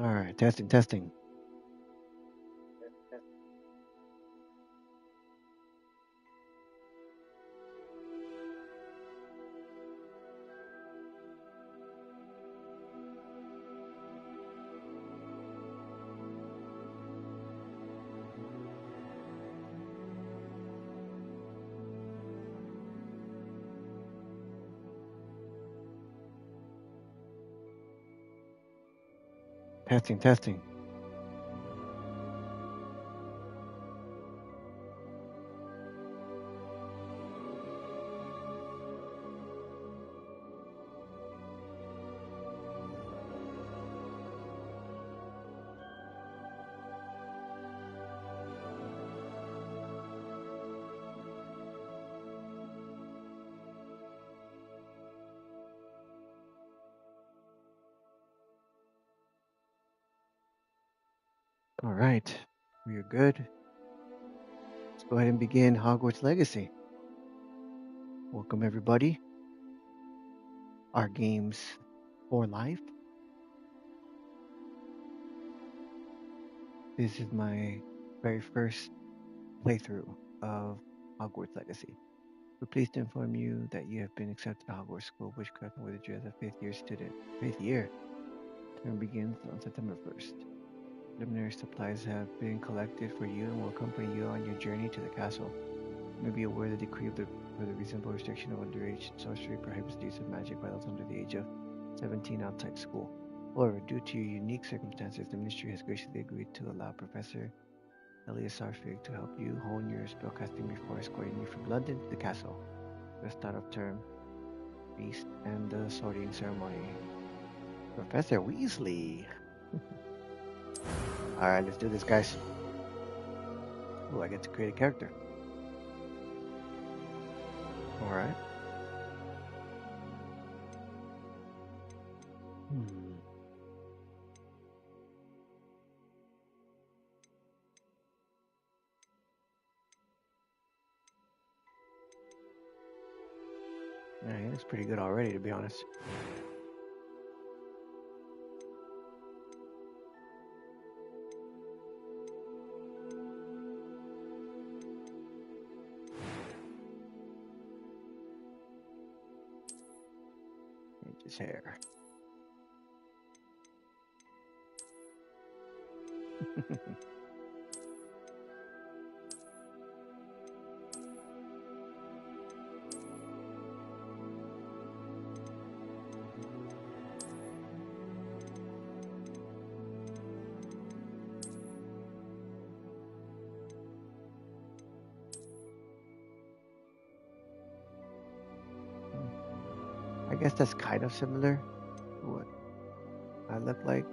All right, testing, testing. Testing, testing. All right, we are good. Let's go ahead and begin Hogwarts Legacy. Welcome, everybody. Our games for life. This is my very first playthrough of Hogwarts Legacy. We're pleased to inform you that you have been accepted to Hogwarts School of Witchcraft and Wizardry as a fifth year student. Fifth year. Term begins on September 1st. Preliminary supplies have been collected for you and will accompany you on your journey to the castle. You may be aware the decree of for the reasonable restriction of underage sorcery prohibits the use of magic by those under the age of 17 outside school. However, due to your unique circumstances, the ministry has graciously agreed to allow Professor Elias Sarfig to help you hone your spellcasting before escorting you from London to the castle, the start of term, feast, and the sorting ceremony. Professor Weasley! Alright, let's do this, guys. Oh, I get to create a character. Alright. Hmm. Yeah, he looks pretty good already, to be honest. Change his hair. I guess that's kind of similar to what I look like.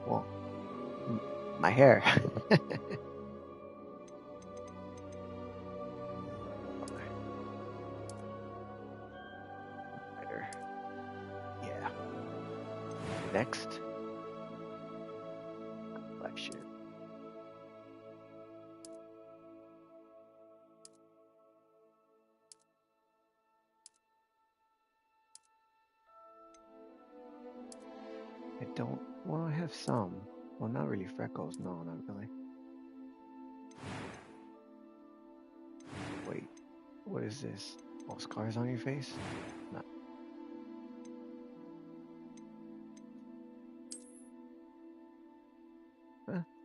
Well, m- my hair. Better. Yeah. Next, collection. I don't. Well, I have some. Well, not really freckles. No, not really. Wait, what is this? Oh, scars on your face? No.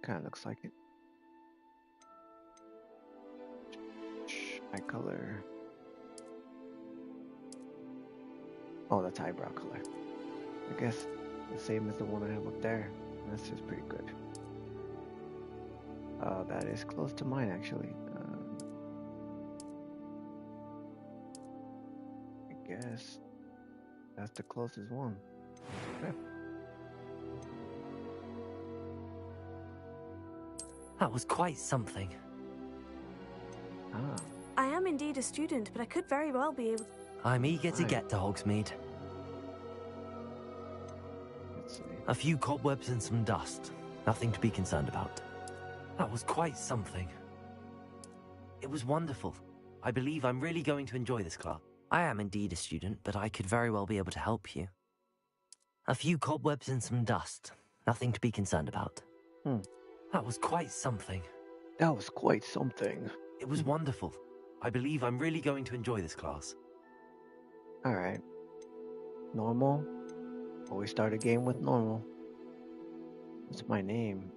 Kind of looks like it. Eye color. Oh, that's eyebrow color. I guess the same as the one I have up there. This is pretty good. That is close to mine actually. I guess that's the closest one. Okay. That was quite something. Ah, I am indeed a student, but I could very well be able. I'm eager to Right. get to Hogsmeade. let's see. A few cobwebs and some dust. Nothing to be concerned about. That was quite something. It was wonderful. I believe I'm really going to enjoy this class. I am indeed a student, but I could very well be able to help you. A few cobwebs and some dust. Nothing to be concerned about. Hmm. That was quite something. That was quite something. It was wonderful. I believe I'm really going to enjoy this class. All right. Normal. Always start a game with normal. What's my name?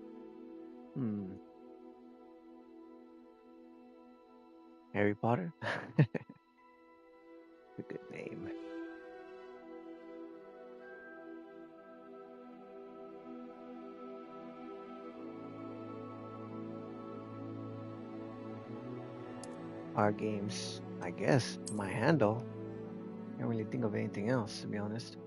Harry Potter? A good name. Our games, I guess, my handle. Can't really think of anything else, to be honest.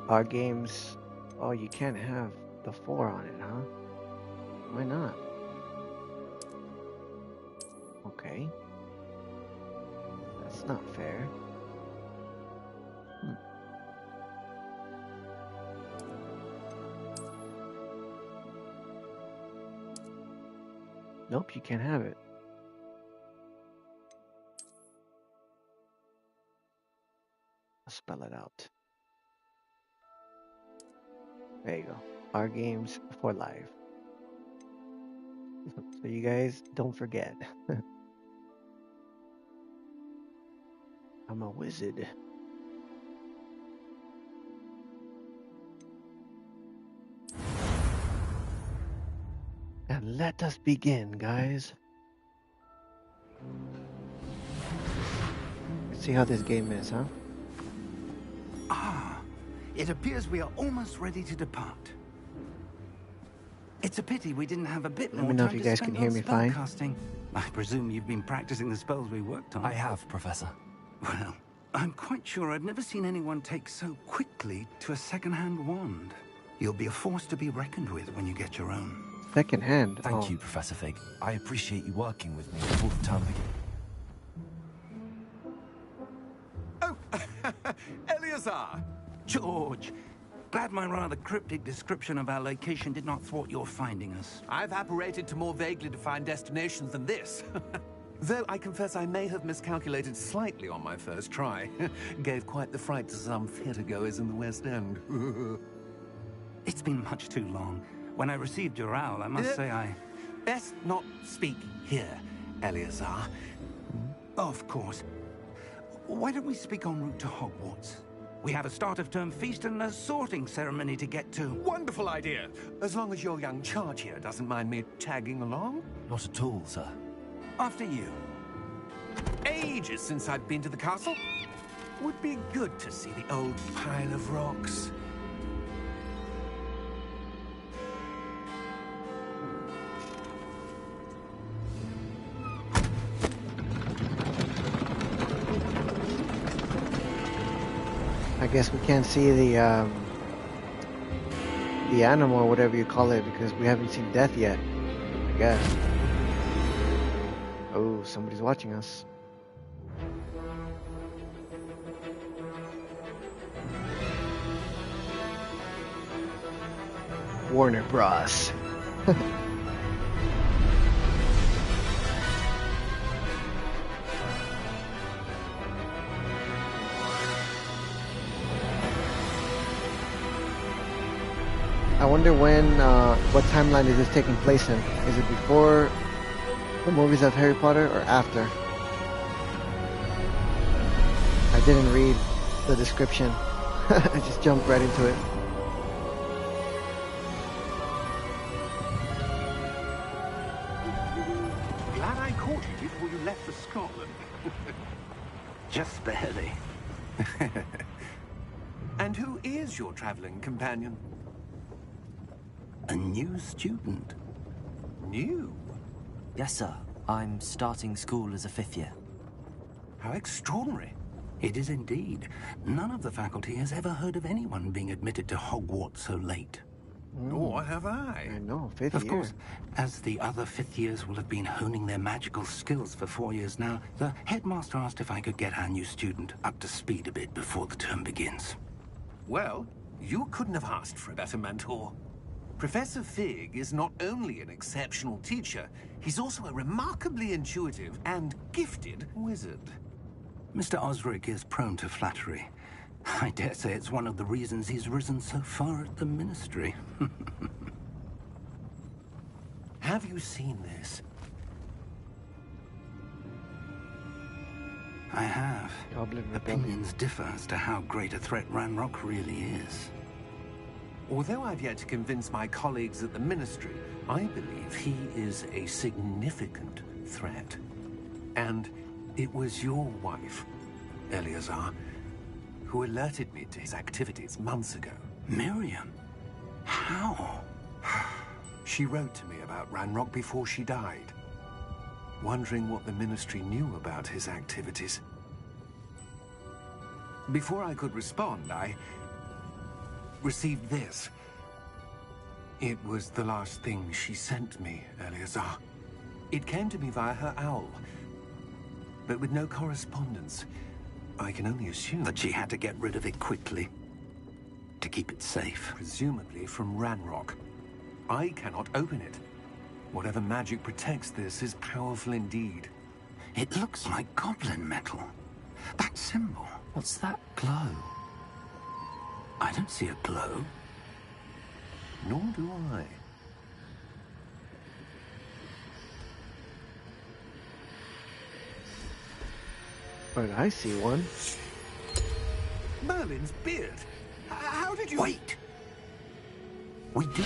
Our games. Oh, you can't have the 4 on it, huh? Why not? Okay. That's not fair. Nope, you can't have it. I'll spell it out. There you go. Our games for life. So you guys don't forget. I'm a wizard. And let us begin, guys. Let's see how this game is, huh? Ah, it appears we are almost ready to depart. It's a pity we didn't have a bit Let more me know if time you to guys spend can hear on me fine. spellcasting. I presume you've been practicing the spells we worked on. I have, Professor. Well, I'm quite sure I've never seen anyone take so quickly to a second-hand wand. You'll be a force to be reckoned with when you get your own. Second hand. Thank you, Professor Fig. I appreciate you working with me before the term begins. Oh, Eleazar! George! Glad my rather cryptic description of our location did not thwart your finding us. I've apparated to more vaguely defined destinations than this. Though I confess I may have miscalculated slightly on my first try. Gave quite the fright to some theatergoers in the West End. It's been much too long. When I received your owl, I must say I... Best not speak here, Eleazar. Of course. Why don't we speak en route to Hogwarts? We have a start-of-term feast and a sorting ceremony to get to. Wonderful idea. As long as your young charge here doesn't mind me tagging along. Not at all, sir. After you. Ages since I've been to the castle. Would be good to see the old pile of rocks. I guess we can't see the animal or whatever you call it because we haven't seen death yet. I guess. Oh, somebody's watching us. Warner Bros. I wonder what timeline is this taking place in? Is it before the movies of Harry Potter or after? I didn't read the description. I just jumped right into it. Glad I caught you before you left for Scotland. Just barely. And who is your traveling companion? A new student. New? Yes, sir. I'm starting school as a 5th year. How extraordinary. It is indeed. None of the faculty has ever heard of anyone being admitted to Hogwarts so late. Nor have I. I know, 5th Of year. course, as the other 5th years will have been honing their magical skills for 4 years now, the headmaster asked if I could get our new student up to speed a bit before the term begins. Well, you couldn't have asked for a better mentor. Professor Fig is not only an exceptional teacher, he's also a remarkably intuitive and gifted wizard. Mr. Osric is prone to flattery. I dare say it's one of the reasons he's risen so far at the Ministry. Have you seen this? I have. Goblin Rebellion. Opinions differ as to how great a threat Ranrock really is. Although I've yet to convince my colleagues at the Ministry, I believe he is a significant threat. And it was your wife, Eleazar, who alerted me to his activities months ago. Miriam? How? She wrote to me about Ranrock before she died, wondering what the Ministry knew about his activities. Before I could respond, I received this. It was the last thing she sent me, Eleazar. It came to me via her owl, but with no correspondence. I can only assume That she had to get rid of it quickly, to keep it safe. presumably from Ranrock. I cannot open it. Whatever magic protects this is powerful indeed. It looks like goblin metal. That symbol. What's that glow? I don't see a glow. Nor do I. But I see one. Merlin's beard. How did you... Wait! We do.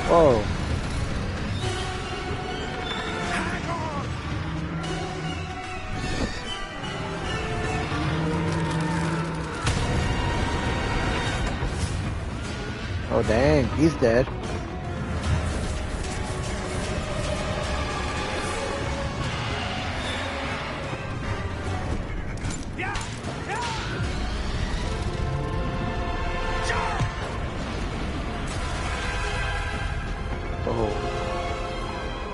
Whoa. Hang on! Oh dang, he's dead. Oh.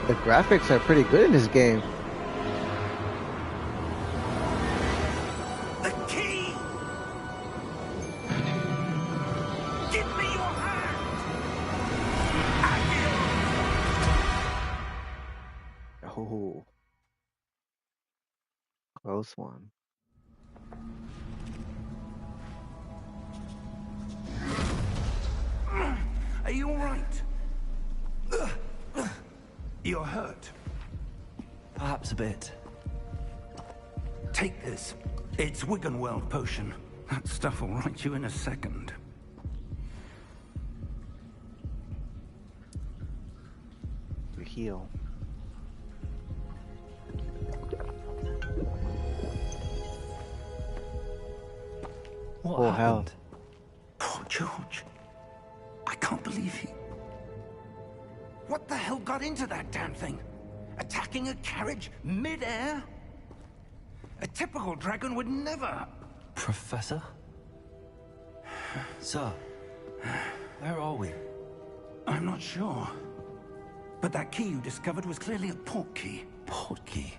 The graphics are pretty good in this game. The key! Give me your hand! Oh. Close one. Are you all right? You're hurt. Perhaps a bit. Take this. It's Wiggenweld potion. That stuff will right you in a second. You heal. What Full happened? health. Poor George. I can't believe he... What the hell got into that damn thing? Attacking a carriage mid-air? A typical dragon would never... Professor? Sir, where are we? I'm not sure. But that key you discovered was clearly a port key. Port key?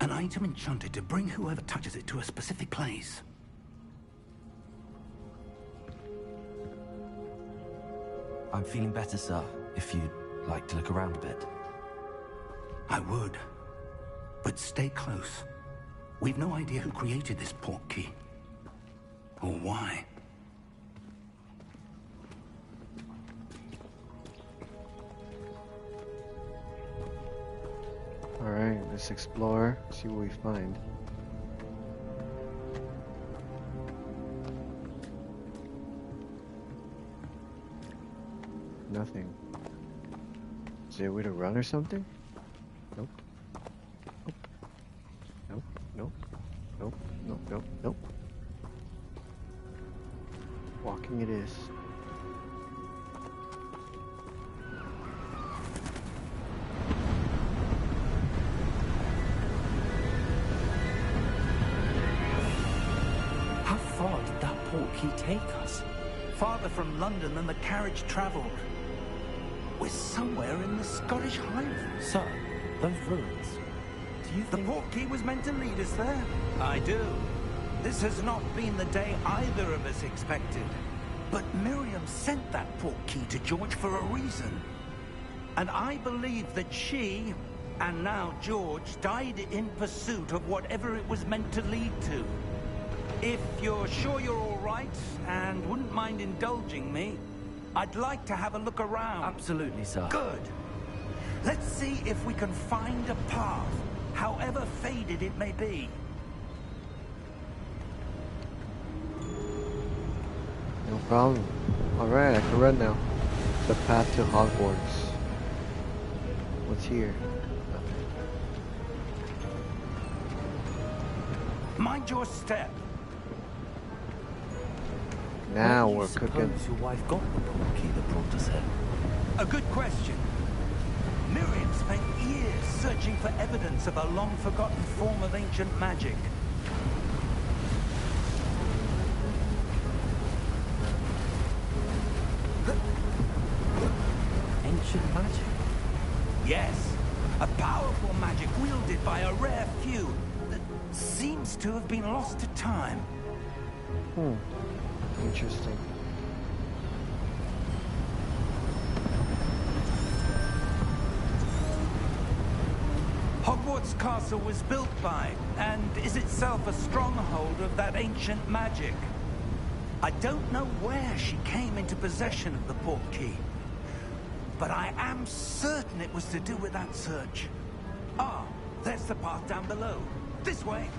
An item enchanted to bring whoever touches it to a specific place. I'm feeling better, sir, if you'd like to look around a bit. I would. But stay close. We've no idea who created this port key. Or why. Alright, let's explore, see what we find. Nothing. Is there a way to run or something? Nope. Nope. Nope. Nope. Nope. Nope. Nope. Walking it is. How far did that port key take us? Farther from London than the carriage traveled. We're somewhere in the Scottish Highlands. Sir, those ruins. Do you The think... port key was meant to lead us there? I do. This has not been the day either of us expected. But Miriam sent that port key to George for a reason. And I believe that she And now George died in pursuit of whatever it was meant to lead to. If you're sure you're all right and wouldn't mind indulging me, I'd like to have a look around. Absolutely, sir. Good. Let's see if we can find a path, however faded it may be. No problem. Alright, I can run now. The path to Hogwarts. What's here? Mind your step. Now Where we're do you cooking. suppose your wife got the portkey that brought us here? A good question. Miriam spent years searching for evidence of a long-forgotten form of ancient magic. Ancient magic? Yes, a powerful magic wielded by a rare few that seems to have been lost to time. Interesting. Hogwarts Castle was built by, and is itself a stronghold of that ancient magic. I don't know where she came into possession of the portkey, but I am certain it was to do with that search. Ah, there's the path down below. This way.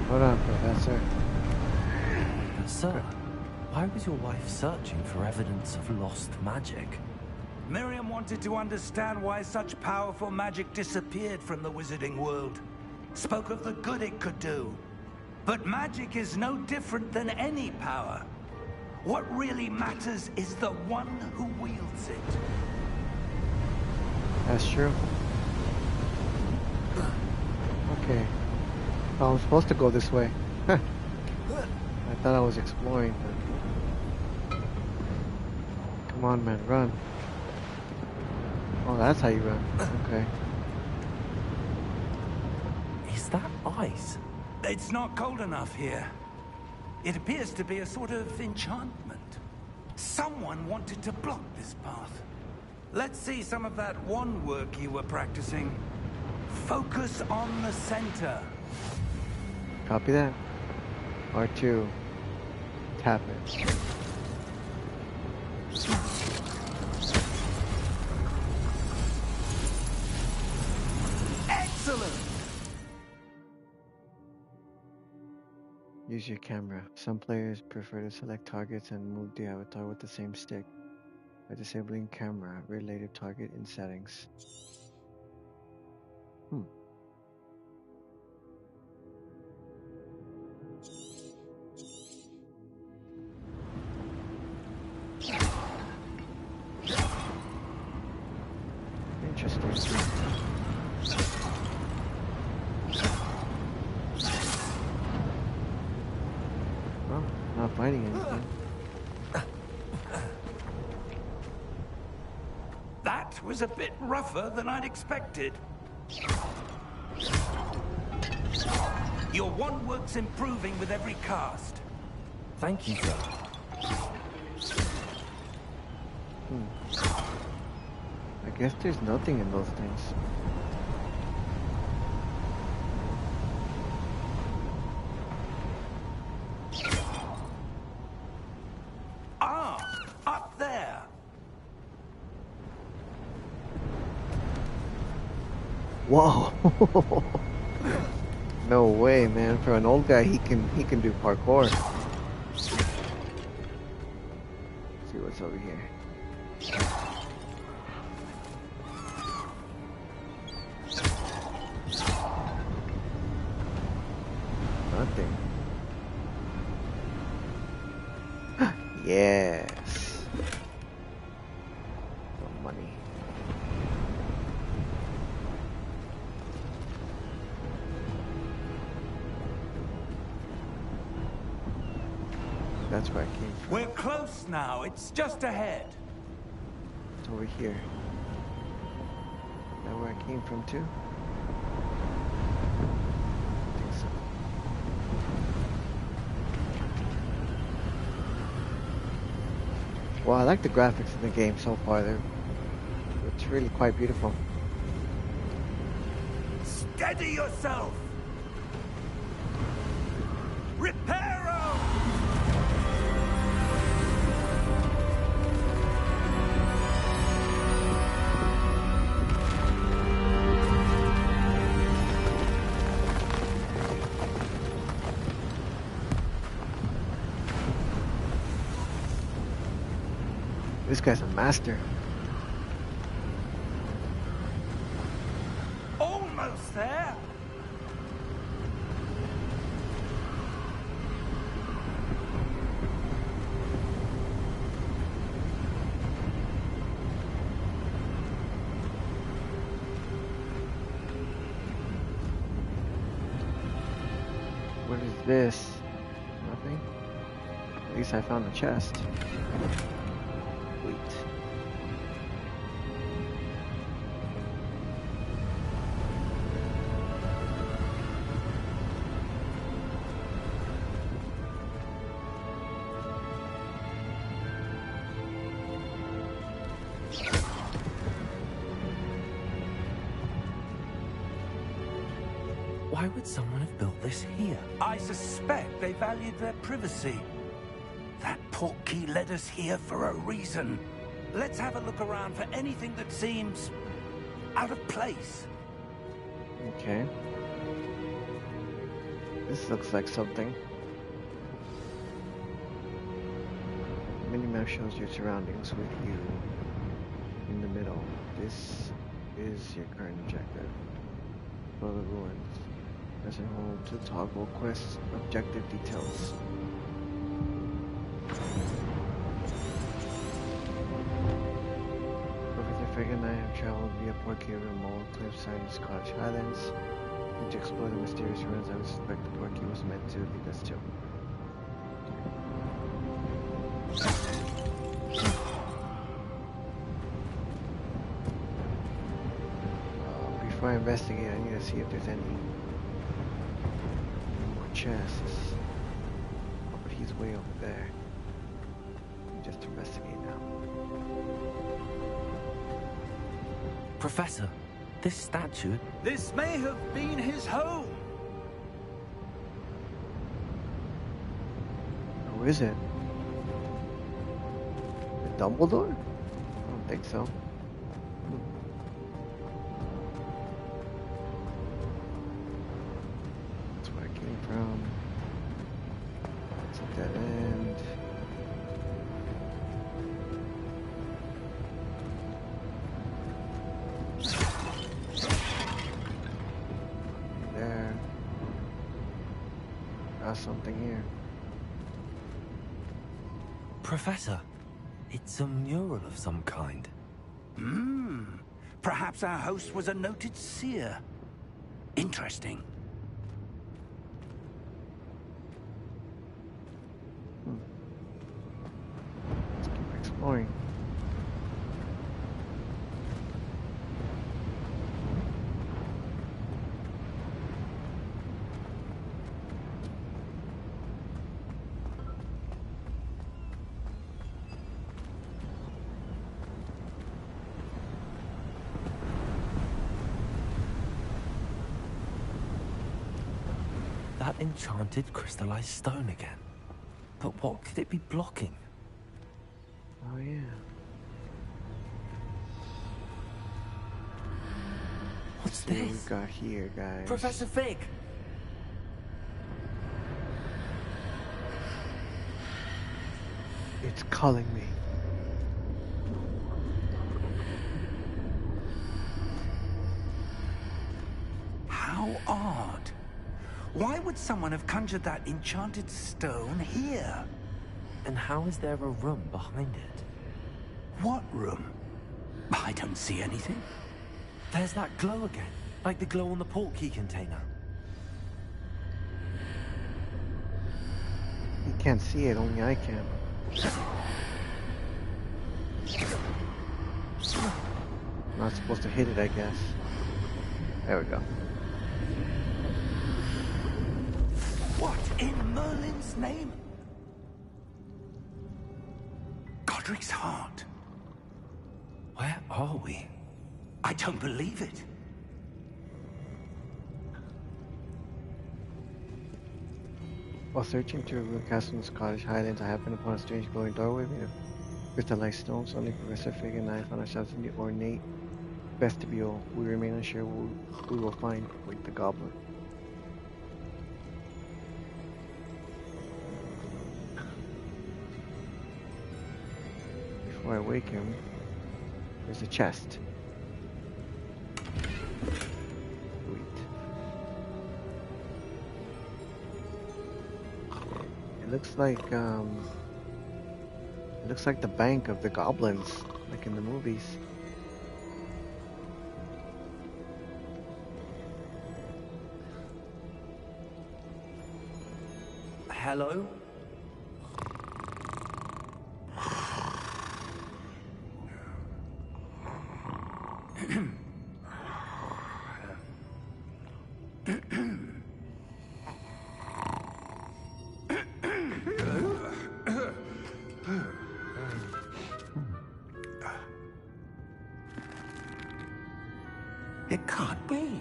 Hold on, Professor. But sir, why was your wife searching for evidence of lost magic? Miriam wanted to understand why such powerful magic disappeared from the wizarding world. Spoke of the good it could do. But magic is no different than any power. What really matters is the one who wields it. That's true. Okay. Oh, I'm supposed to go this way. I thought I was exploring, but... Come on, man, run. Oh, that's how you run. Okay. Is that ice? It's not cold enough here. It appears to be a sort of enchantment. Someone wanted to block this path. Let's see some of that wand work you were practicing. Focus on the center. Copy that. R2. Tap it. Excellent! Use your camera. Some players prefer to select targets and move the avatar with the same stick. By disabling camera related target in settings. Interesting. Well, not finding anything. That was a bit rougher than I'd expected. Your wand work's improving with every cast. Thank you, sir. I guess there's nothing in those things. Ah, up there. Whoa! No way, man. For an old guy, he can do parkour. Let's see what's over here. Nothing. Yes. Some money. That's where I came from. We're close now. It's just ahead. It's over here. Is that where I came from too? I think so. Well, I like the graphics in the game so far. It's really quite beautiful. Steady yourself! Reparo! This guy's a master. Almost there! What is this? Nothing? At least I found a chest. Wait. Why would someone have built this here? I suspect they valued their privacy. That portkey led us here for a reason. Let's have a look around for anything that seems out of place. Okay. This looks like something. The minimap shows your surroundings with you in the middle. This is your current objective. Explore the ruins. Press and hold to toggle quest objective details. Professor Fig and I have traveled via Portkey River Mall, cliffside, and Scottish Highlands. And to explore the mysterious ruins I would suspect the Portkey was meant to lead us to. Before I investigate, I need to see if there's any more chests. Oh, but he's way over there. Just investigate now. Professor, this statue... This may have been his home. Who is it? The Dumbledore? I don't think so. That's where I came from. It's a dead end. There. Got something here. Professor, it's a mural of some kind. Perhaps our host was a noted seer. Interesting. Let's keep exploring. That enchanted crystallized stone again. But what could it be blocking? Oh yeah. What's See what we this? got here, guys. Professor Fig! It's calling me. How odd. Why would someone have conjured that enchanted stone here? And how is there a room behind it? What room? I don't see anything. There's that glow again, like the glow on the portkey container. You can't see it, only I can. Not supposed to hit it, I guess. There we go. What in Merlin's name? Godric's heart. Where are we? I don't believe it. While searching through a ruined castle in the Scottish Highlands, I happened upon a strange glowing doorway made of crystallized stone. Suddenly, Professor Fig and I found ourselves in the ornate vestibule. We remain unsure what we will find. Wake the goblin. Before I wake him, there's a chest. Sweet. It looks like the bank of the goblins, like in the movies. Hello? It can't be.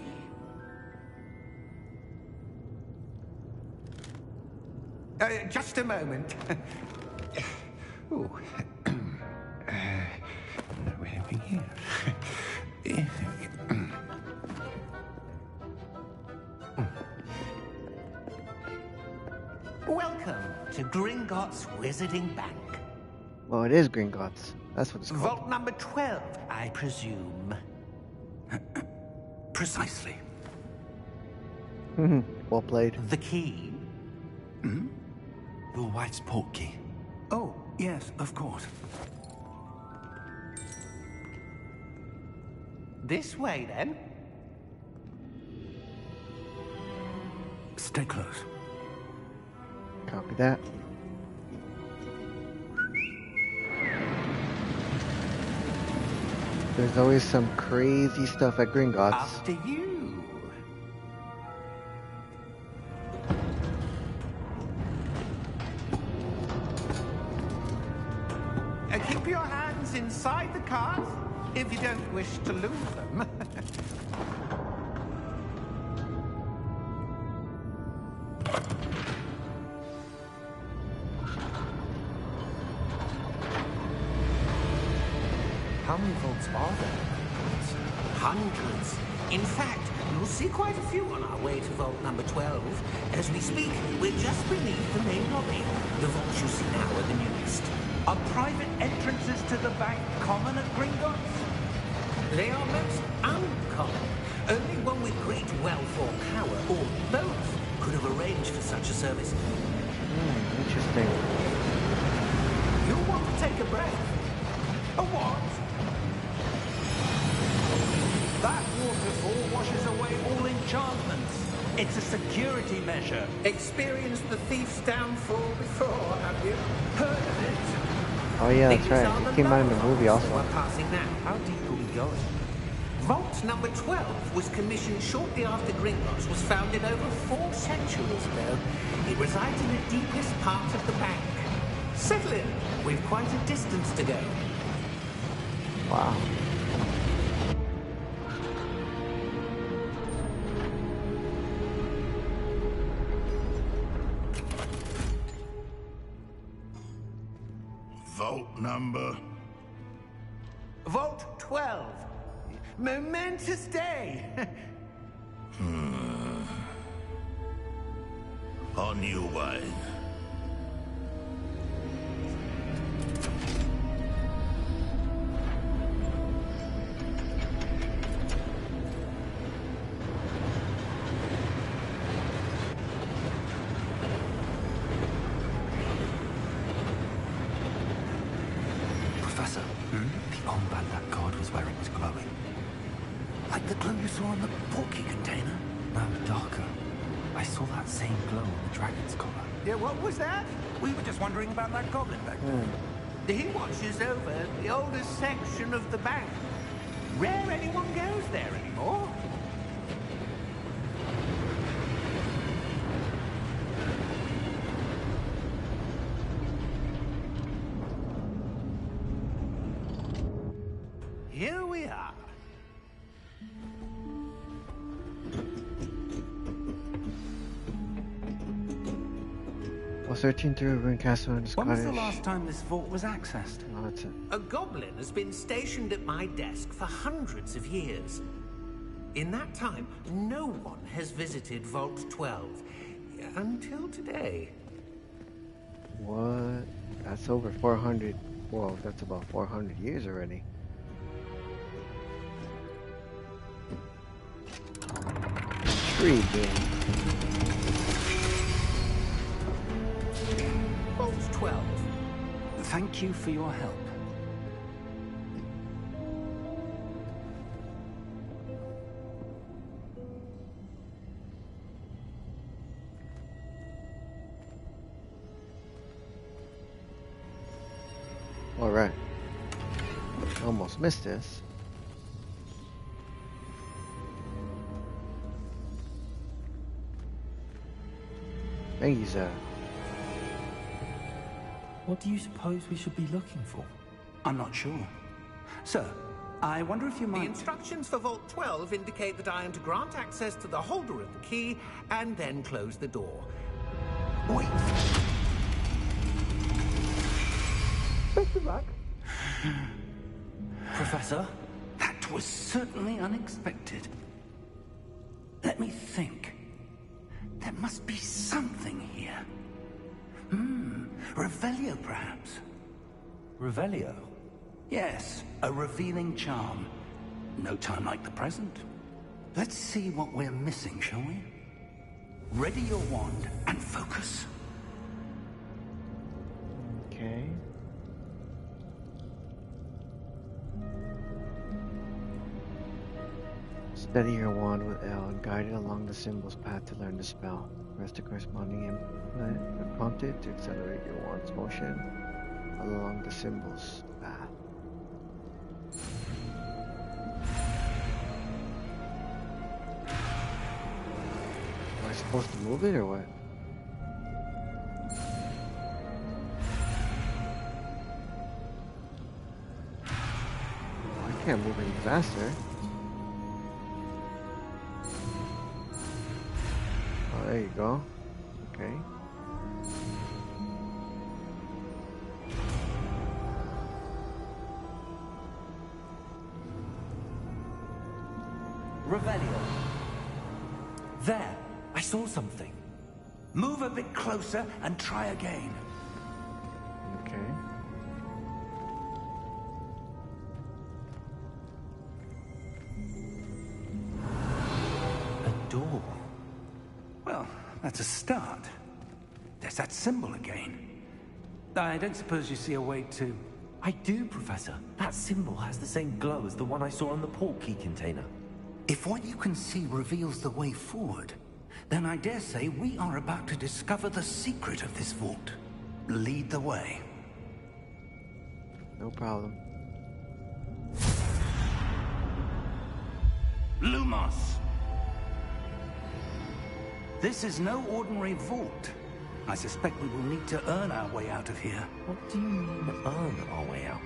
Just a moment. Oh. Where are we here? Welcome to Gringotts Wizarding Bank. Well, it is Gringotts. That's what it's called. Vault number 12, I presume. Precisely. Well played. The key? Hmm? Your wife's portkey. Oh, yes, of course. This way, then. Stay close. Copy that. There's always some crazy stuff at Gringotts. After you. Keep your hands inside the cart if you don't wish to lose them. How many vaults are there? Hundreds. In fact, you'll see quite a few on our way to vault number 12. As we speak, we're just beneath the main lobby. The vaults you see now are the newest. Are private entrances to the bank common at Gringotts? They are most uncommon. Only one with great wealth or power, or both, could have arranged for such a service. Interesting. You'll want to take a breath. A what? That waterfall washes away all enchantments. It's a security measure. Experienced the thief's downfall before, have you? Heard of it? Oh yeah, that's These right. are It came out in the movie vaults also. we're passing now. How deep are we going? Vault number 12 was commissioned shortly after Gringotts was founded over 4 centuries ago. It resides in the deepest part of the bank. Settle in. We've quite a distance to go. Wow. Vault number. Vault 12. Momentous day. On new wine. Professor, the armband that guard was wearing was glowing. Like the glow you saw on the portkey container? No, darker. I saw that same glow on the dragon's collar. Yeah, what was that? We were just wondering about that goblin back there. He watches over the oldest section of the bank. Rare anyone goes there anymore. Here we are. searching through a ruined castle in the When was Scottish. the last time this vault was accessed? Oh, that's it. A goblin has been stationed at my desk for hundreds of years. In that time, no one has visited Vault 12. Until today. What? That's over 400. Well, that's about 400 years already. Intriguing. Vault 12. Thank you for your help. All right. Almost missed this. Thank you, sir. What do you suppose we should be looking for? I'm not sure. Sir, I wonder if you The might... instructions for Vault 12 indicate that I am to grant access to the holder of the key and then close the door. Wait. Professor? That was certainly unexpected. Let me think. There must be something here. Revelio, perhaps? Revelio? Yes, a revealing charm. No time like the present. Let's see what we're missing, shall we? Ready your wand and focus. Okay. Steady your wand with L and guide it along the symbol's path to learn the spell. Press the corresponding input when prompted to accelerate your wand's motion along the symbol's path. Am I supposed to move it or what? I can't move any faster. Oh, there you go. Okay. Revelio. There! I saw something. Move a bit closer and try again. Okay. A door. Well, that's a start. There's that symbol again. I don't suppose you see a way to... I do, Professor. That symbol has the same glow as the one I saw on the port key container. If what you can see reveals the way forward, then I dare say we are about to discover the secret of this vault. Lead the way. No problem. Lumos! This is no ordinary vault. I suspect we will need to earn our way out of here. What do you mean, earn our way out?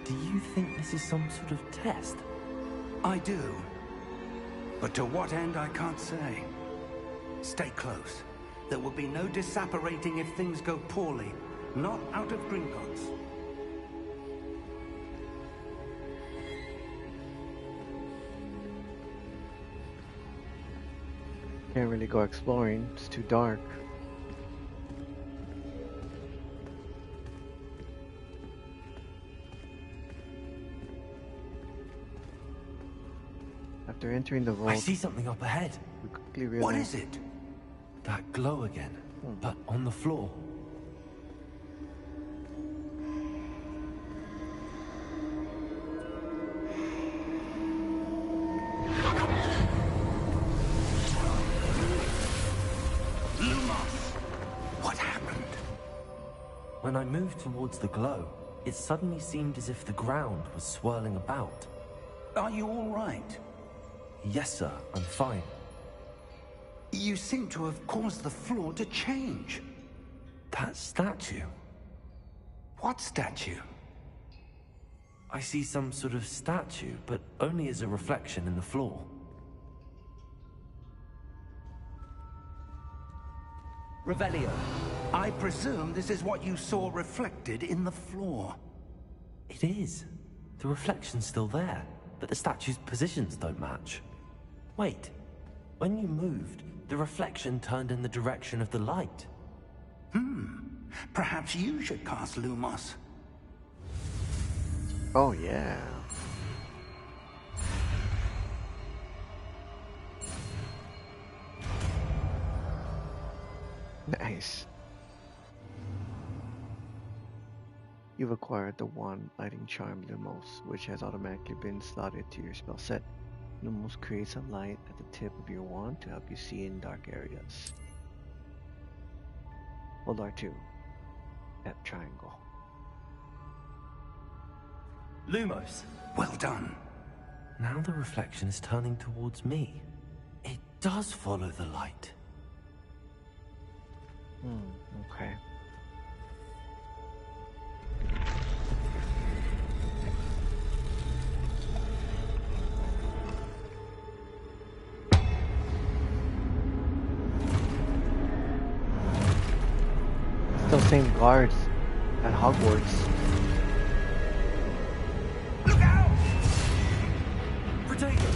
Do you think this is some sort of test? I do. But to what end, I can't say. Stay close. There will be no disapparating if things go poorly. Not out of Gringotts. Can't really go exploring. It's too dark. After entering the vault, I see something up ahead. we quickly realized... What is it? That glow again, but on the floor. Lumos! What happened? When I moved towards the glow, it suddenly seemed as if the ground was swirling about. Are you all right? Yes, sir, I'm fine. You seem to have caused the floor to change. That statue. What statue? I see some sort of statue, but only as a reflection in the floor. Revelio. I presume this is what you saw reflected in the floor. It is. The reflection's still there, but the statue's positions don't match. Wait, when you moved, the reflection turned in the direction of the light. Perhaps you should cast Lumos. Oh, yeah. Nice. You've acquired the wand lighting charm Lumos, which has automatically been slotted to your spell set. Lumos creates a light at the tip of your wand to help you see in dark areas. Hold R2 at triangle. Lumos! Well done. Now the reflection is turning towards me. It does follow the light. Okay. Still same guards at Hogwarts. Look out! Potato!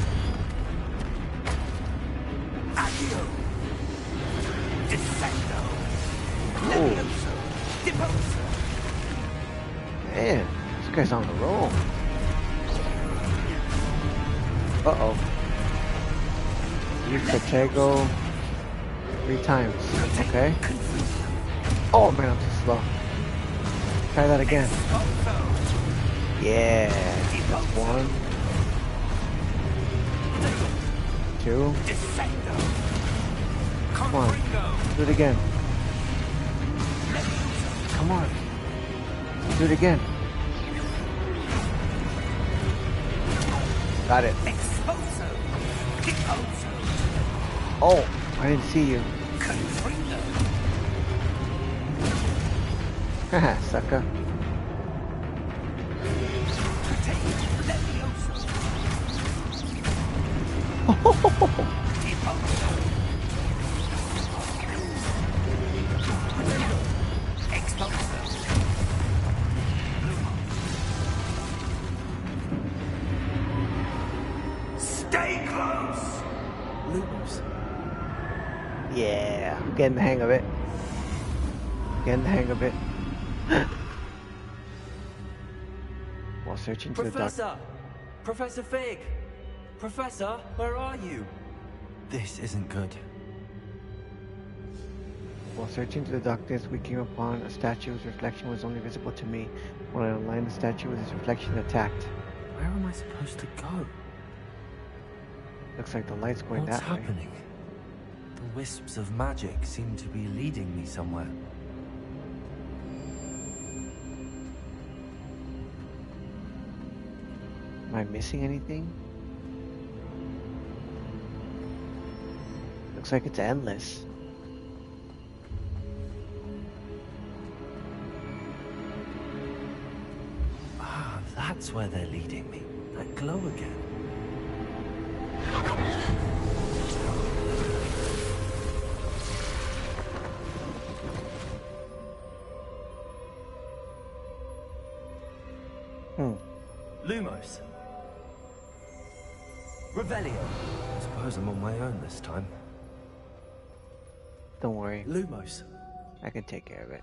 Accio! Descendo! Oh, Levioso! Deposo! man, this guy's on the roll. Uh-oh. Use Potato 3 times. Okay. Oh man, I'm too slow. Try that again. Yeah. That's 1. 2. Come on. Do it again. Come on. Do it again. Got it. Oh, I didn't see you. Haha, sucker. Stay close! Lumos. Yeah, I'm getting the hang of it. Getting the hang of it. While searching for the dark. Professor! Professor Fig! Professor, where are you? This isn't good. While searching through the darkness, we came upon a statue whose reflection was only visible to me. When I aligned the statue with its reflection, it attacked. Where am I supposed to go? Looks like the light's going What's that way. happening? The wisps of magic seem to be leading me somewhere. Am I missing anything? Looks like it's endless. Ah, that's where they're leading me. That glow again. Lumos. Revelio. I suppose I'm on my own this time. Don't worry, Lumos. I can take care of it.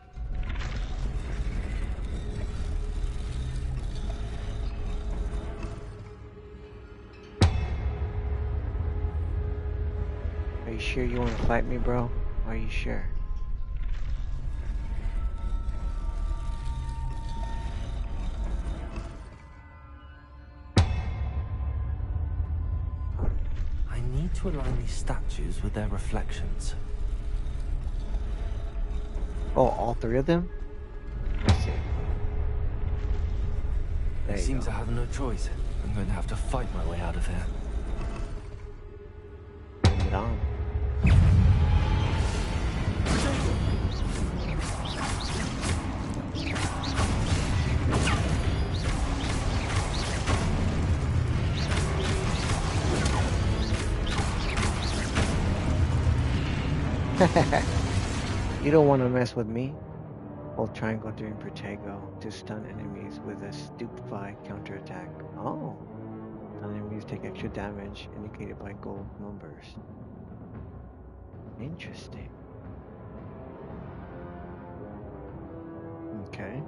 Are you sure you want to fight me, bro? Are you sure? I need to align these statues with their reflections. Oh, all 3 of them? Let's see. There It you seems go. I have no choice. I'm going to have to fight my way out of here. Bring it on. You don't want to mess with me? Hold triangle during Protego to stun enemies with a stupefy counterattack. Oh. Stun enemies take extra damage indicated by gold numbers. Interesting. Okay.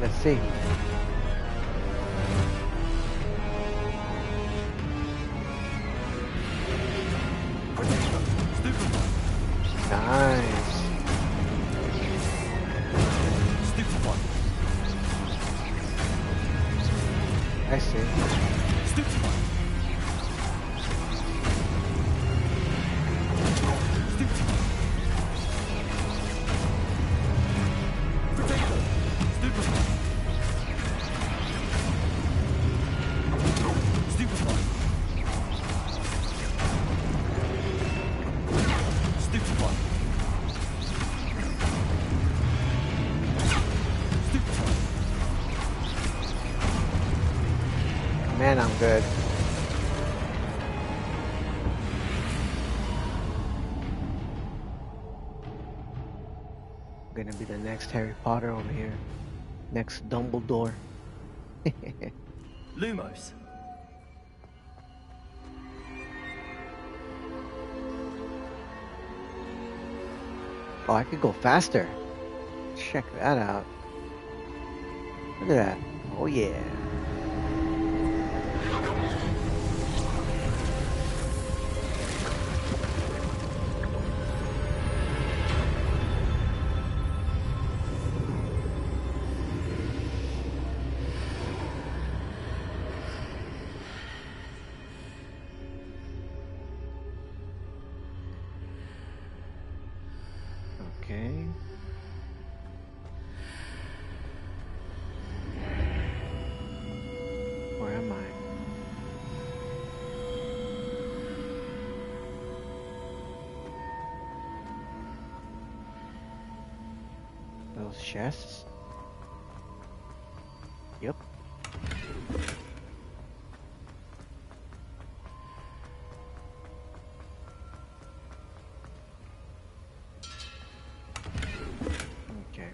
Let's see. Nice. I see. Man, I'm good. I'm gonna be the next Harry Potter over here. Next Dumbledore. Lumos. Oh, I could go faster. Check that out. Look at that. Oh yeah. Okay. Where am I? Those chests? Yep. Okay.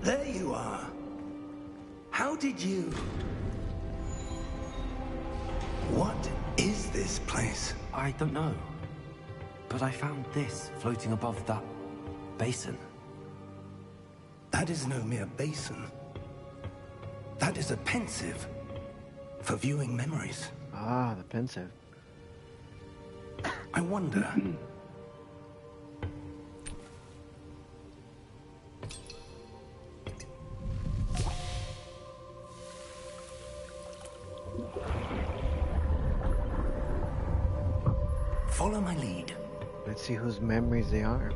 There you are. How did you... What is this place? I don't know. But I found this floating above that basin. That is no mere basin. That is a pensive for viewing memories. Ah, the pensive. I wonder... Follow my lead. Let's see whose memories they are.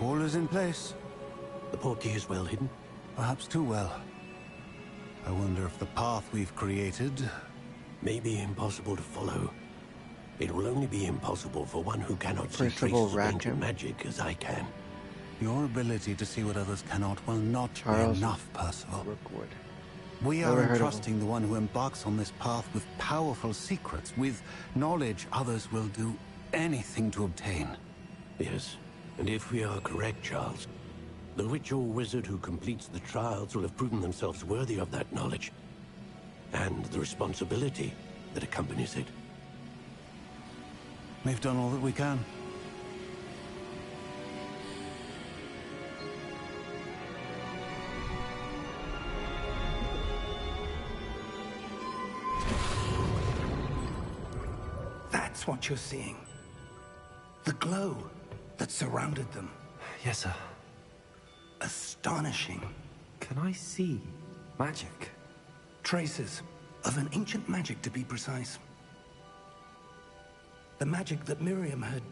All is in place. The portkey is well hidden. Perhaps too well. I wonder if the path we've created... May be impossible to follow. It will only be impossible for one who cannot see First of all, traces of ancient Rackham. magic as I can. Your ability to see what others cannot will not Charles be enough, Percival. Rookwood. We Never are heard of entrusting the one who embarks on this path with powerful secrets, with knowledge others will do anything to obtain. Yes, and if we are correct, Charles, the witch or wizard who completes the trials will have proven themselves worthy of that knowledge, and the responsibility that accompanies it. We've done all that we can. That's what you're seeing. The glow that surrounded them. Yes, sir. Astonishing. Can I see magic? Traces of an ancient magic, to be precise. The magic that Miriam had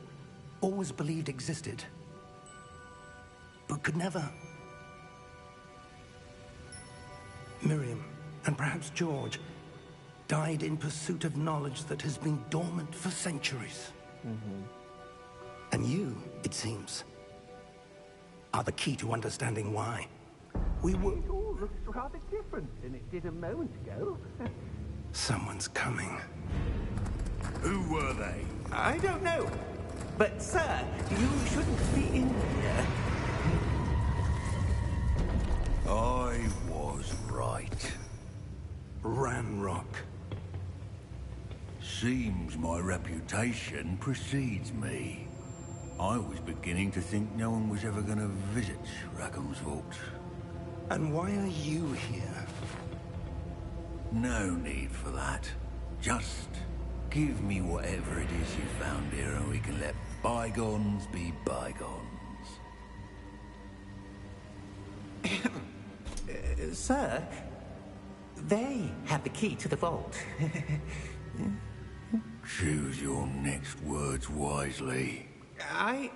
always believed existed, but could never. Miriam, and perhaps George, died in pursuit of knowledge that has been dormant for centuries. And you, it seems, are the key to understanding why. We were... It all looks rather different than it did a moment ago. Someone's coming. Who were they? I don't know. But, sir, you shouldn't be in here. I was right. Ranrock. Seems my reputation precedes me. I was beginning to think no one was ever going to visit Rackham's vault. And why are you here? No need for that. Just give me whatever it is you found here and we can let bygones be bygones. Sir, they have the key to the vault. Choose your next words wisely. I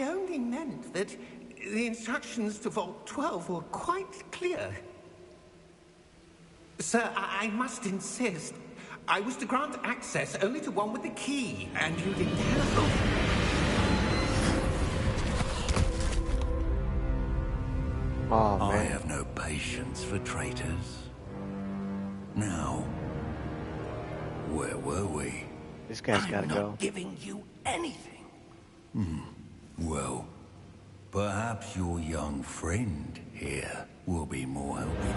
only meant that the instructions to Vault 12 were quite clear. Sir, I must insist. I was to grant access only to one with the key, and you didn't have. Oh, I man. have no patience for traitors. Now, where were we? This guy's gotta I'm not go. giving you anything. Well, perhaps your young friend here will be more helpful.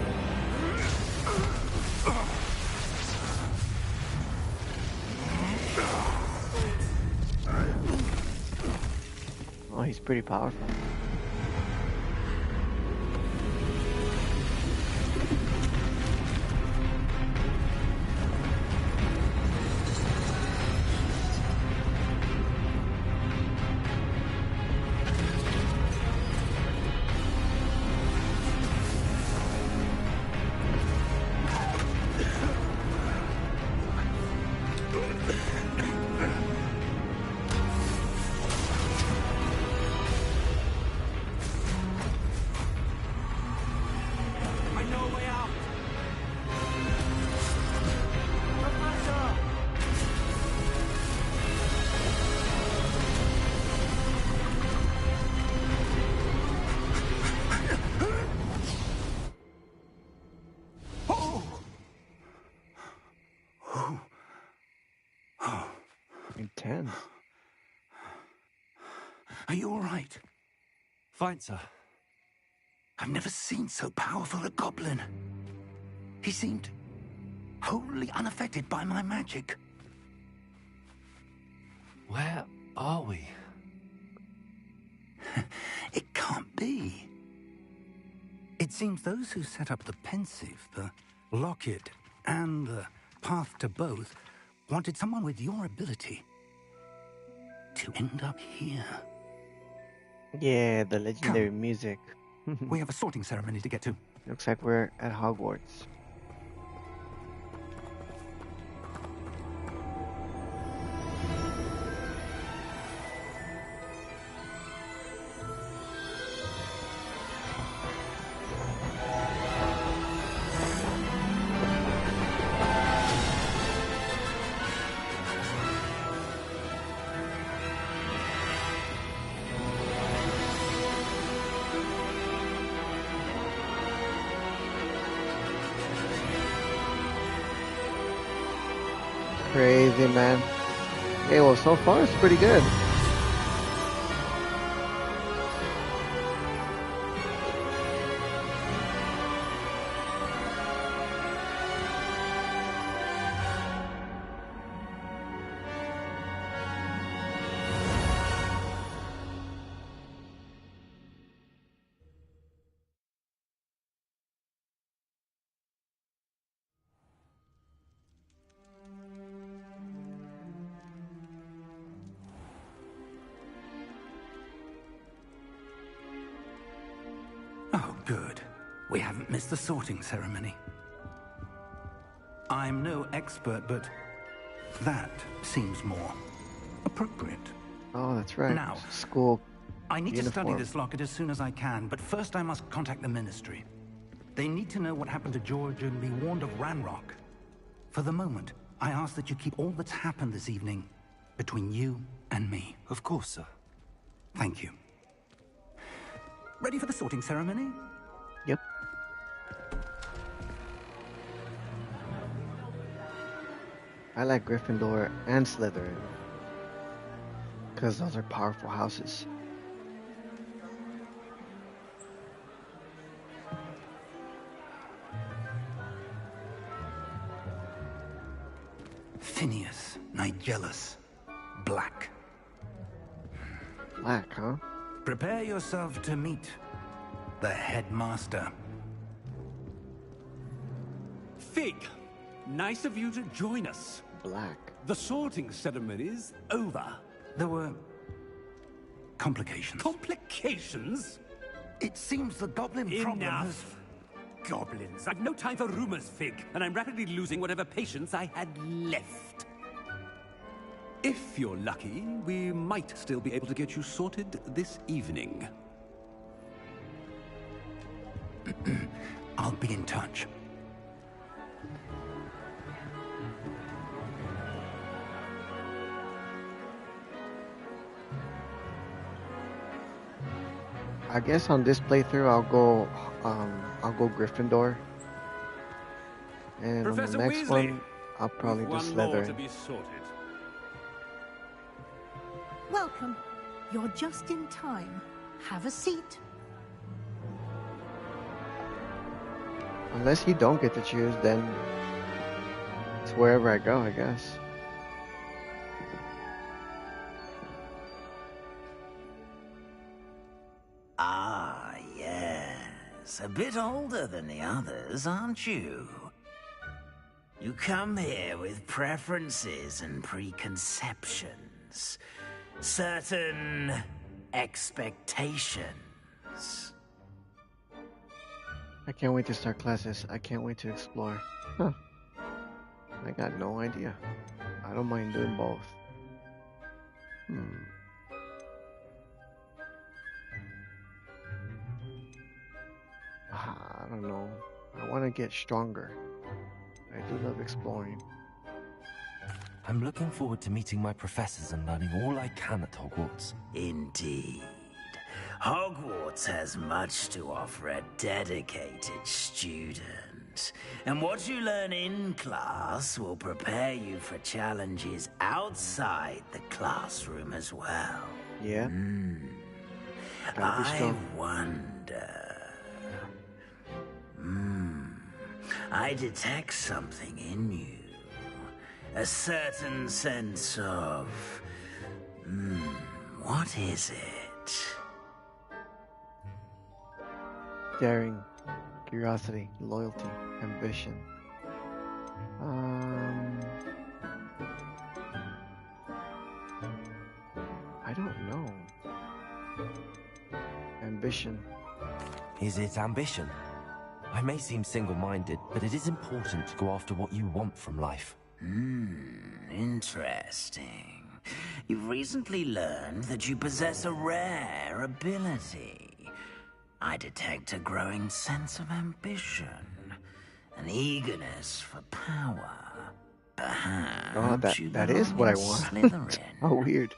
Oh, he's pretty powerful. I know a way out. Intense. Are you all right? Fine, sir. I've never seen so powerful a goblin. He seemed wholly unaffected by my magic. Where are we? It can't be. It seems those who set up the pensive, the locket, and the path to both wanted someone with your ability to end up here. Yeah, the legendary music. We have a sorting ceremony to get to. Looks like we're at Hogwarts. Crazy, man. Hey, well, so far it's pretty good. Good. We haven't missed the sorting ceremony. I'm no expert, but that seems more appropriate. Oh, that's right. Now, School I need to study uniform. this locket as soon as I can, but first I must contact the Ministry. They need to know what happened to George and be warned of Ranrock. For the moment, I ask that you keep all that's happened this evening between you and me. Of course, sir. Thank you. Ready for the sorting ceremony? Yep. I like Gryffindor and Slytherin, because those are powerful houses. Phineas, Nigellus, Black. Black, huh? Prepare yourself to meet the headmaster. Fig, nice of you to join us. Black. The sorting ceremony's over. There were complications. Complications? It seems the goblin problem has... Enough. Goblins. I've no time for rumors, Fig, and I'm rapidly losing whatever patience I had left. If you're lucky, we might still be able to get you sorted this evening. I'll be in touch. I guess on this playthrough I'll go Gryffindor. And Professor on the next Weasley, one I'll probably do one more to Slytherin. be sorted. Welcome. You're just in time. Have a seat. Unless you don't get to choose, then it's wherever I go, I guess. Ah, yes. A bit older than the others, aren't you? You come here with preferences and preconceptions. Certain expectations. I can't wait to start classes. I can't wait to explore. Huh. I got no idea. I don't mind doing both. I don't know. I want to get stronger. I do love exploring. I'm looking forward to meeting my professors and learning all I can at Hogwarts. Indeed. Hogwarts has much to offer a dedicated student. And what you learn in class will prepare you for challenges outside the classroom as well. Yeah? Gotta be I strong. wonder... I detect something in you. A certain sense of... what is it? Daring, curiosity, loyalty, ambition. I don't know. Ambition. Is it ambition? I may seem single-minded, but it is important to go after what you want from life. Interesting. You've recently learned that you possess a rare ability. I detect a growing sense of ambition, an eagerness for power. Perhaps Oh, you that is belong what I in want. Slytherin. Oh, weird.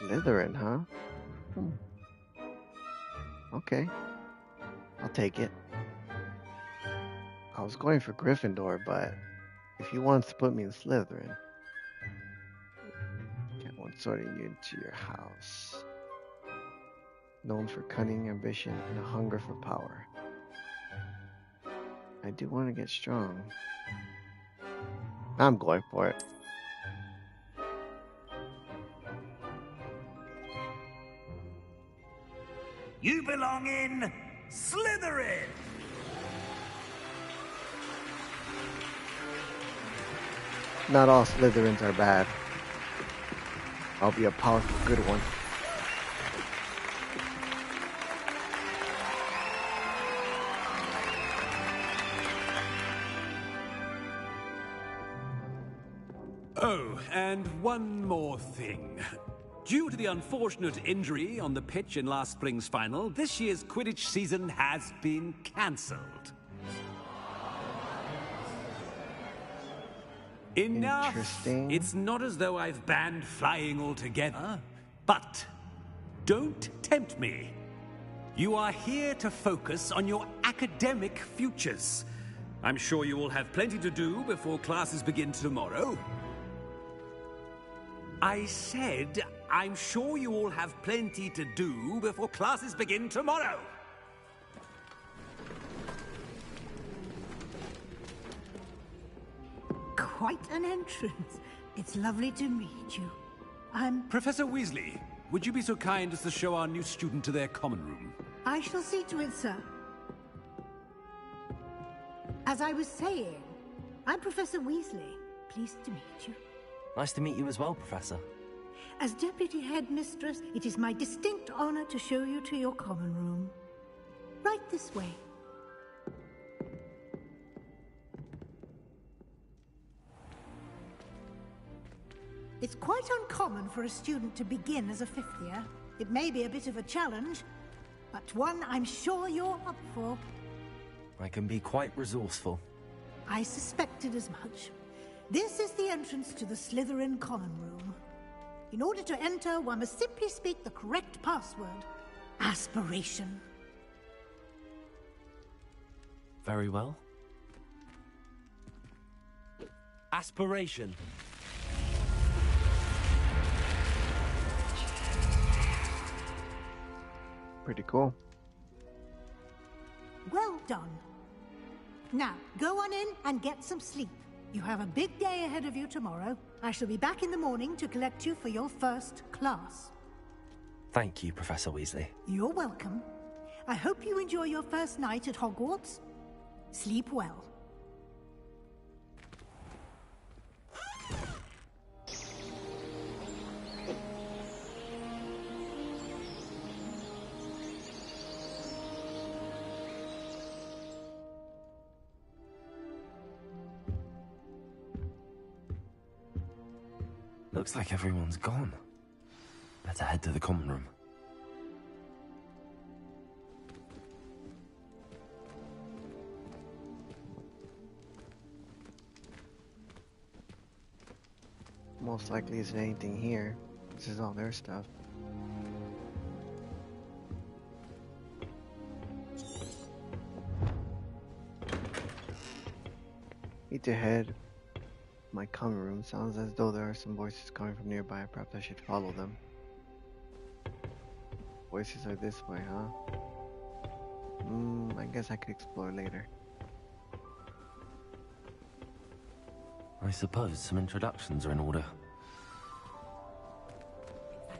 Slytherin, huh? Okay. I'll take it. I was going for Gryffindor, but if you want to put me in Slytherin, get one sorting you into your house. Known for cunning, ambition, and a hunger for power. I do want to get strong. I'm going for it. You belong in Slytherin! Not all Slytherins are bad. I'll be a powerful good one. Oh, and one more thing. Due to the unfortunate injury on the pitch in last spring's final, this year's Quidditch season has been cancelled. Enough! Interesting. It's not as though I've banned flying altogether, but don't tempt me. You are here to focus on your academic futures. I'm sure you all have plenty to do before classes begin tomorrow. I said, I'm sure you all have plenty to do before classes begin tomorrow. Quite an entrance. It's lovely to meet you. Professor Weasley, would you be so kind as to show our new student to their common room? I shall see to it, sir. As I was saying, I'm Professor Weasley. Pleased to meet you. Nice to meet you as well, Professor. As Deputy Headmistress, it is my distinct honor to show you to your common room. Right this way. It's quite uncommon for a student to begin as a fifth year. It may be a bit of a challenge, but one I'm sure you're up for. I can be quite resourceful. I suspected as much. This is the entrance to the Slytherin common room. In order to enter, one must simply speak the correct password. Aspiration. Very well. Aspiration. Pretty cool. Well done. Now, go on in and get some sleep. You have a big day ahead of you tomorrow. I shall be back in the morning to collect you for your first class. Thank you, Professor Weasley. You're welcome. I hope you enjoy your first night at Hogwarts. Sleep well. Looks like everyone's gone. Better head to the common room. Most likely isn't anything here. This is all their stuff. Need to head. My common room sounds as though there are some voices coming from nearby. Perhaps I should follow them. Voices are this way, huh? I guess I could explore later. I suppose some introductions are in order.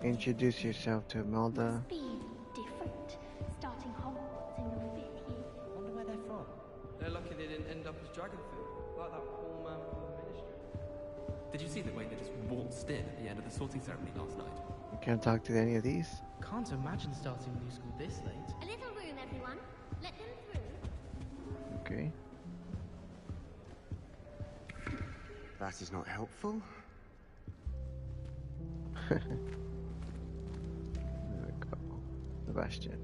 Introduce yourself to Imelda. Must be different, starting Hogwarts in your 5th year. Wonder where they're from. They're lucky they didn't end up as dragon food, like that poor man from the ministry. Did you see the way they just waltzed in at the end of the sorting ceremony last night? You can't talk to any of these? Can't imagine starting new school this late. A little room, everyone. Let them through. Okay. That is not helpful. There we go. Sebastian.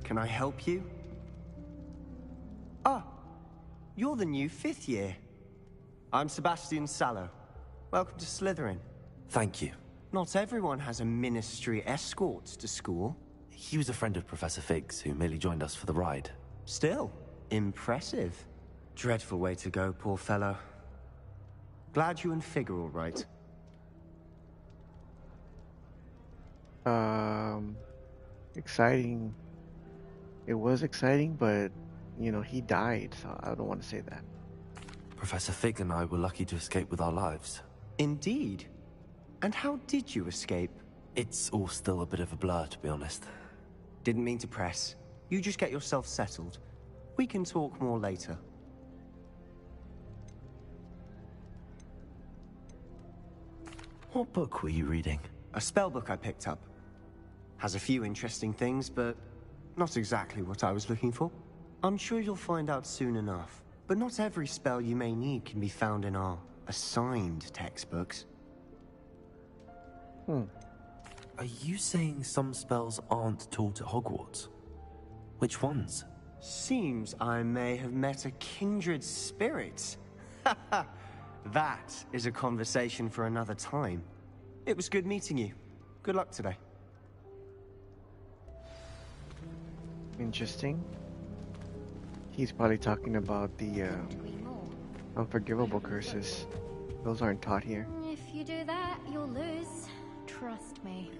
Can I help you? Ah, you're the new 5th year. I'm Sebastian Sallow. Welcome to Slytherin. Thank you. Not everyone has a ministry escort to school. He was a friend of Professor Fig's who merely joined us for the ride. Still, impressive. Dreadful way to go, poor fellow. Glad you and Fig are all right. Exciting. It was exciting, but, you know, he died, so I don't want to say that. Professor Fig and I were lucky to escape with our lives. Indeed. And how did you escape? It's all still a bit of a blur, to be honest. Didn't mean to press. You just get yourself settled. We can talk more later. What book were you reading? A spell book I picked up. Has a few interesting things, but not exactly what I was looking for. I'm sure you'll find out soon enough. but not every spell you may need can be found in our assigned textbooks. Are you saying some spells aren't taught at Hogwarts? Which ones? Seems I may have met a kindred spirit. That is a conversation for another time. It was good meeting you. Good luck today. Interesting. He's probably talking about the unforgivable curses. Those aren't taught here. If you do that, you'll lose. Trust me.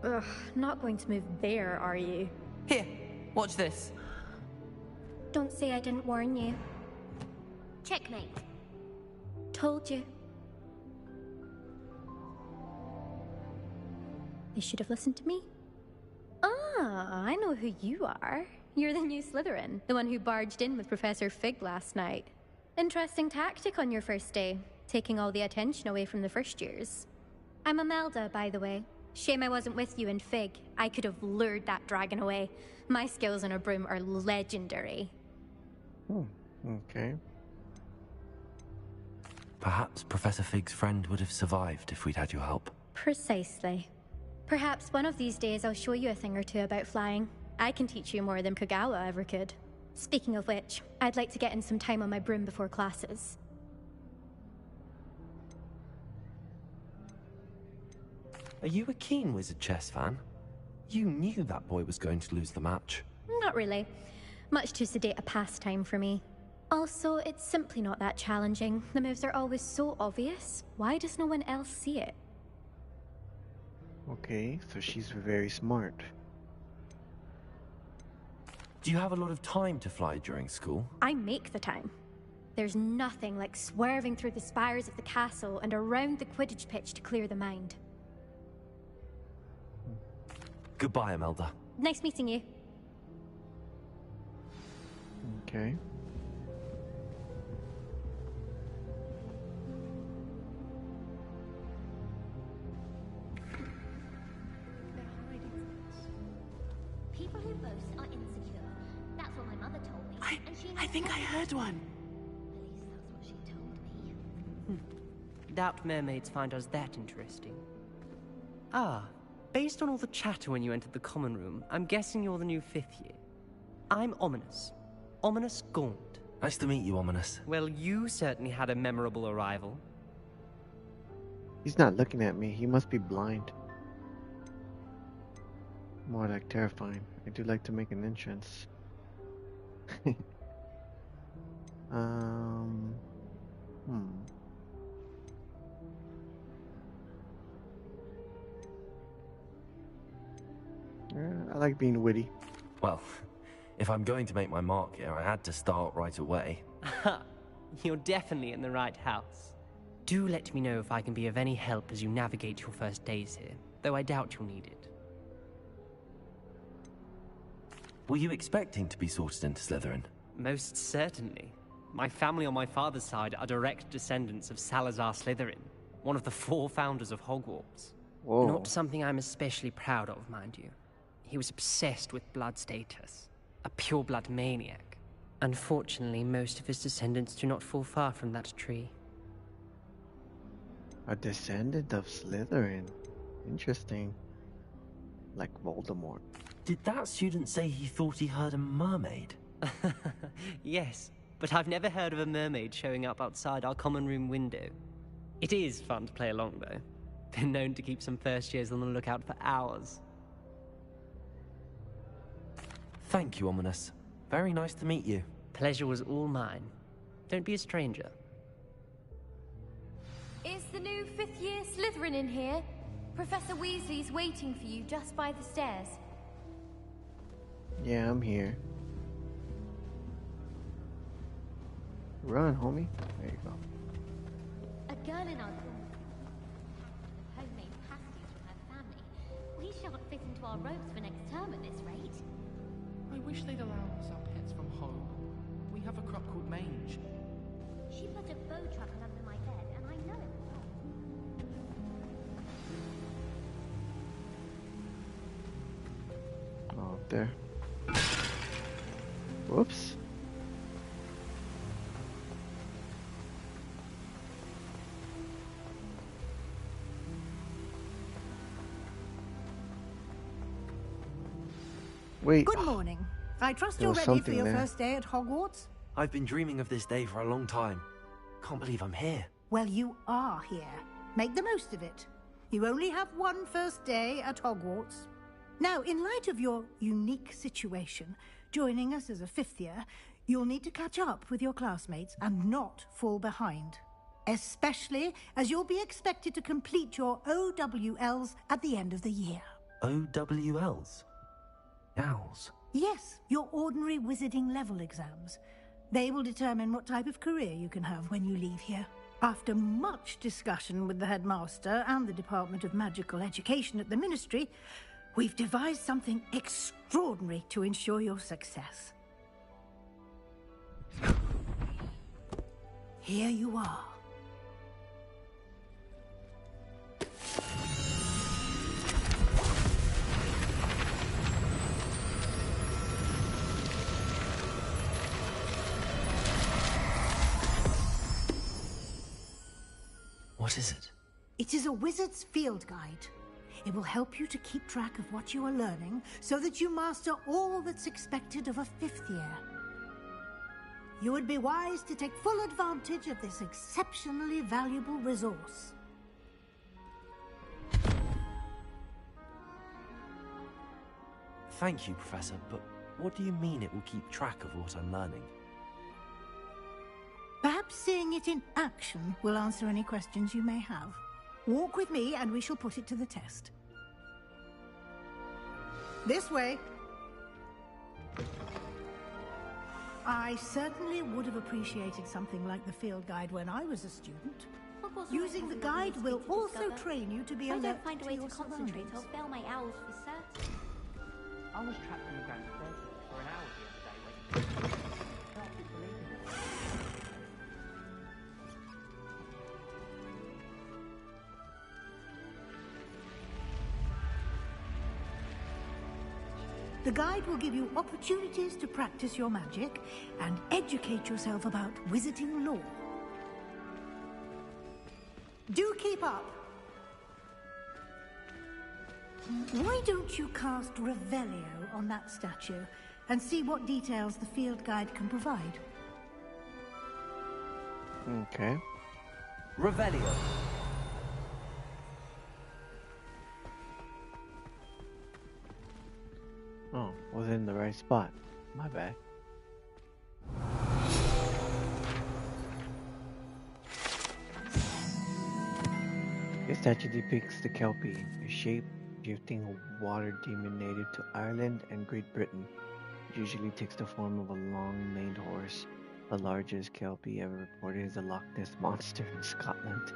Ugh, not going to move there, are you? Here, watch this. Don't say I didn't warn you. Checkmate. Told you. They should have listened to me. Ah, I know who you are. You're the new Slytherin, the one who barged in with Professor Fig last night. Interesting tactic on your first day, taking all the attention away from the first years. I'm Imelda, by the way. Shame I wasn't with you in Fig. I could have lured that dragon away. My skills on a broom are legendary. Okay. Perhaps Professor Fig's friend would have survived if we'd had your help. Precisely. Perhaps one of these days I'll show you a thing or two about flying. I can teach you more than Kogawa ever could. Speaking of which, I'd like to get in some time on my broom before classes. Are you a keen wizard chess fan? You knew that boy was going to lose the match. Not really. Much too sedate a pastime for me. Also, it's simply not that challenging. The moves are always so obvious. Why does no one else see it? Okay, so she's very smart. Do you have a lot of time to fly during school? I make the time. There's nothing like swerving through the spires of the castle and around the Quidditch pitch to clear the mind. Goodbye, Imelda. Nice meeting you. Okay. People who boast are insecure. That's what my mother told me. I think I heard one. At least that's what she told me. Doubt mermaids find us that interesting. Ah, based on all the chatter when you entered the common room, I'm guessing you're the new 5th year. I'm Ominous. Ominous Gaunt. Nice to meet you, Ominous. Well, you certainly had a memorable arrival. He's not looking at me. He must be blind. More like terrifying. I do like to make an entrance. I like being witty. Well, if I'm going to make my mark here, I had to start right away. You're definitely in the right house. Do let me know if I can be of any help as you navigate your first days here, though I doubt you'll need it. Were you expecting to be sorted into Slytherin? Most certainly. My family on my father's side are direct descendants of Salazar Slytherin, one of the 4 founders of Hogwarts. Whoa. Not something I'm especially proud of, mind you. He was obsessed with blood status, a pure-blood maniac. Unfortunately, most of his descendants do not fall far from that tree. A descendant of Slytherin. Interesting. Like Voldemort. Did that student say he thought he heard a mermaid? Yes, but I've never heard of a mermaid showing up outside our common room window. It is fun to play along, though. Been known to keep some first years on the lookout for hours. Thank you, Ominous. Very nice to meet you. Pleasure was all mine. Don't be a stranger. Is the new 5th year Slytherin in here? Professor Weasley's waiting for you just by the stairs. Yeah, I'm here. Run, homie. There you go. A girl in our dorm homemade pasties from her family. We shan't fit into our robes for next term at this rate. I wish they'd allow us our pets from home. We have a crop called Mange. She put a bow trumpet under my bed, and I know it was wrong. there. Whoops. Wait. Good morning. I trust There you're was ready for something your there. first day at Hogwarts? I've been dreaming of this day for a long time. Can't believe I'm here. Well, you are here. Make the most of it. You only have one first day at Hogwarts. Now, in light of your unique situation, joining us as a fifth year, you'll need to catch up with your classmates and not fall behind. Especially as you'll be expected to complete your OWLs at the end of the year. OWLs? Owls? Yes, your ordinary wizarding level exams. They will determine what type of career you can have when you leave here. After much discussion with the headmaster and the Department of Magical Education at the Ministry, we've devised something extraordinary to ensure your success. Here you are. What is it? It is a wizard's field guide. It will help you to keep track of what you are learning so that you master all that's expected of a fifth year. You would be wise to take full advantage of this exceptionally valuable resource. Thank you, Professor, but what do you mean it will keep track of what I'm learning? Perhaps seeing it in action will answer any questions you may have. Walk with me and we shall put it to the test. This way. I certainly would have appreciated something like the field guide when I was a student. Using the guide will also train you to be If I alert don't find a to way your to concentrate, I'll surroundings. fail my owls for certain. I was trapped in the ground for an hour the other day waiting. The guide will give you opportunities to practice your magic and educate yourself about wizarding lore. Do keep up. Why don't you cast Revelio on that statue and see what details the field guide can provide? Okay. Revelio. Oh, was in the right spot. My bad. This statue depicts the Kelpie, a shape-shifting water demon native to Ireland and Great Britain. It usually takes the form of a long-maned horse. The largest Kelpie ever reported is the Loch Ness Monster in Scotland.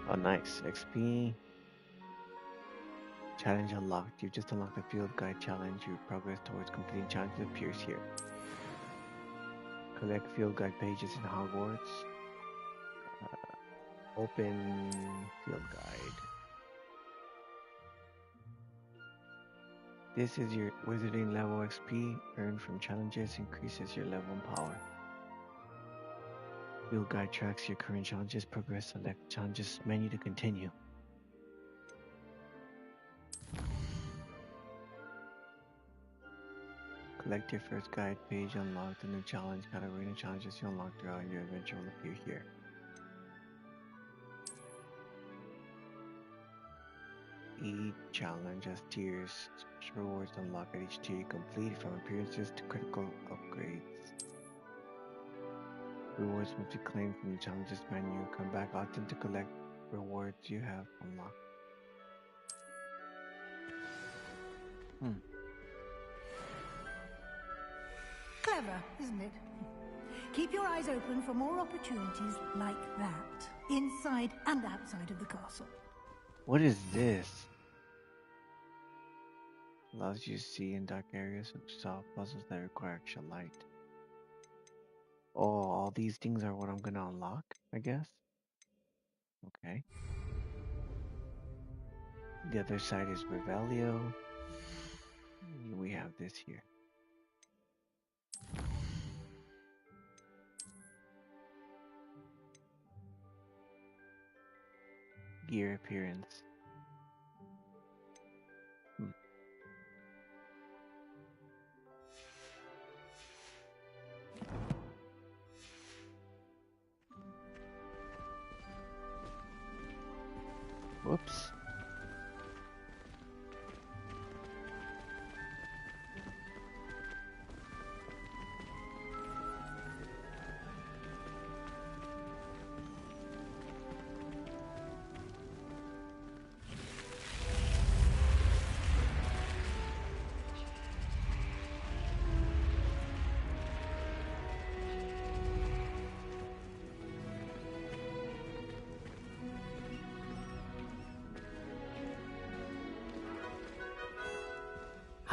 Oh, nice. XP. Challenge unlocked. You just unlocked the field guide challenge. Your progress towards completing challenges appears here. Collect field guide pages in Hogwarts. Open field guide. This is your wizarding level XP earned from challenges, increases your level and power. Field guide tracks your current challenges, progress, select challenges menu to continue. Collect your first guide page unlocked. A new challenge category and challenges you unlock throughout your adventure will appear here. Each challenge has tiers. Special rewards unlocked at each tier you complete, from appearances to critical upgrades. Rewards must be claimed from the challenges menu. Come back often to collect rewards you have unlocked. Clever, isn't it? Keep your eyes open for more opportunities like that, inside and outside of the castle. What is this? Allows you to see in dark areas and solve puzzles that require extra light. Oh, all these things are what I'm gonna unlock, I guess? Okay. The other side is Revelio. We have this here. Gear appearance. Whoops.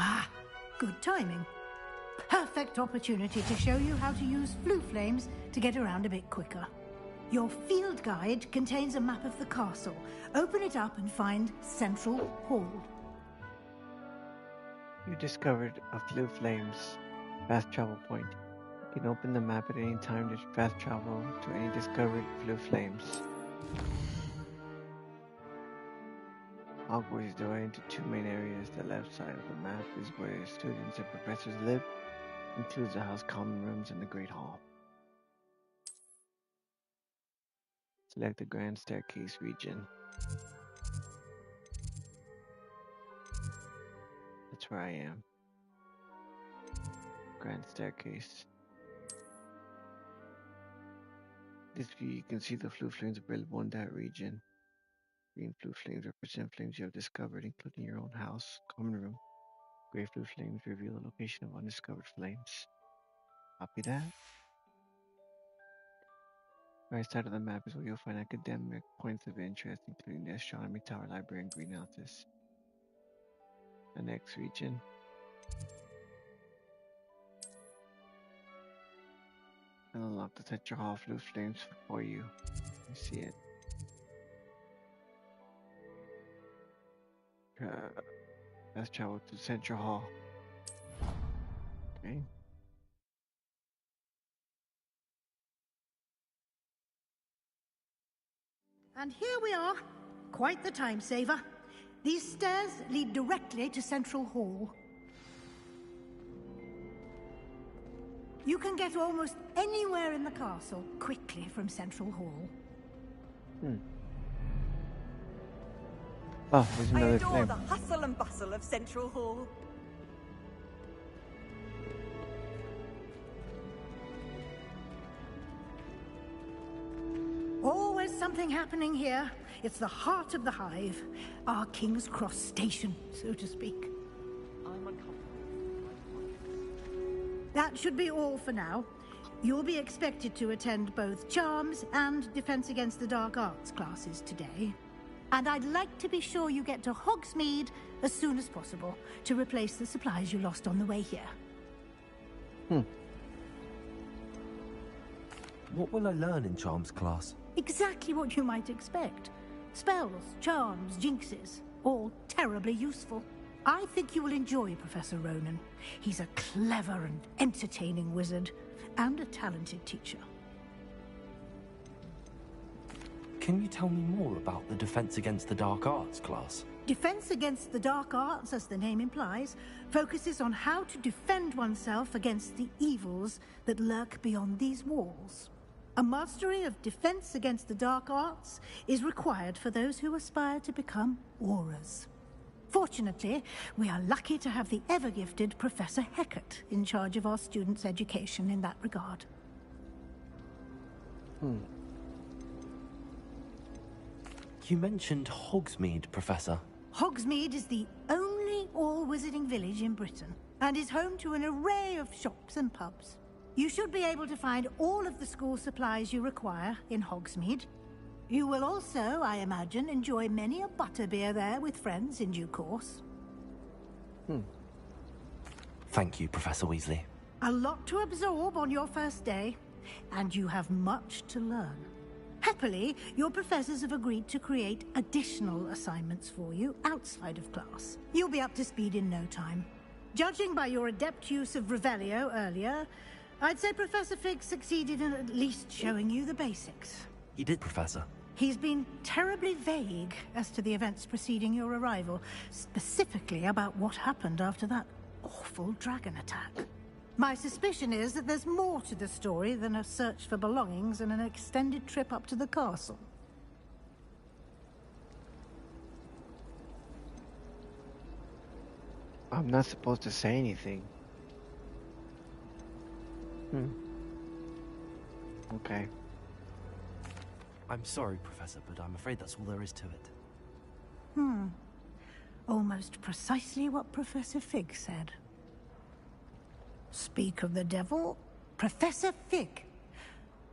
Ah, good timing. Perfect opportunity to show you how to use flue flames to get around a bit quicker. Your field guide contains a map of the castle. Open it up and find Central Hall. You discovered a Flue Flames fast travel point. You can open the map at any time to fast travel to any discovered Flue Flames. Hogwarts is divided into two main areas. The left side of the map is where students and professors live, includes the house common rooms and the Great Hall. Select the Grand Staircase region. That's where I am. Grand Staircase. This view, you can see the Flue Flames available in that region. Green Flue Flames represent flames you have discovered, including your own house, common room. Gray Flue Flames reveal the location of undiscovered flames. Copy that. Right side of the map is where you'll find academic points of interest, including the Astronomy Tower, Library, and greenhouses. The next region. And unlock the Central Hall Flue Flames for you. You see it. Let's travel to Central Hall. Okay. And here we are. Quite the time saver. These stairs lead directly to Central Hall. You can get almost anywhere in the castle quickly from Central Hall. Oh, there's I another adore flame. the hustle and bustle of Central Hall. Always something happening here. It's the heart of the hive. Our King's Cross station, so to speak. I'm uncomfortable. That should be all for now. You'll be expected to attend both Charms and Defense Against the Dark Arts classes today. And I'd like to be sure you get to Hogsmeade as soon as possible to replace the supplies you lost on the way here. What will I learn in Charms class? Exactly what you might expect. Spells, charms, jinxes, all terribly useful. I think you will enjoy Professor Ronan. He's a clever and entertaining wizard, and a talented teacher. Can you tell me more about the Defense Against the Dark Arts class? Defense Against the Dark Arts, as the name implies, focuses on how to defend oneself against the evils that lurk beyond these walls. A mastery of Defense Against the Dark Arts is required for those who aspire to become Aurors. Fortunately, we are lucky to have the ever-gifted Professor Hecat in charge of our students' education in that regard. You mentioned Hogsmeade, Professor. Hogsmeade is the only all-wizarding village in Britain, and is home to an array of shops and pubs. You should be able to find all of the school supplies you require in Hogsmeade. You will also, I imagine, enjoy many a butterbeer there with friends in due course. Thank you, Professor Weasley. A lot to absorb on your first day, and you have much to learn. Happily, your professors have agreed to create additional assignments for you outside of class. You'll be up to speed in no time. Judging by your adept use of Revelio earlier, I'd say Professor Fig succeeded in at least showing you the basics. He did, Professor. He's been terribly vague as to the events preceding your arrival, specifically about what happened after that awful dragon attack. My suspicion is that there's more to the story than a search for belongings and an extended trip up to the castle. I'm not supposed to say anything. Okay. I'm sorry, Professor, but I'm afraid that's all there is to it. Almost precisely what Professor Fig said. Speak of the devil, Professor Fig.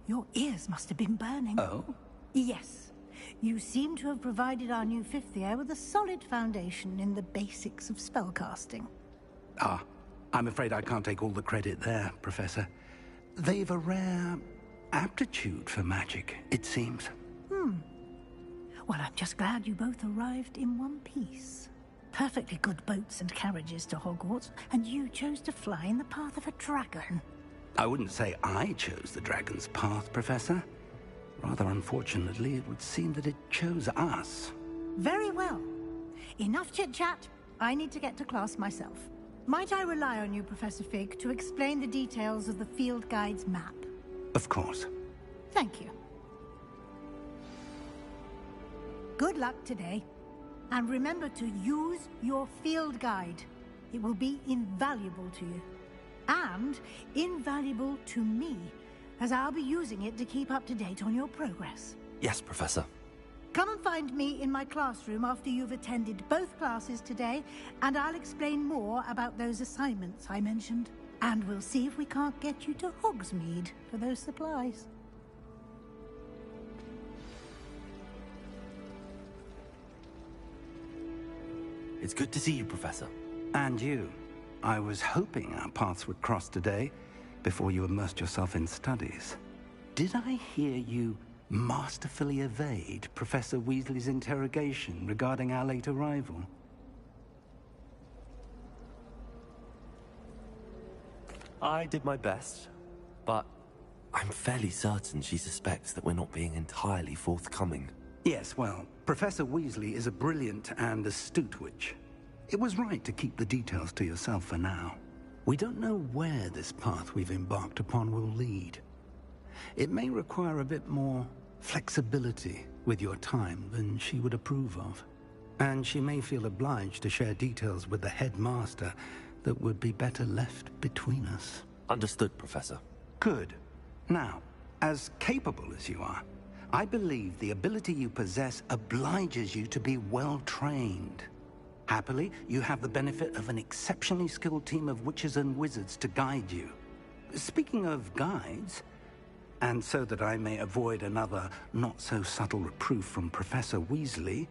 Your ears must have been burning. Oh? Yes. You seem to have provided our new fifth year with a solid foundation in the basics of spellcasting. Ah, I'm afraid I can't take all the credit there, Professor. They've a rare aptitude for magic, it seems. Well, I'm just glad you both arrived in one piece. Perfectly good boats and carriages to Hogwarts, and you chose to fly in the path of a dragon. I wouldn't say I chose the dragon's path, Professor. Rather unfortunately, it would seem that it chose us. Very well. Enough chit-chat. I need to get to class myself. Might I rely on you, Professor Fig, to explain the details of the field guide's map? Of course. Thank you. Good luck today. And remember to use your field guide. It will be invaluable to you. And invaluable to me, as I'll be using it to keep up to date on your progress. Yes, Professor. Come and find me in my classroom after you've attended both classes today, and I'll explain more about those assignments I mentioned. And we'll see if we can't get you to Hogsmeade for those supplies. It's good to see you, Professor. And you. I was hoping our paths would cross today, before you immersed yourself in studies. Did I hear you masterfully evade Professor Weasley's interrogation regarding our late arrival? I did my best, but I'm fairly certain she suspects that we're not being entirely forthcoming. Yes, well, Professor Weasley is a brilliant and astute witch. It was right to keep the details to yourself for now. We don't know where this path we've embarked upon will lead. It may require a bit more flexibility with your time than she would approve of. And she may feel obliged to share details with the headmaster that would be better left between us. Understood, Professor. Good. Now, as capable as you are, I believe the ability you possess obliges you to be well trained. Happily, you have the benefit of an exceptionally skilled team of witches and wizards to guide you. Speaking of guides, and so that I may avoid another not-so-subtle reproof from Professor Weasley,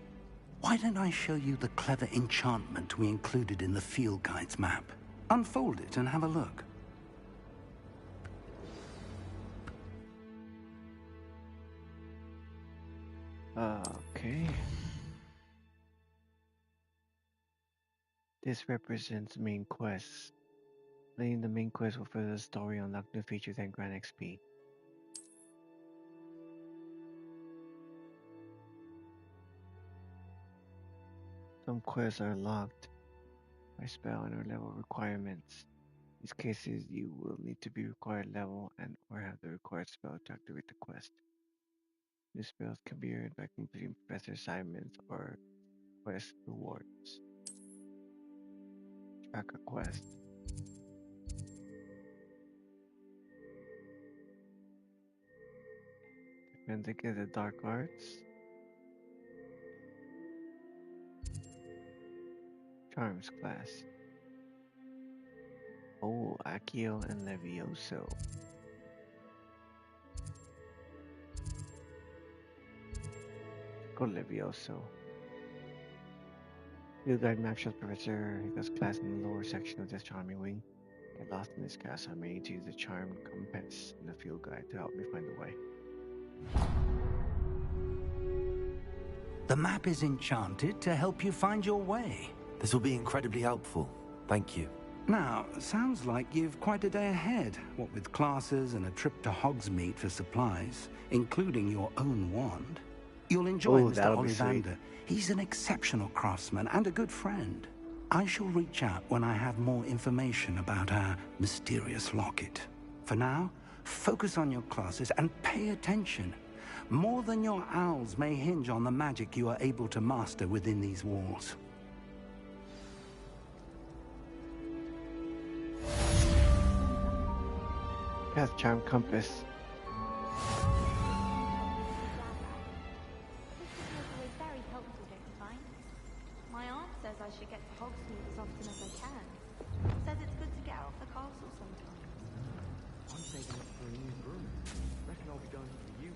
why don't I show you the clever enchantment we included in the field guide's map? Unfold it and have a look. Okay. This represents main quests. Playing the main quest will further the story, unlock new features, and grant XP. Some quests are locked by spell and or level requirements. In these cases, you will need to be required level and or have the required spell to activate the quest. New spells can be earned by completing professor assignments or quest rewards. Track a quest. Vindicate the Dark Arts. Charms class. Oh, Accio and Levioso. Go Levioso. Field guide map shows Professor Higa's class in the lower section of this charming wing. Get lost in this castle. I may need to use the charmed compass in the field guide to help me find the way. The map is enchanted to help you find your way. This will be incredibly helpful. Thank you. Now, sounds like you've quite a day ahead, what with classes and a trip to Hogsmeade for supplies, including your own wand. You'll enjoy Mr. Ollivander. He's an exceptional craftsman and a good friend. I shall reach out when I have more information about our mysterious locket. For now, focus on your classes and pay attention. More than your owls may hinge on the magic you are able to master within these walls. Path charm compass. This is very helpful, don't you find? My aunt says I should get to Hogsmeade as often as I can. Says it's good to get out of the castle sometimes. I'm saving up for a new broom. Reckon I'll be going for you.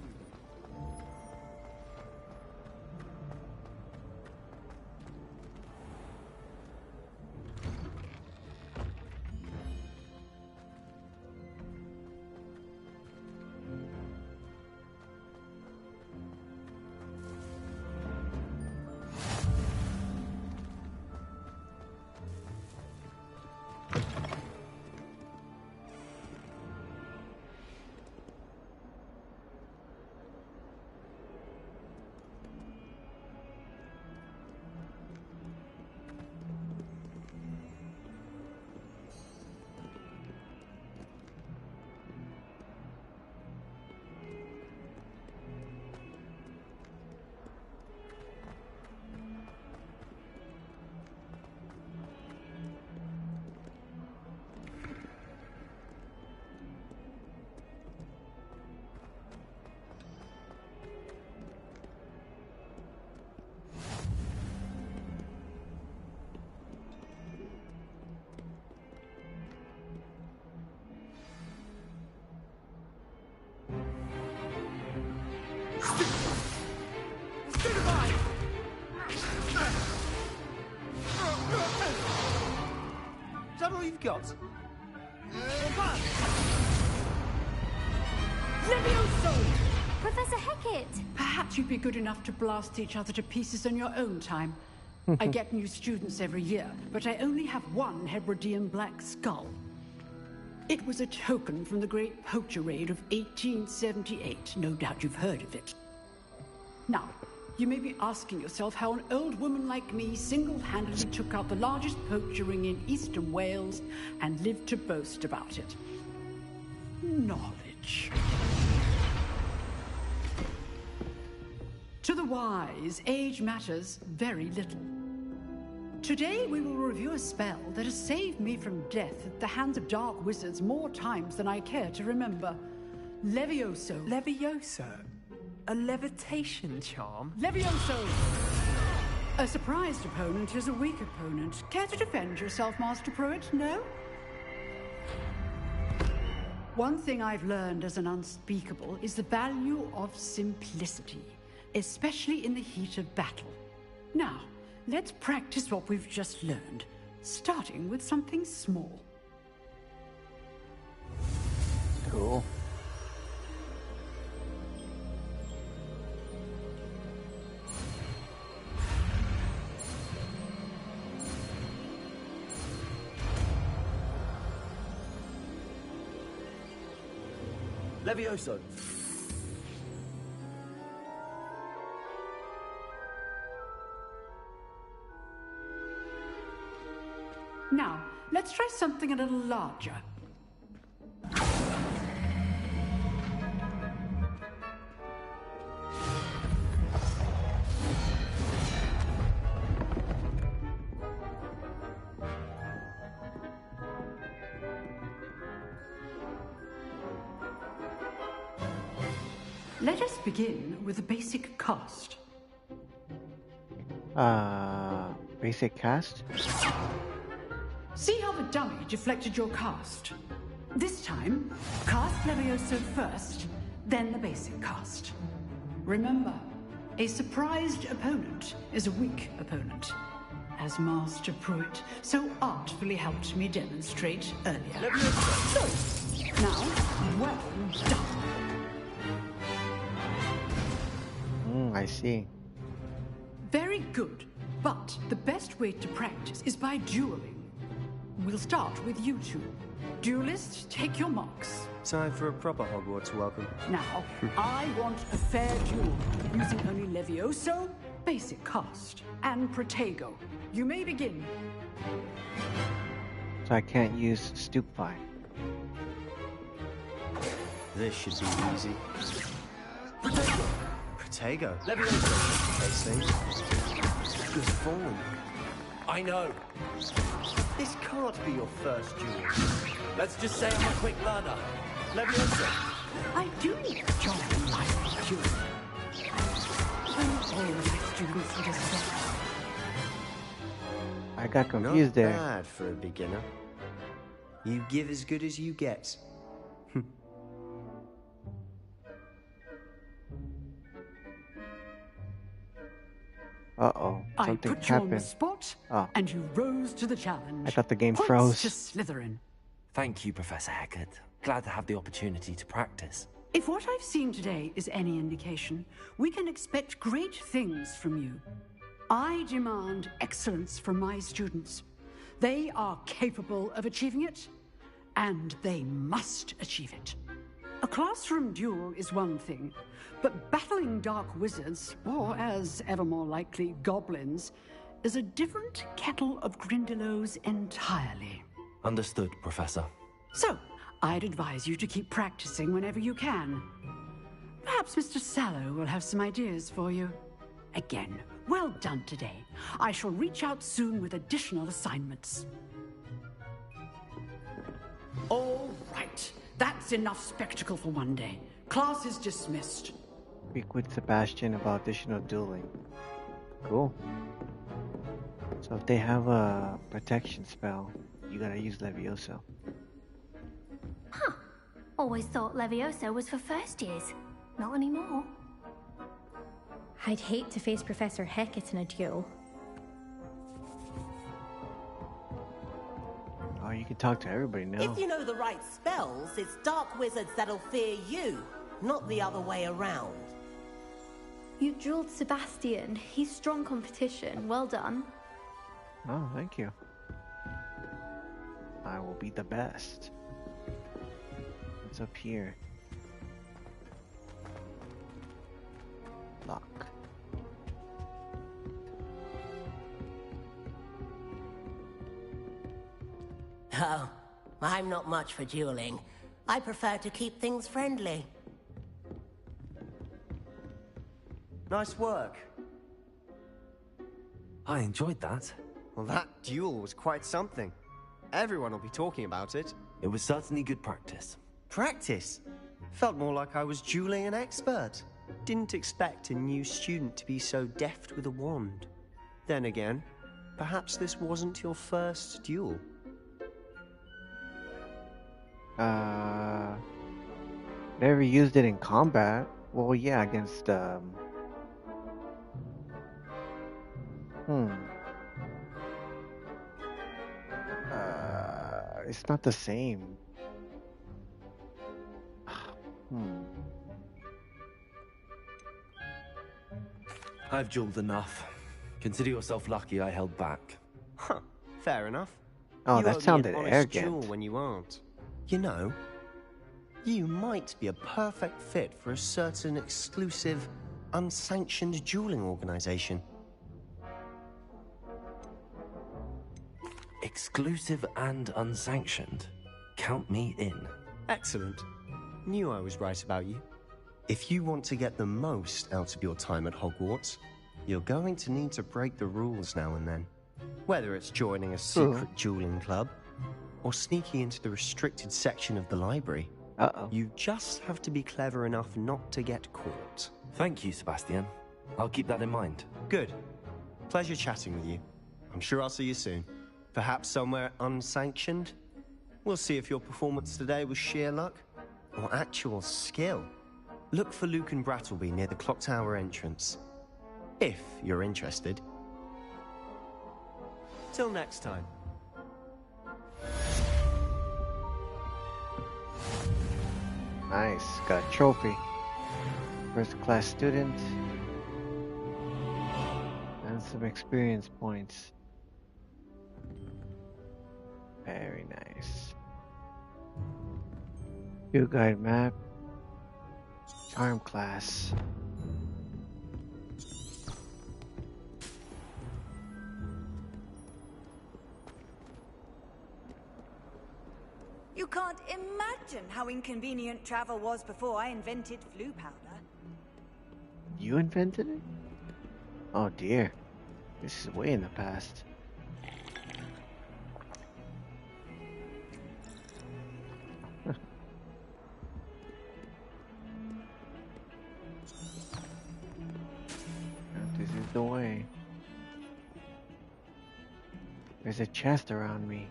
Is that all you've got? Levioso! Professor Hecat! Perhaps you'd be good enough to blast each other to pieces on your own time. I get new students every year, but I only have one Hebridean black skull. It was a token from the Great Poacher Raid of 1878. No doubt you've heard of it. Now, you may be asking yourself how an old woman like me single-handedly took out the largest poacher ring in eastern Wales and lived to boast about it. Knowledge. To the wise, age matters very little. Today we will review a spell that has saved me from death at the hands of dark wizards more times than I care to remember. Levioso. Levioso? A levitation charm? Levioso! A surprised opponent is a weak opponent. Care to defend yourself, Master Pruitt? No? One thing I've learned as an unspeakable is the value of simplicity, especially in the heat of battle. Now, let's practice what we've just learned, starting with something small. Cool. Levioso. Now, let's try something a little larger. Let us begin with a basic cast. Basic cast? See how the dummy deflected your cast? This time, cast Levioso first, then the basic cast. Remember, a surprised opponent is a weak opponent, as Master Pruitt so artfully helped me demonstrate earlier. So, now, well done. I see. Very good. But the best way to practice is by dueling. We'll start with you two. Duelists, take your marks. Time for a proper Hogwarts welcome. Now, I want a fair duel, using only Levioso, basic cast, and Protego. You may begin. So I can't use Stupefy. This should be easy. Protego. Levioso. They say. Good form. I know. This can't be your first duel. Let's just say I'm a quick learner. Leviosa. I do need a job in life, duel. All my students are just better. I got confused there. Not bad for a beginner. You give as good as you get. Uh-oh. I Something put you on the happened. spot, Oh. and you rose to the challenge. I thought the game Points froze. to Slytherin. Thank you, Professor Hecat. Glad to have the opportunity to practice. If what I've seen today is any indication, we can expect great things from you. I demand excellence from my students. They are capable of achieving it, and they must achieve it. A classroom duel is one thing, but battling dark wizards, or as ever more likely, goblins, is a different kettle of Grindylows entirely. Understood, Professor. So, I'd advise you to keep practicing whenever you can. Perhaps Mr. Sallow will have some ideas for you. Again, well done today. I shall reach out soon with additional assignments. All right. That's enough spectacle for one day. Class is dismissed. Speak with Sebastian about additional dueling. Cool. So if they have a protection spell, you gotta use Levioso. Huh. Always thought Levioso was for first years. Not anymore. I'd hate to face Professor Hecat in a duel. Oh, you can talk to everybody now. If you know the right spells, it's dark wizards that'll fear you, not the other way around. You dueled Sebastian. He's strong competition. Well done. Oh, thank you. I will be the best. What's up here? Lock. Oh, I'm not much for dueling. I prefer to keep things friendly. Nice work. I enjoyed that. Well, that duel was quite something. Everyone will be talking about it. It was certainly good practice. Practice? Felt more like I was dueling an expert. Didn't expect a new student to be so deft with a wand. Then again, perhaps this wasn't your first duel. Never used it in combat. Well, yeah, against, it's not the same. I've dueled enough. Consider yourself lucky I held back. Huh, fair enough. Oh, You that owe me sounded an honest arrogant. duel when you aren't. You know, you might be a perfect fit for a certain exclusive, unsanctioned dueling organization. Exclusive and unsanctioned. Count me in. Excellent. Knew I was right about you. If you want to get the most out of your time at Hogwarts, you're going to need to break the rules now and then. Whether it's joining a secret dueling club, or sneaking into the restricted section of the library. You just have to be clever enough not to get caught. Thank you, Sebastian. I'll keep that in mind. Good. Pleasure chatting with you. I'm sure I'll see you soon. Perhaps somewhere unsanctioned? We'll see if your performance today was sheer luck or actual skill. Look for Luke and Brattleby near the clock tower entrance. If you're interested. Till next time. Nice, got a trophy. First class student. some experience points. Very nice. Field guide map. Charm class. You can't imagine how inconvenient travel was before I invented flu powder. You invented it? Oh dear. This is way in the past. This is the way. There's a chest around me.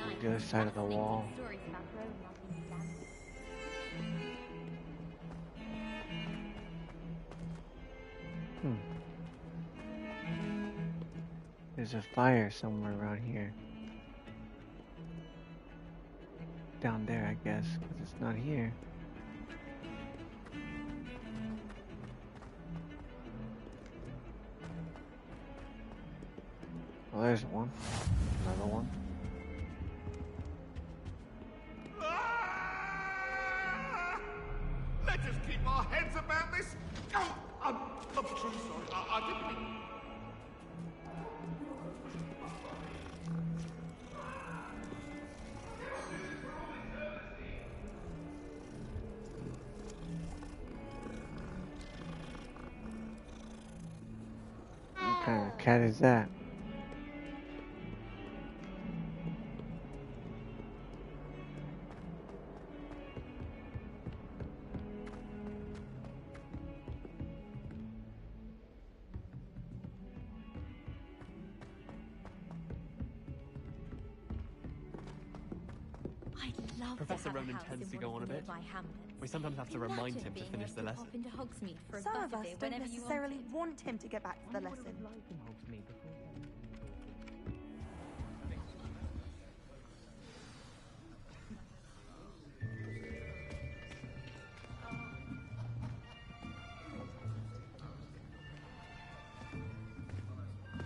On the other side of the wall. There's a fire somewhere around here. Down there, I guess, because it's not here. Well, there's one. Another one. Let us keep our heads about this. Oh, I'm truly sorry. I didn't mean... What kind of cat is that? Professor Ronan tends to go on a bit. We sometimes have to remind him to finish the lesson. Some of us don't necessarily want him to get back to the lesson.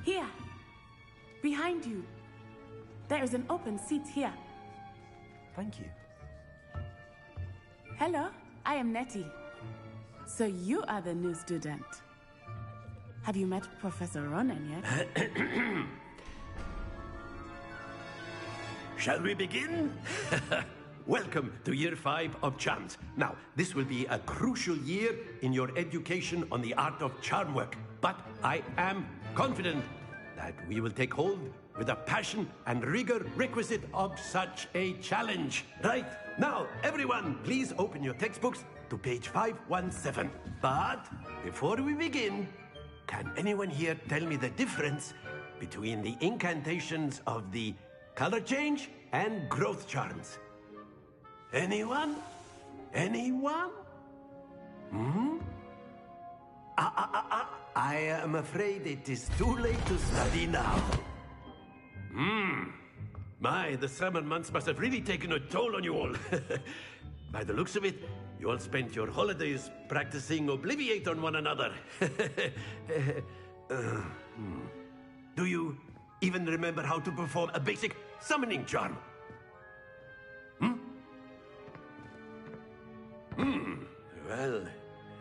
Here, behind you. There is an open seat here. Thank you. Hello, I am Nettie. So you are the new student. Have you met Professor Ronan yet? Shall we begin? Welcome to Year 5 of Charms. Now, this will be a crucial year in your education on the art of charm work. But I am confident that we will take hold with the passion and rigor requisite of such a challenge. Right, now, everyone, please open your textbooks to page 517. But before we begin, can anyone here tell me the difference between the incantations of the color change and growth charms? Anyone? Anyone? I am afraid it is too late to study now. My, the summer months must have really taken a toll on you all. By the looks of it, you all spent your holidays practicing Obliviate on one another. Do you even remember how to perform a basic summoning charm? Well,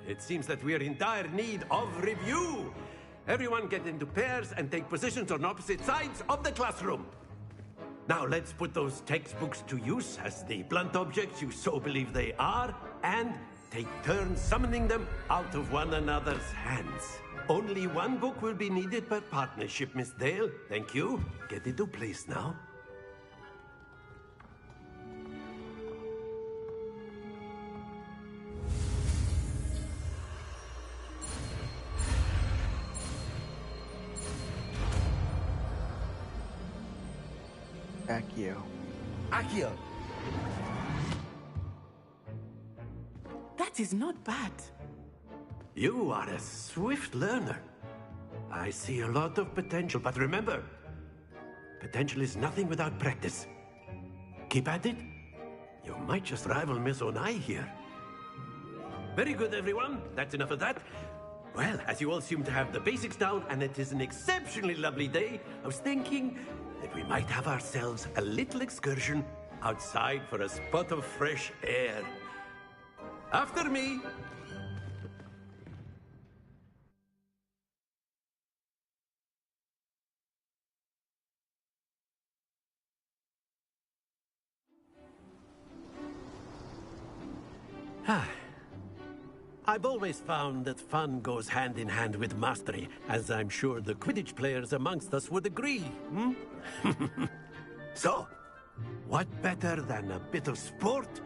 it seems that we are in dire need of review. Everyone get into pairs and take positions on opposite sides of the classroom. Now let's put those textbooks to use as the blunt objects you so believe they are, and take turns summoning them out of one another's hands. Only one book will be needed per partnership, Miss Dale. Thank you. Get into place now. Accio. Accio. That is not bad. You are a swift learner. I see a lot of potential, but remember, potential is nothing without practice. Keep at it. You might just rival Miss Onai here. Very good, everyone. That's enough of that. Well, as you all seem to have the basics down and it is an exceptionally lovely day, I was thinking that we might have ourselves a little excursion outside for a spot of fresh air. After me. I've always found that fun goes hand in hand with mastery, as I'm sure the Quidditch players amongst us would agree. So, what better than a bit of sport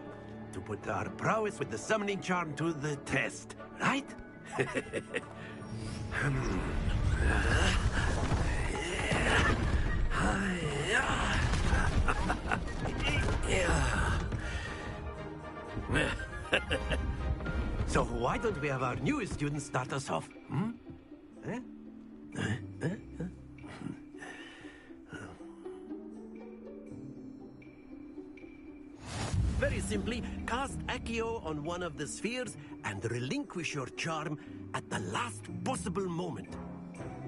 to put our prowess with the summoning charm to the test, right? So why don't we have our newest student start us off? Very simply, cast Accio on one of the spheres and relinquish your charm at the last possible moment.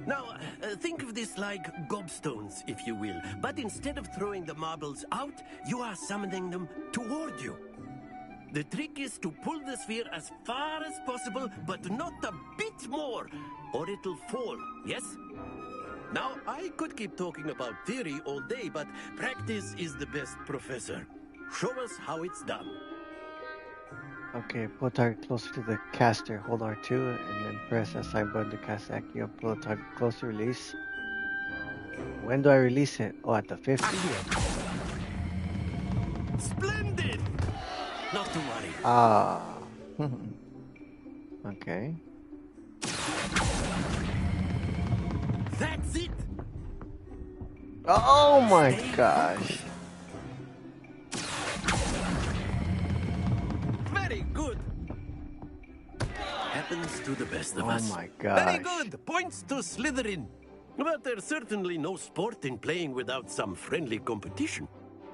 Now, think of this like gobstones, if you will, but instead of throwing the marbles out, you are summoning them toward you. The trick is to pull the sphere as far as possible, but not a bit more, or it'll fall, yes? Now, I could keep talking about theory all day, but practice is the best professor. Show us how it's done. Okay, pull target closer to the caster. Hold R2 and then press SI button to cast Accio. Pull target closer, release. When do I release it? Oh, at the 50? Splendid! Not to worry. Ah. Okay. That's it! Oh my gosh. Very good. Happens to the best of us. Oh my gosh. Very good. Points to Slytherin. But there's certainly no sport in playing without some friendly competition.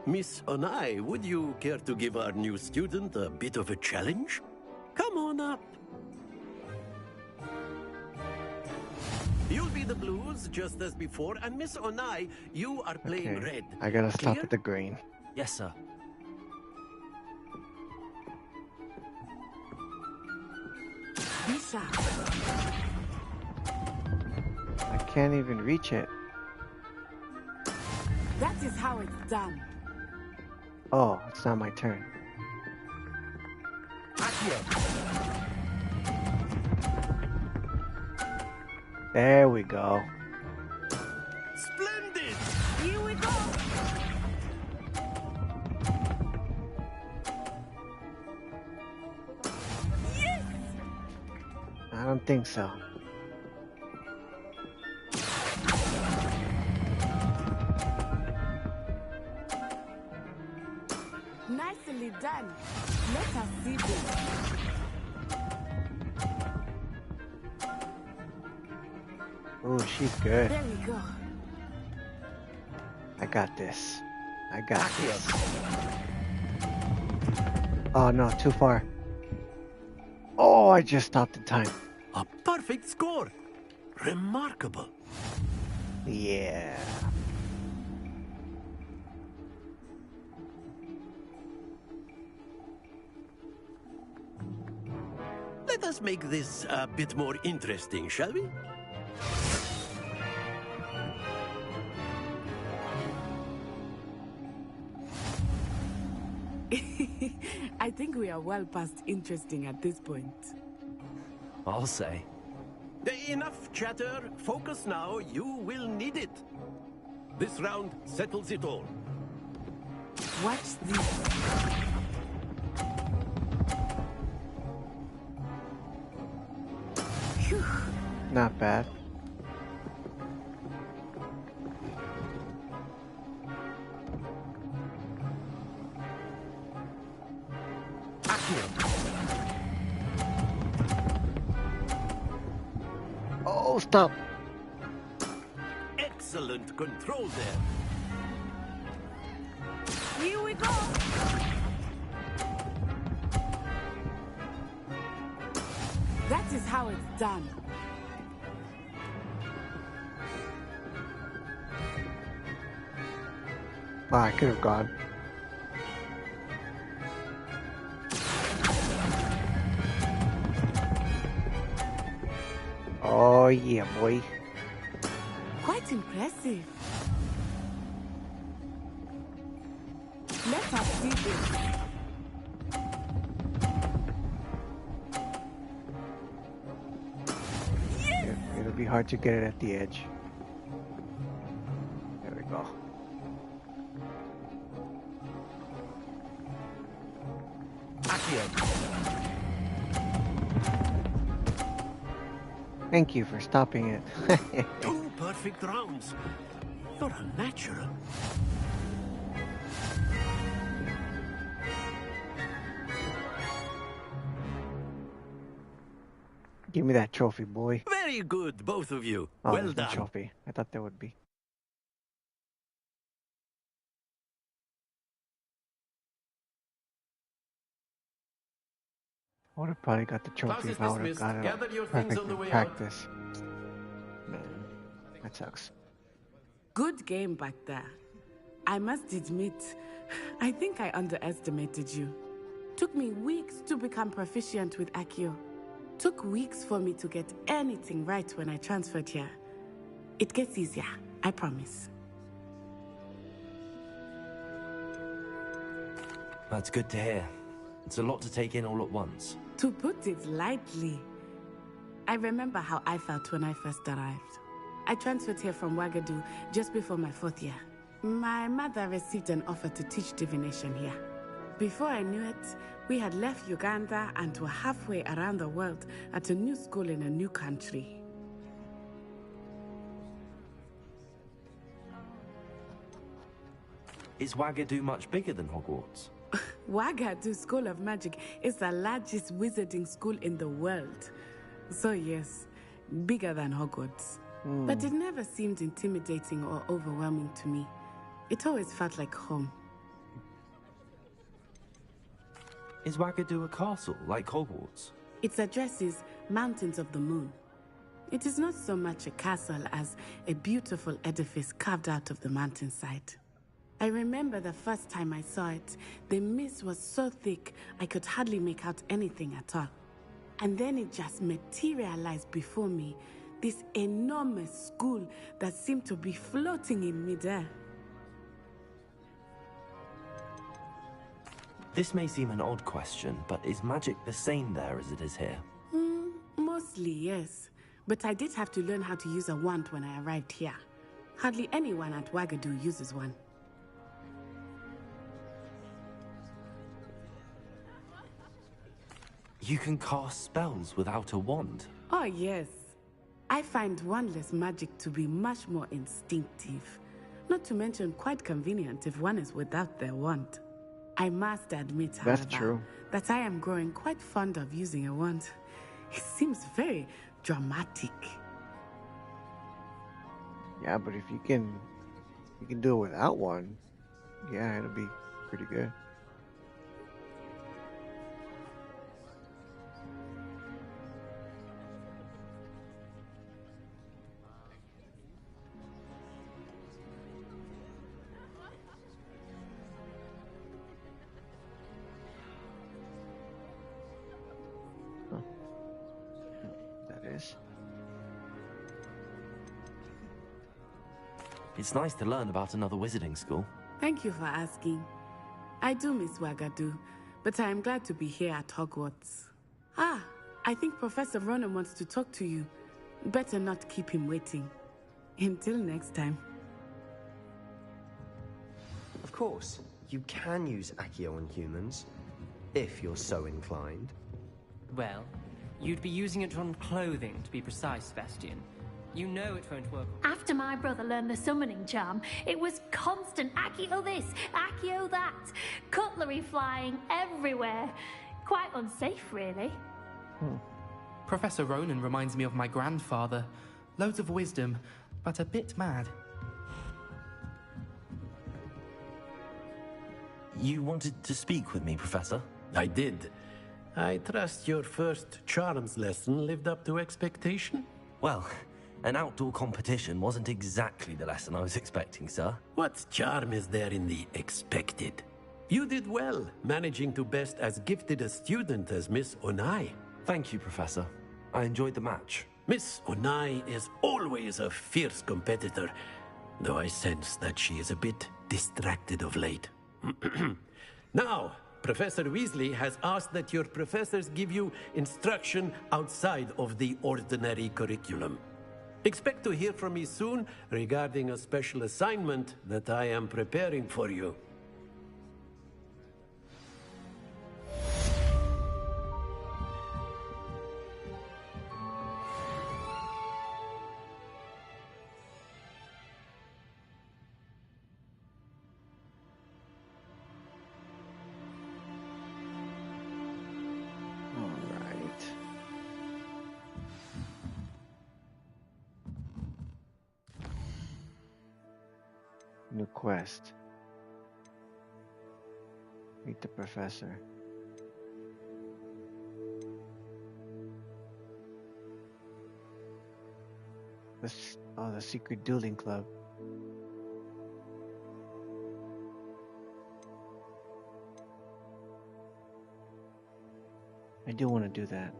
Miss Onai, would you care to give our new student a bit of a challenge? Come on up. You'll be the blues, just as before, and Miss Onai, you are playing red. I gotta stop Clear? at the green. Yes, sir. I can't even reach it. That is how it's done. Oh, it's not my turn. There we go. Splendid! Here we go! Yes! I don't think so. Nicely done. Let us see this. Oh, she's good. There we go. I got this. I got this. Oh no, too far. Oh, I just stopped in time. A perfect score. Remarkable. Yeah. Let us make this a bit more interesting, shall we? I think we are well past interesting at this point. I'll say. Enough chatter. Focus now. You will need it. This round settles it all. Watch this. Not bad. Oh, stop. Excellent control there. Here we go. That This is how it's done. Wow, I could have gone. Oh yeah, boy. Quite impressive. Let us see this. It'll be hard to get it at the edge. There we go. Thank you for stopping it. 2 perfect rounds. You're a natural. Give me that trophy, boy. Very good, both of you. Oh, Well there's no done. trophy. I thought there would be. I would have probably got the trophy if I would have got it Gather your on things on perfect the in way practice. Man, that sucks. Good game back there. I must admit, I think I underestimated you. Took me weeks to become proficient with Accio. Took weeks for me to get anything right when I transferred here. It gets easier, I promise. That's good to hear. It's a lot to take in all at once. To put it lightly, I remember how I felt when I first arrived. I transferred here from Ouagadougou just before my 4th year. My mother received an offer to teach divination here. Before I knew it, we had left Uganda and were halfway around the world at a new school in a new country. Is Ouagadougou much bigger than Hogwarts? Ouagadougou School of Magic is the largest wizarding school in the world. So yes, bigger than Hogwarts. But it never seemed intimidating or overwhelming to me. It always felt like home. Is Ouagadougou a castle, like Hogwarts? Its address is Mountains of the Moon. It is not so much a castle as a beautiful edifice carved out of the mountainside. I remember the first time I saw it, the mist was so thick I could hardly make out anything at all. And then it just materialized before me, this enormous school that seemed to be floating in midair. This may seem an odd question, but is magic the same there as it is here? Mostly, yes. But I did have to learn how to use a wand when I arrived here. Hardly anyone at Ouagadougou uses one. You can cast spells without a wand? Oh, yes. I find wandless magic to be much more instinctive. Not to mention quite convenient if one is without their wand. I must admit, however, that I am growing quite fond of using a wand. It seems very dramatic. Yeah, but if you can do it without one, yeah, it'll be pretty good. It's nice to learn about another wizarding school. Thank you for asking. I do miss Ouagadougou, but I am glad to be here at Hogwarts. Ah, I think Professor Ronan wants to talk to you. Better not keep him waiting. Until next time. Of course, you can use Accio on humans, if you're so inclined. Well, you'd be using it on clothing, to be precise, Sebastian. You know it won't work. After my brother learned the summoning charm, it was constant Accio this, Accio that. Cutlery flying everywhere. Quite unsafe, really. Professor Ronan reminds me of my grandfather. Loads of wisdom, but a bit mad. You wanted to speak with me, Professor? I did. I trust your first charms lesson lived up to expectation? Well, an outdoor competition wasn't exactly the lesson I was expecting, sir. What charm is there in the expected? You did well, managing to best as gifted a student as Miss Onai. Thank you, Professor. I enjoyed the match. Miss Onai is always a fierce competitor, though I sense that she is a bit distracted of late. Now, Professor Weasley has asked that your professors give you instruction outside of the ordinary curriculum. Expect to hear from me soon regarding a special assignment that I am preparing for you. New quest. Meet the professor. The secret dueling club. I do want to do that.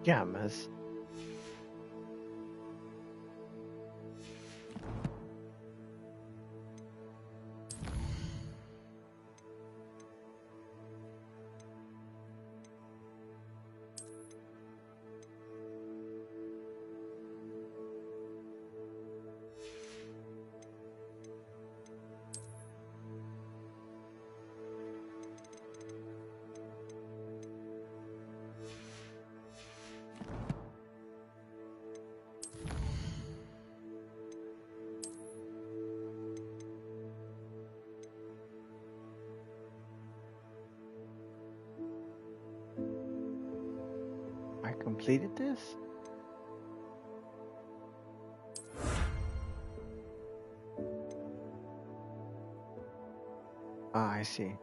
Pajamas. I completed this? Ah, I see.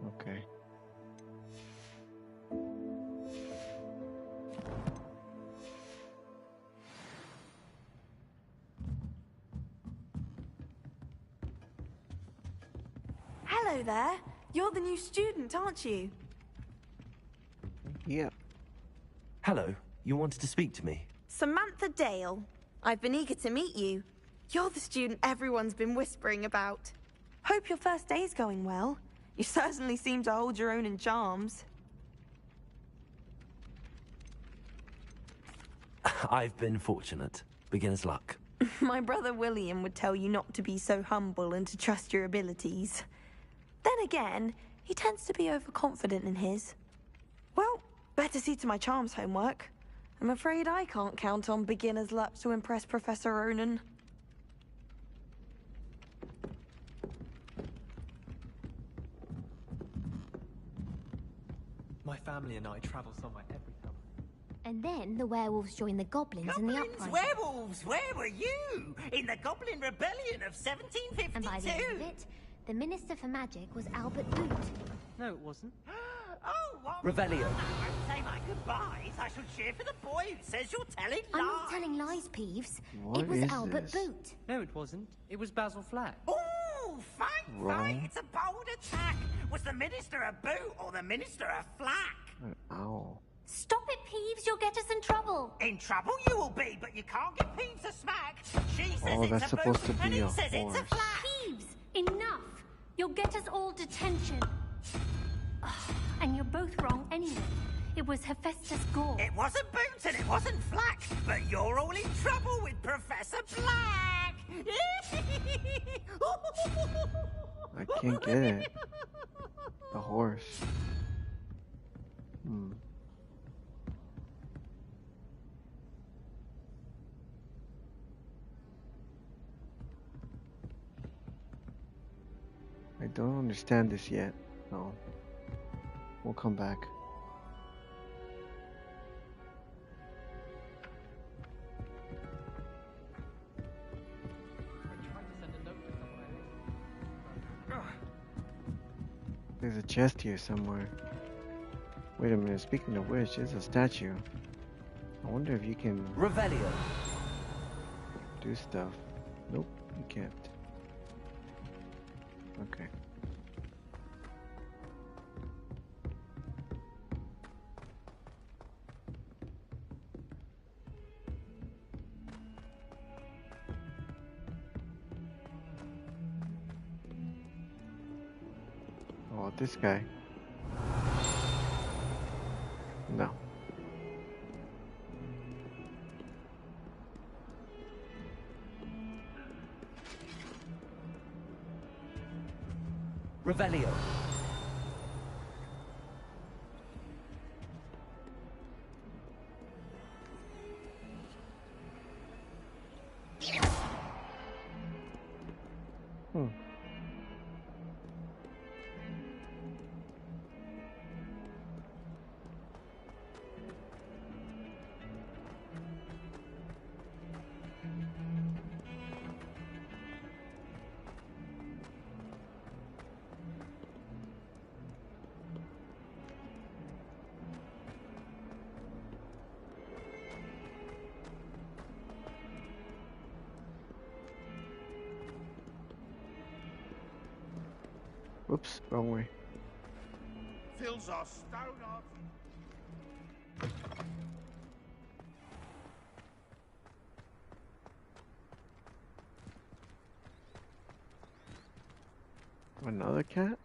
Okay. Hello there. You're the new student, aren't you? Yep. Hello. You wanted to speak to me? Samantha Dale. I've been eager to meet you. You're the student everyone's been whispering about. Hope your first day's going well. You certainly seem to hold your own in charms. I've been fortunate. Beginner's luck. My brother William would tell you not to be so humble and to trust your abilities. Then again, he tends to be overconfident in his. Well, better see to my charms homework. I'm afraid I can't count on beginner's luck to impress Professor Ronan. My family and I travel somewhere every summer. And then the werewolves joined the goblins in the uprising. Werewolves! Where were you? In the Goblin Rebellion of 1752! And by the end of it, the Minister for Magic was Albert Boot. No, it wasn't. Oh, what? Revelio. Say my goodbyes. lies, I shall cheer for the boy who says you're telling lies. I'm not telling lies, Peeves. What it was is Albert this? Boot. No, it wasn't. It was Basil Flack. Ooh, fight! It's a bold attack. Was the minister a boot or the minister a flack? An owl. Stop it, Peeves. You'll get us in trouble. In trouble you will be, but you can't give Peeves a smack. She says Oh, it's that's a supposed boot, to and be he a says it's a horse. flack. Peeves, enough. You'll get us all detention. Ugh, and you're both wrong anyway. It was Hephaestus Gore. It wasn't Boots and it wasn't Flack, but you're all in trouble with Professor Black. I can't get it. The horse. I don't understand this yet, so we'll come back. There's a chest here somewhere. Wait a minute, speaking of which, there's a statue. I wonder if you can Revelio. do stuff. Nope, you can't. Okay. Oh, this guy. No. Revelio. Whoops, wrong way. Fills our stone art. Another cat?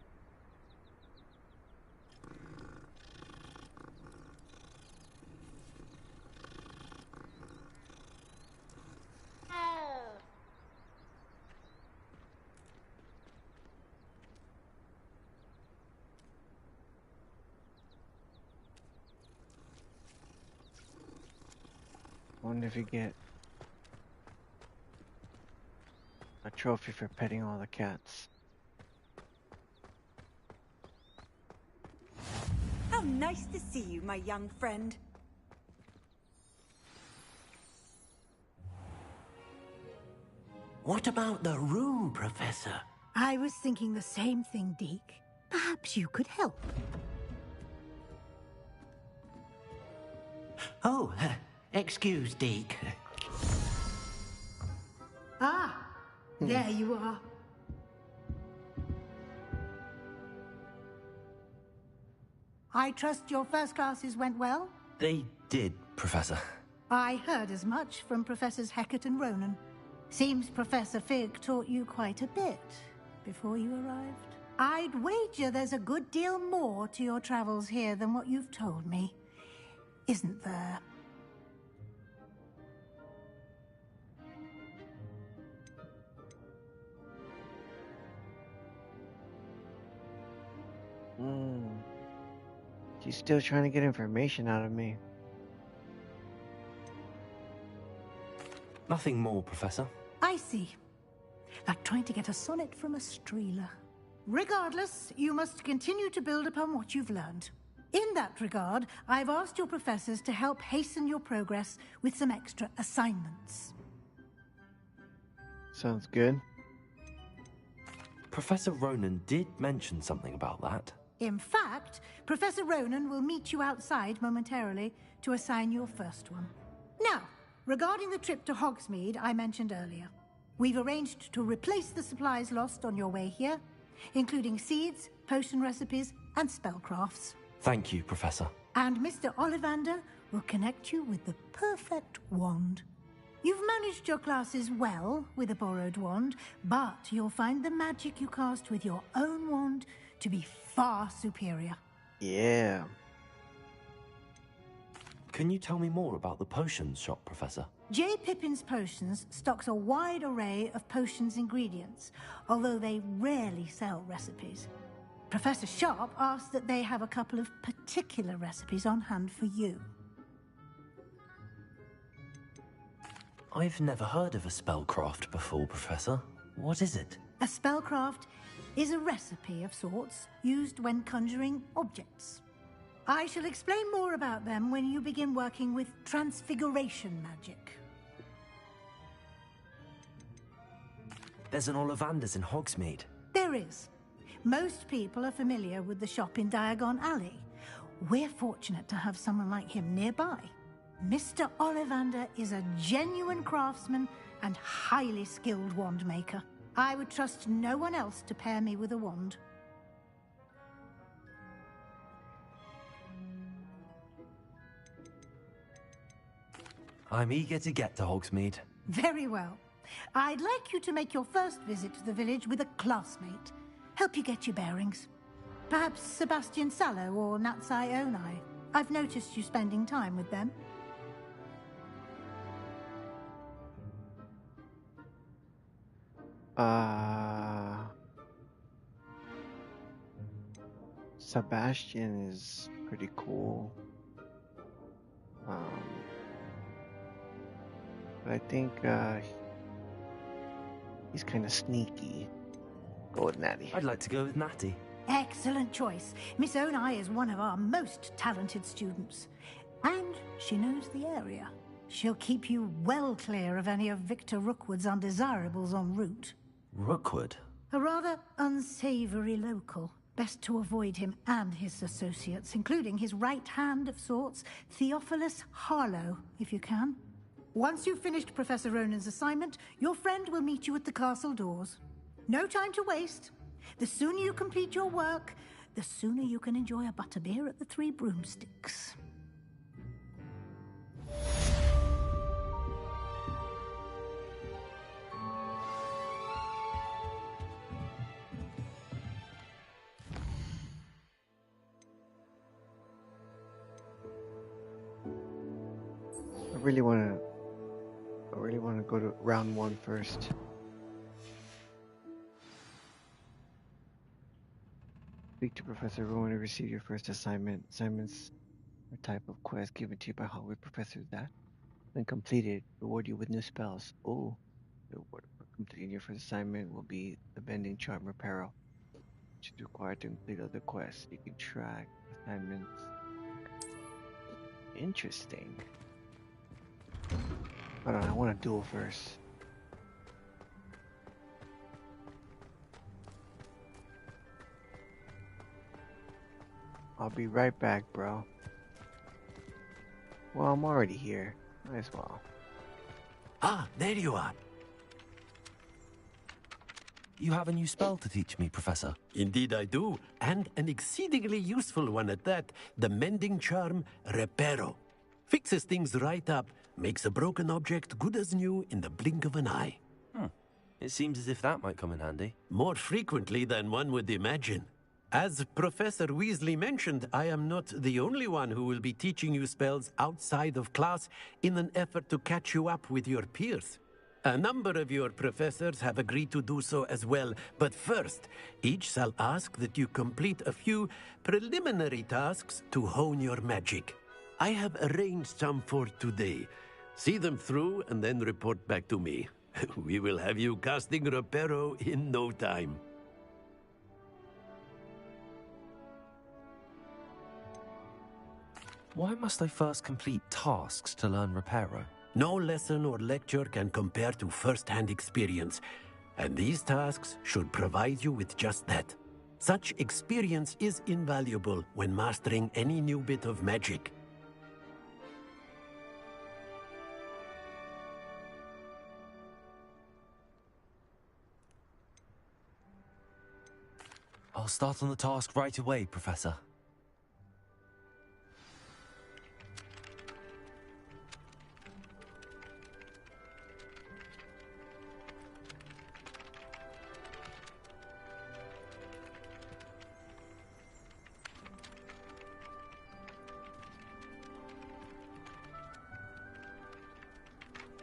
Wonder if you get a trophy for petting all the cats. How nice to see you, my young friend. What about the room, Professor? I was thinking the same thing, Deke. Perhaps you could help. Oh, excuse, Deke. Ah, there you are. I trust your first classes went well? They did, Professor. I heard as much from Professors Hecat and Ronan. Seems Professor Fig taught you quite a bit before you arrived. I'd wager there's a good deal more to your travels here than what you've told me. Isn't there? She's still trying to get information out of me. Nothing more, Professor. I see. Like trying to get a sonnet from a streeler. Regardless, you must continue to build upon what you've learned. In that regard, I've asked your professors to help hasten your progress with some extra assignments. Sounds good. Professor Ronan did mention something about that. In fact, Professor Ronan will meet you outside momentarily to assign your first one. Now, regarding the trip to Hogsmeade I mentioned earlier, we've arranged to replace the supplies lost on your way here, including seeds, potion recipes, and spellcrafts. Thank you, Professor. And Mr. Ollivander will connect you with the perfect wand. You've managed your classes well with a borrowed wand, but you'll find the magic you cast with your own wand to be far superior. Yeah. Can you tell me more about the potions shop, Professor? J. Pippin's Potions stocks a wide array of potions ingredients, although they rarely sell recipes. Professor Sharp asked that they have a couple of particular recipes on hand for you. I've never heard of a spellcraft before, Professor. What is it? A spellcraft is a recipe of sorts used when conjuring objects. I shall explain more about them when you begin working with transfiguration magic. There's an Ollivander's in Hogsmeade. There is. Most people are familiar with the shop in Diagon Alley. We're fortunate to have someone like him nearby. Mr. Ollivander is a genuine craftsman and highly skilled wand maker. I would trust no one else to pair me with a wand. I'm eager to get to Hogsmeade. Very well. I'd like you to make your first visit to the village with a classmate. Help you get your bearings. Perhaps Sebastian Sallow or Natsai Onai. I've noticed you spending time with them. Sebastian is pretty cool. But I think he's kind of sneaky. Go with Natty. I'd like to go with Natty. Excellent choice. Miss Onai is one of our most talented students. And she knows the area. She'll keep you well clear of any of Victor Rookwood's undesirables en route. Rookwood? A rather unsavory local. Best to avoid him and his associates, including his right hand of sorts, Theophilus Harlow, if you can. Once you've finished Professor Ronan's assignment, your friend will meet you at the castle doors. No time to waste. The sooner you complete your work, the sooner you can enjoy a butterbeer at the Three Broomsticks. I really want to go to round 1 first. Speak to Professor Rowan to receive your first assignment. Assignments are a type of quest given to you by Hogwarts professors that, when completed, reward you with new spells. Oh, the reward for completing your first assignment will be the Bending Charm Reparo, which is required to complete other quests. You can track assignments. Interesting. Hold on, I want to duel first. I'll be right back, bro. Well, I'm already here. Might as well. Ah, there you are. You have a new spell to teach me, Professor. Indeed I do, and an exceedingly useful one at that. The Mending Charm Reparo. Fixes things right up, makes a broken object good as new in the blink of an eye. It seems as if that might come in handy. More frequently than one would imagine. As Professor Weasley mentioned, I am not the only one who will be teaching you spells outside of class in an effort to catch you up with your peers. A number of your professors have agreed to do so as well, but first, each shall ask that you complete a few preliminary tasks to hone your magic. I have arranged some for today. See them through and then report back to me. We will have you casting Reparo in no time. Why must I first complete tasks to learn Reparo? No lesson or lecture can compare to first-hand experience, and these tasks should provide you with just that. Such experience is invaluable when mastering any new bit of magic. I'll start on the task right away, Professor.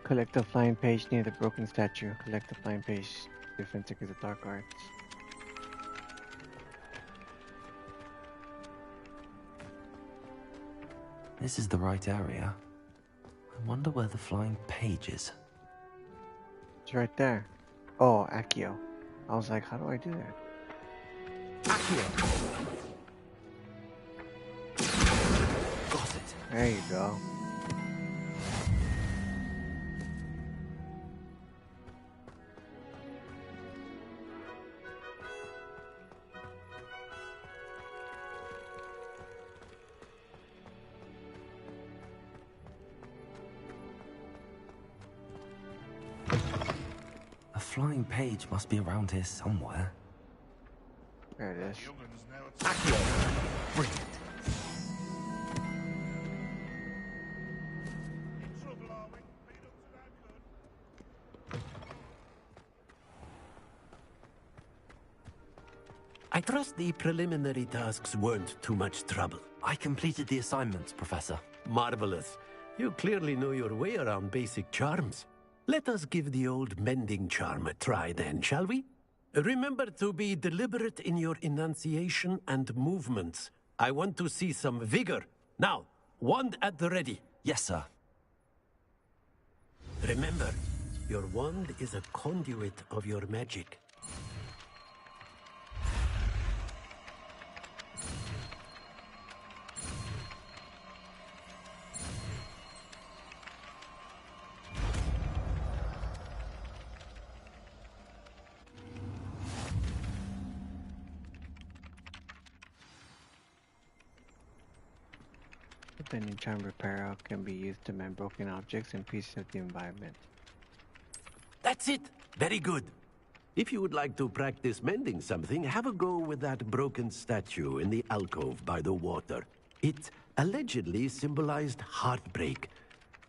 Collect the flying page near the broken statue. Collect the flying page. Defense against the dark arts. This is the right area. I wonder where the flying page is. It's right there. Oh, Accio. I was like, how do I do that? Accio! Got it. There you go. A flying page must be around here somewhere. There it is. Accio! Brilliant. I trust the preliminary tasks weren't too much trouble. I completed the assignments, Professor. Marvelous. You clearly know your way around basic charms. Let us give the old mending charm a try then, shall we? Remember to be deliberate in your enunciation and movements. I want to see some vigor. Now, wand at the ready. Yes, sir. Remember, your wand is a conduit of your magic. The bending charm repair can be used to mend broken objects and pieces of the environment. That's it! Very good. If you would like to practice mending something, have a go with that broken statue in the alcove by the water. It allegedly symbolized heartbreak.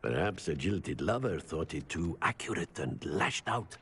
Perhaps a jilted lover thought it too accurate and lashed out.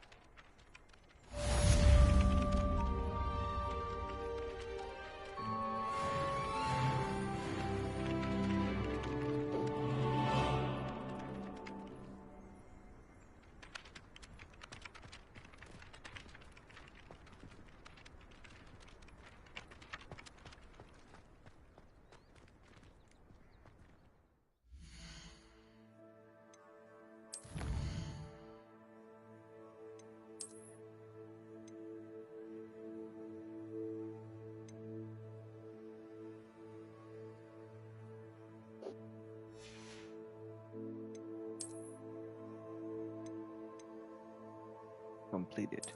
Completed.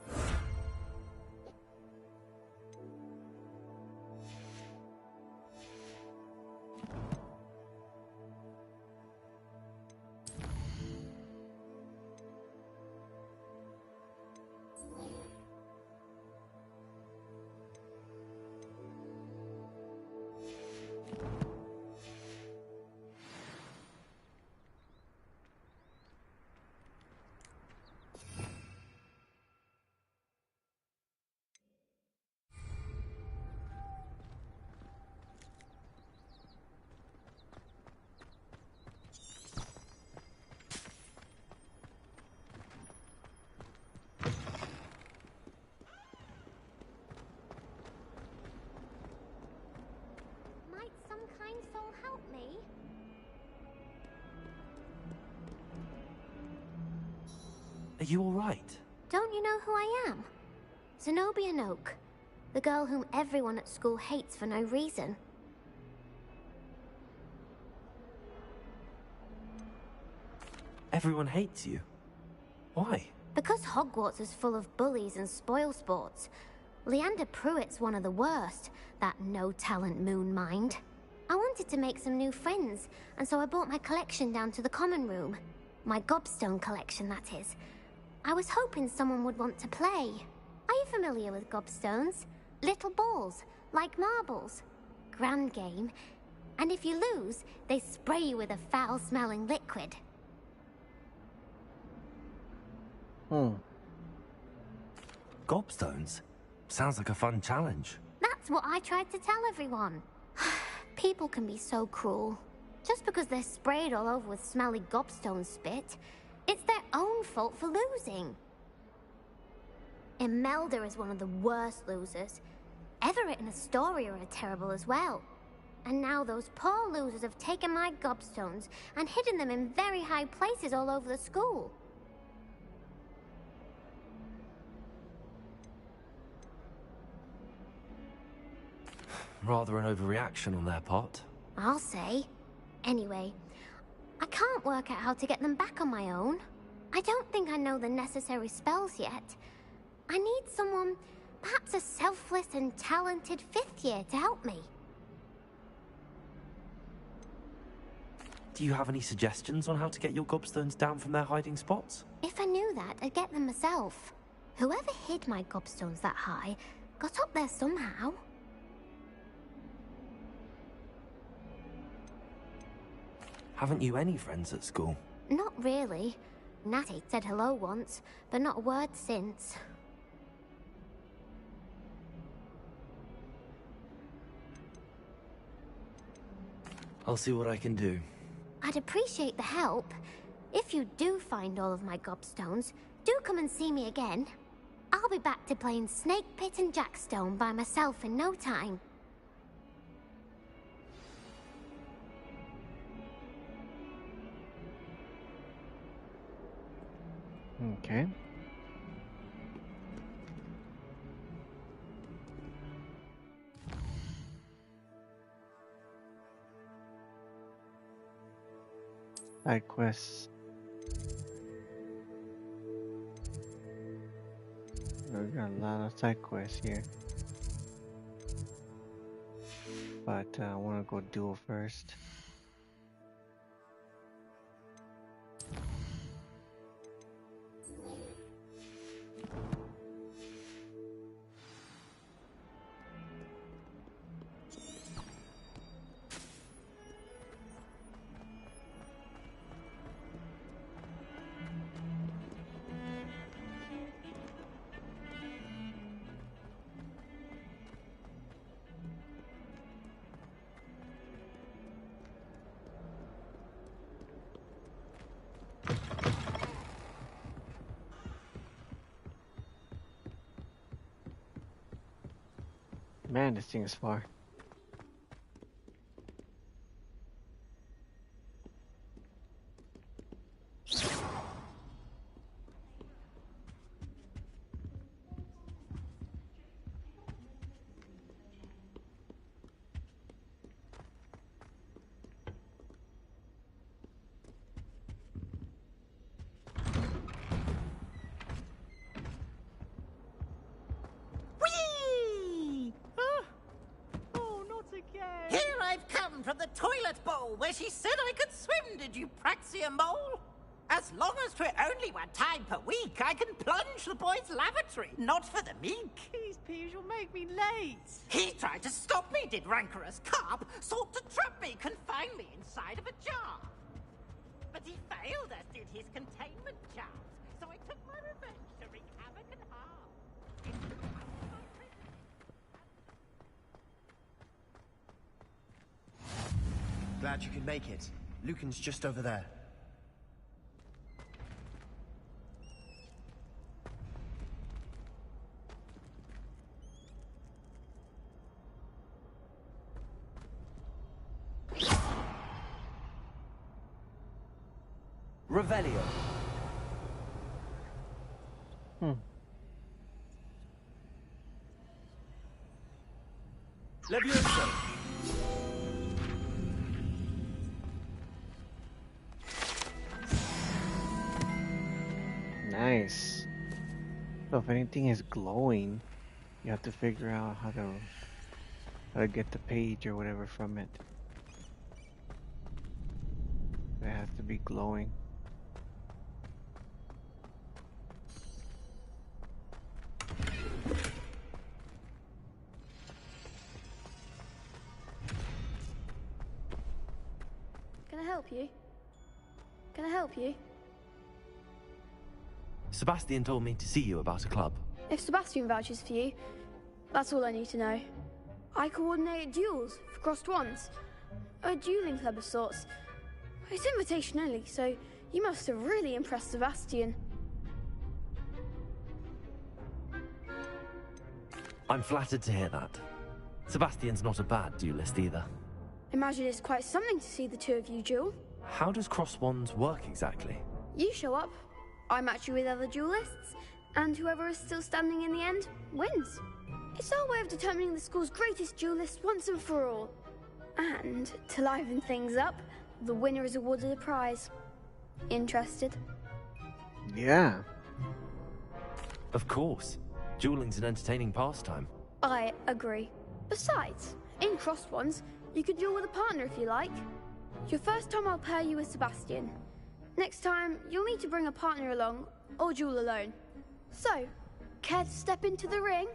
Might some kind soul help me? Are you all right? Don't you know who I am? Zenobia Noak, the girl whom everyone at school hates for no reason. Everyone hates you. Why? Because Hogwarts is full of bullies and spoilsports. Leander Pruitt's one of the worst, that no-talent moon mind. I wanted to make some new friends, and so I brought my collection down to the common room. My gobstone collection, that is. I was hoping someone would want to play. Are you familiar with gobstones? Little balls, like marbles. Grand game. And if you lose, they spray you with a foul-smelling liquid. Gobstones? Sounds like a fun challenge. That's what I tried to tell everyone. People can be so cruel. Just because they're sprayed all over with smelly gobstone spit, it's their own fault for losing. Imelda is one of the worst losers. Everett and Astoria are terrible as well. And now those poor losers have taken my gobstones and hidden them in very high places all over the school. Rather an overreaction on their part. I'll say. Anyway, I can't work out how to get them back on my own. I don't think I know the necessary spells yet. I need someone, perhaps a selfless and talented 5th year to help me. Do you have any suggestions on how to get your gobstones down from their hiding spots? If I knew that, I'd get them myself. Whoever hid my gobstones that high got up there somehow. Haven't you any friends at school? Not really. Natty said hello once, but not a word since. I'll see what I can do. I'd appreciate the help. If you do find all of my gobstones, do come and see me again. I'll be back to playing Snake Pit and Jackstone by myself in no time. Okay. Side quests. We got a lot of side quests here. But I want to go duel first. Man, this thing is far. Here I've come from the toilet bowl where she said I could swim, did you Praxia Mole? As long as 'twere only one time per week, I can plunge the boy's lavatory, not for the meek. Please, Piers, you'll make me late. He tried to stop me, did rancorous carp, sought to trap me, confine me inside of a jar. But he failed, as did his containment charms, so I took my revenge to wreak havoc and harm. Glad you could make it. Lucan's just over there. Revelio. Leviosa. Nice. So if anything is glowing, You have to figure out how to get the page or whatever from it. It has to be glowing. Can I help you? Can I help you? Sebastian told me to see you about a club. If Sebastian vouches for you, that's all I need to know. I coordinate duels for crossed ones. A dueling club of sorts. It's invitation only, so you must have really impressed Sebastian. I'm flattered to hear that. Sebastian's not a bad duelist either. Imagine it's quite something to see the two of you duel. How does cross wands work exactly? You show up, I match you with other duelists, and whoever is still standing in the end wins. It's our way of determining the school's greatest duelist once and for all. And to liven things up, the winner is awarded a prize. Interested? Yeah. Of course. Dueling's an entertaining pastime. I agree. Besides, in crossed ones, you can duel with a partner if you like. Your first time I'll pair you with Sebastian. Next time, you'll need to bring a partner along, or duel alone. So, care to step into the ring?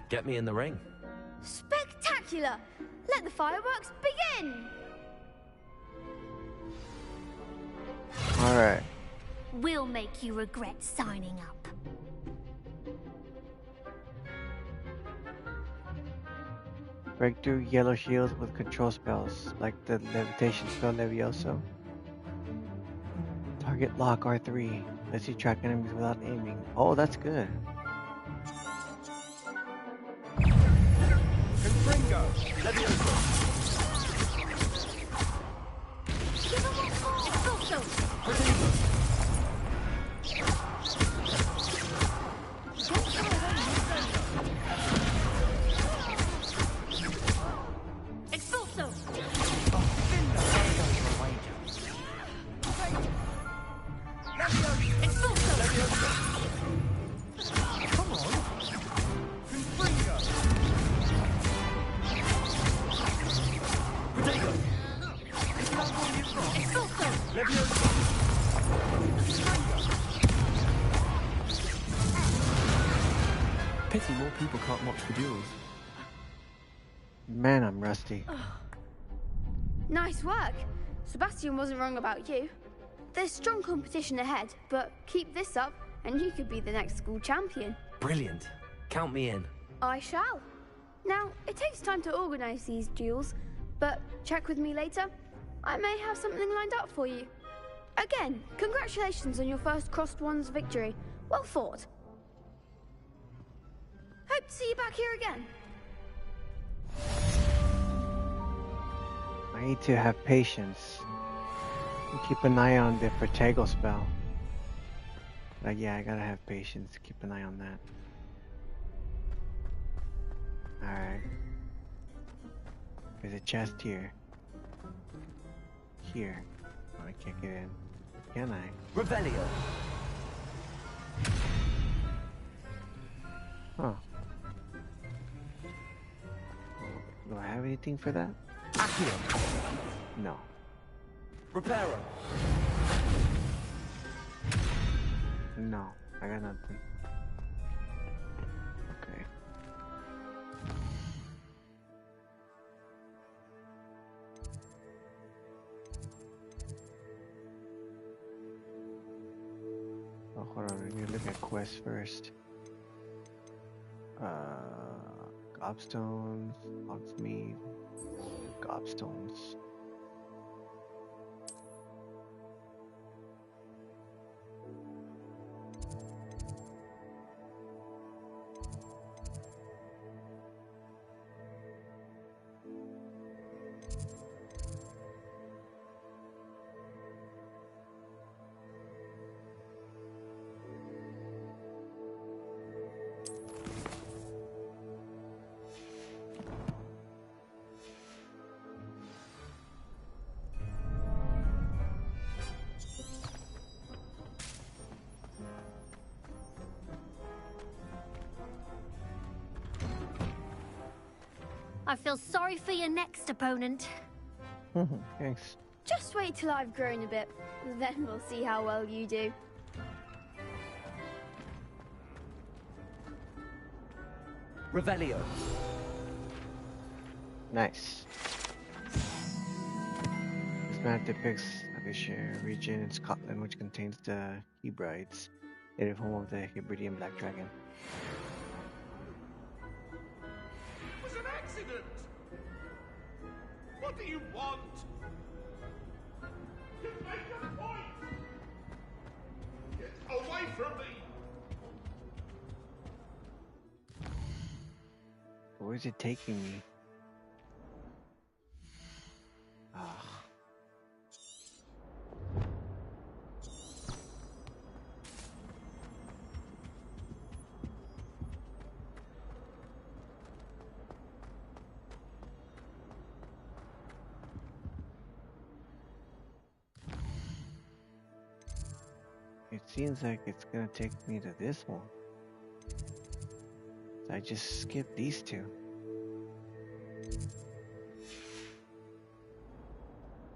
Get me in the ring. Spectacular! Let the fireworks begin! Alright. We'll make you regret signing up. Break through yellow shields with control spells, like the levitation spell Levioso. Target lock R3. Lets you track enemies without aiming. Oh, that's good. Confringo! Levioso! Pity more people can't watch the duels. Man, I'm rusty. Nice work. Sebastian wasn't wrong about you. There's strong competition ahead, but keep this up and you could be the next school champion. Brilliant. Count me in. I shall. Now, it takes time to organize these duels, but check with me later. I may have something lined up for you. Again, congratulations on your first Crossed Ones victory. Well fought. Hope to see you back here again. I need to have patience. And keep an eye on the Protego spell. Like, yeah, I gotta have patience. Keep an eye on that. Alright. There's a chest here. Here. Oh, I can't get in. Can I? Revelio. Huh. Do I have anything for that? Accio. No. Reparo. No, I got nothing. Okay. Oh, hold on. I need to look at quests first. Gobstones, Hogsmeade, Gobstones. I feel sorry for your next opponent. Thanks. Just wait till I've grown a bit, then we'll see how well you do. Revelio. Nice. This map depicts a region in Scotland which contains the Hebrides, native home of the Hebridean Black Dragon. It was an accident! What do you want? You make your point! Get away from me! Where's it taking me? Ah. It seems like it's gonna take me to this one. I just skipped these two.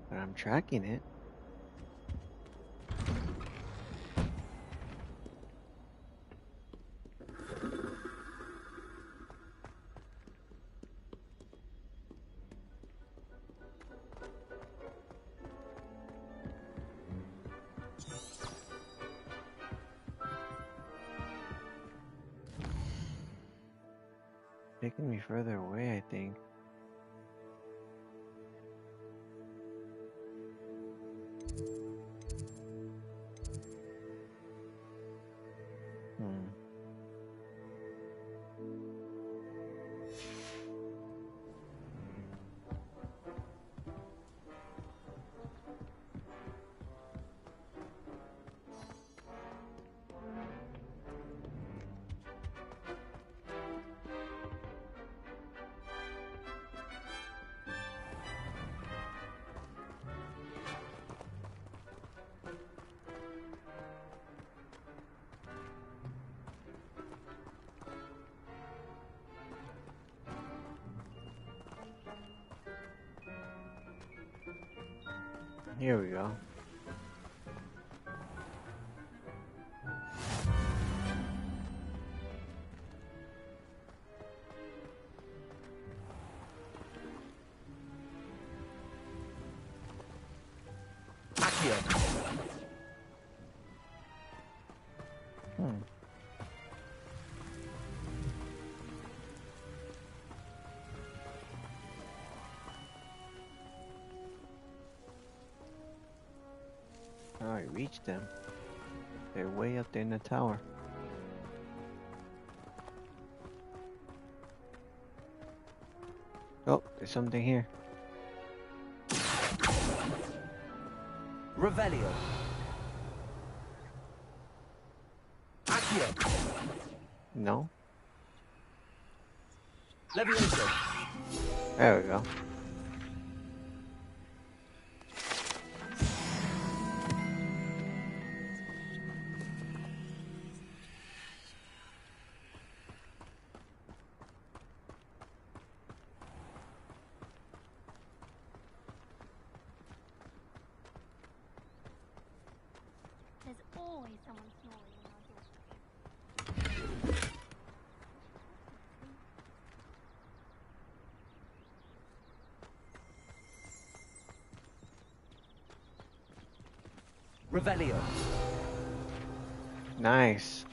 But I'm tracking it. Taking me further away, I think. Here we go. Oh, I reached them. They're way up there in the tower. Oh, there's something here. Revelio. Accio. No? Levioso. There we go. There's always someone snoring in our Revelio. Nice.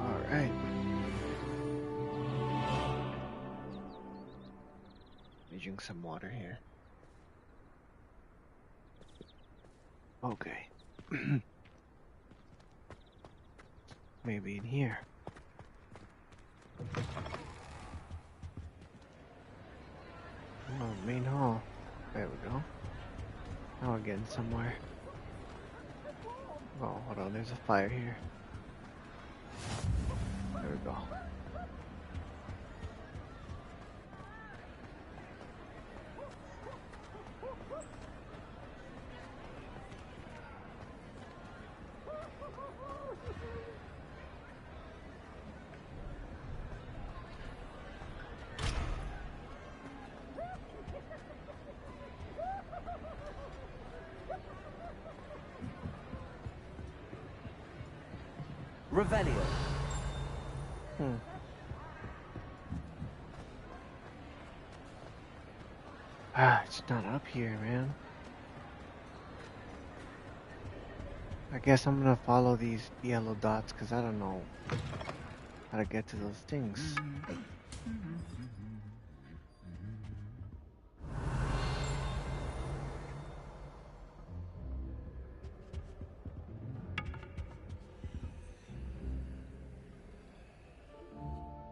All right. Let me drink some water here. Okay. Maybe in here. Oh, main hall. There we go. Now we're getting somewhere. Oh, hold on. There's a fire here. There we go. Revelio. Ah, it's not up here, man. I guess I'm gonna follow these yellow dots because I don't know how to get to those things.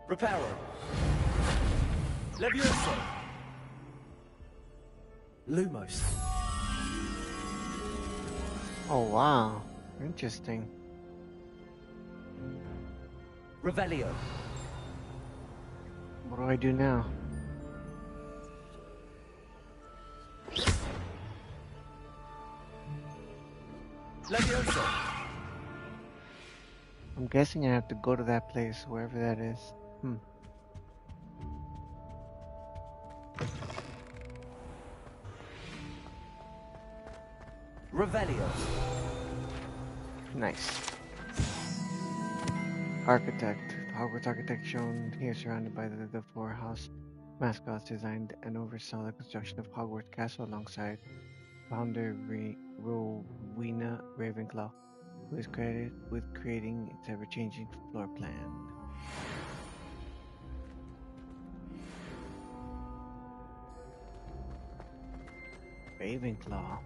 Reparo. Levioso. Lumos. Oh, wow. Interesting. Revelio. What do I do now? Levioso. I'm guessing I have to go to that place, wherever that is. Revelio. Nice. Architect. The Hogwarts architect shown here surrounded by the four house mascots designed and oversaw the construction of Hogwarts Castle alongside founder Rowena Ravenclaw, who is credited with creating its ever-changing floor plan. Ravenclaw.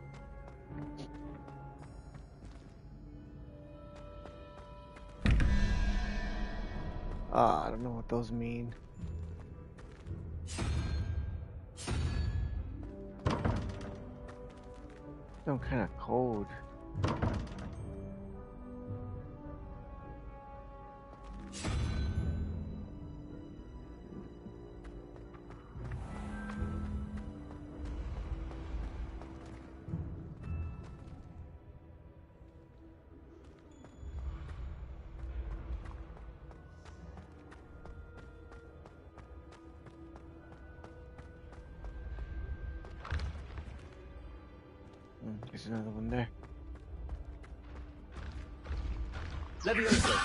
I don't know what those mean. Some kind of code. There's another one there. Levioso.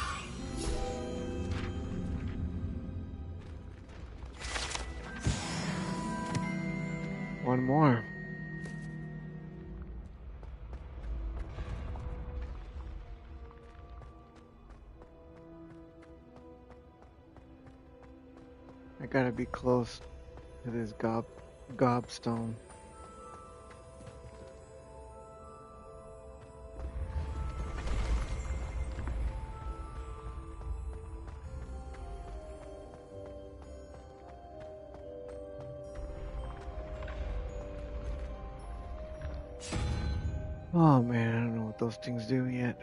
One more. I gotta be close to this gobstone. Oh man, I don't know what those things do yet.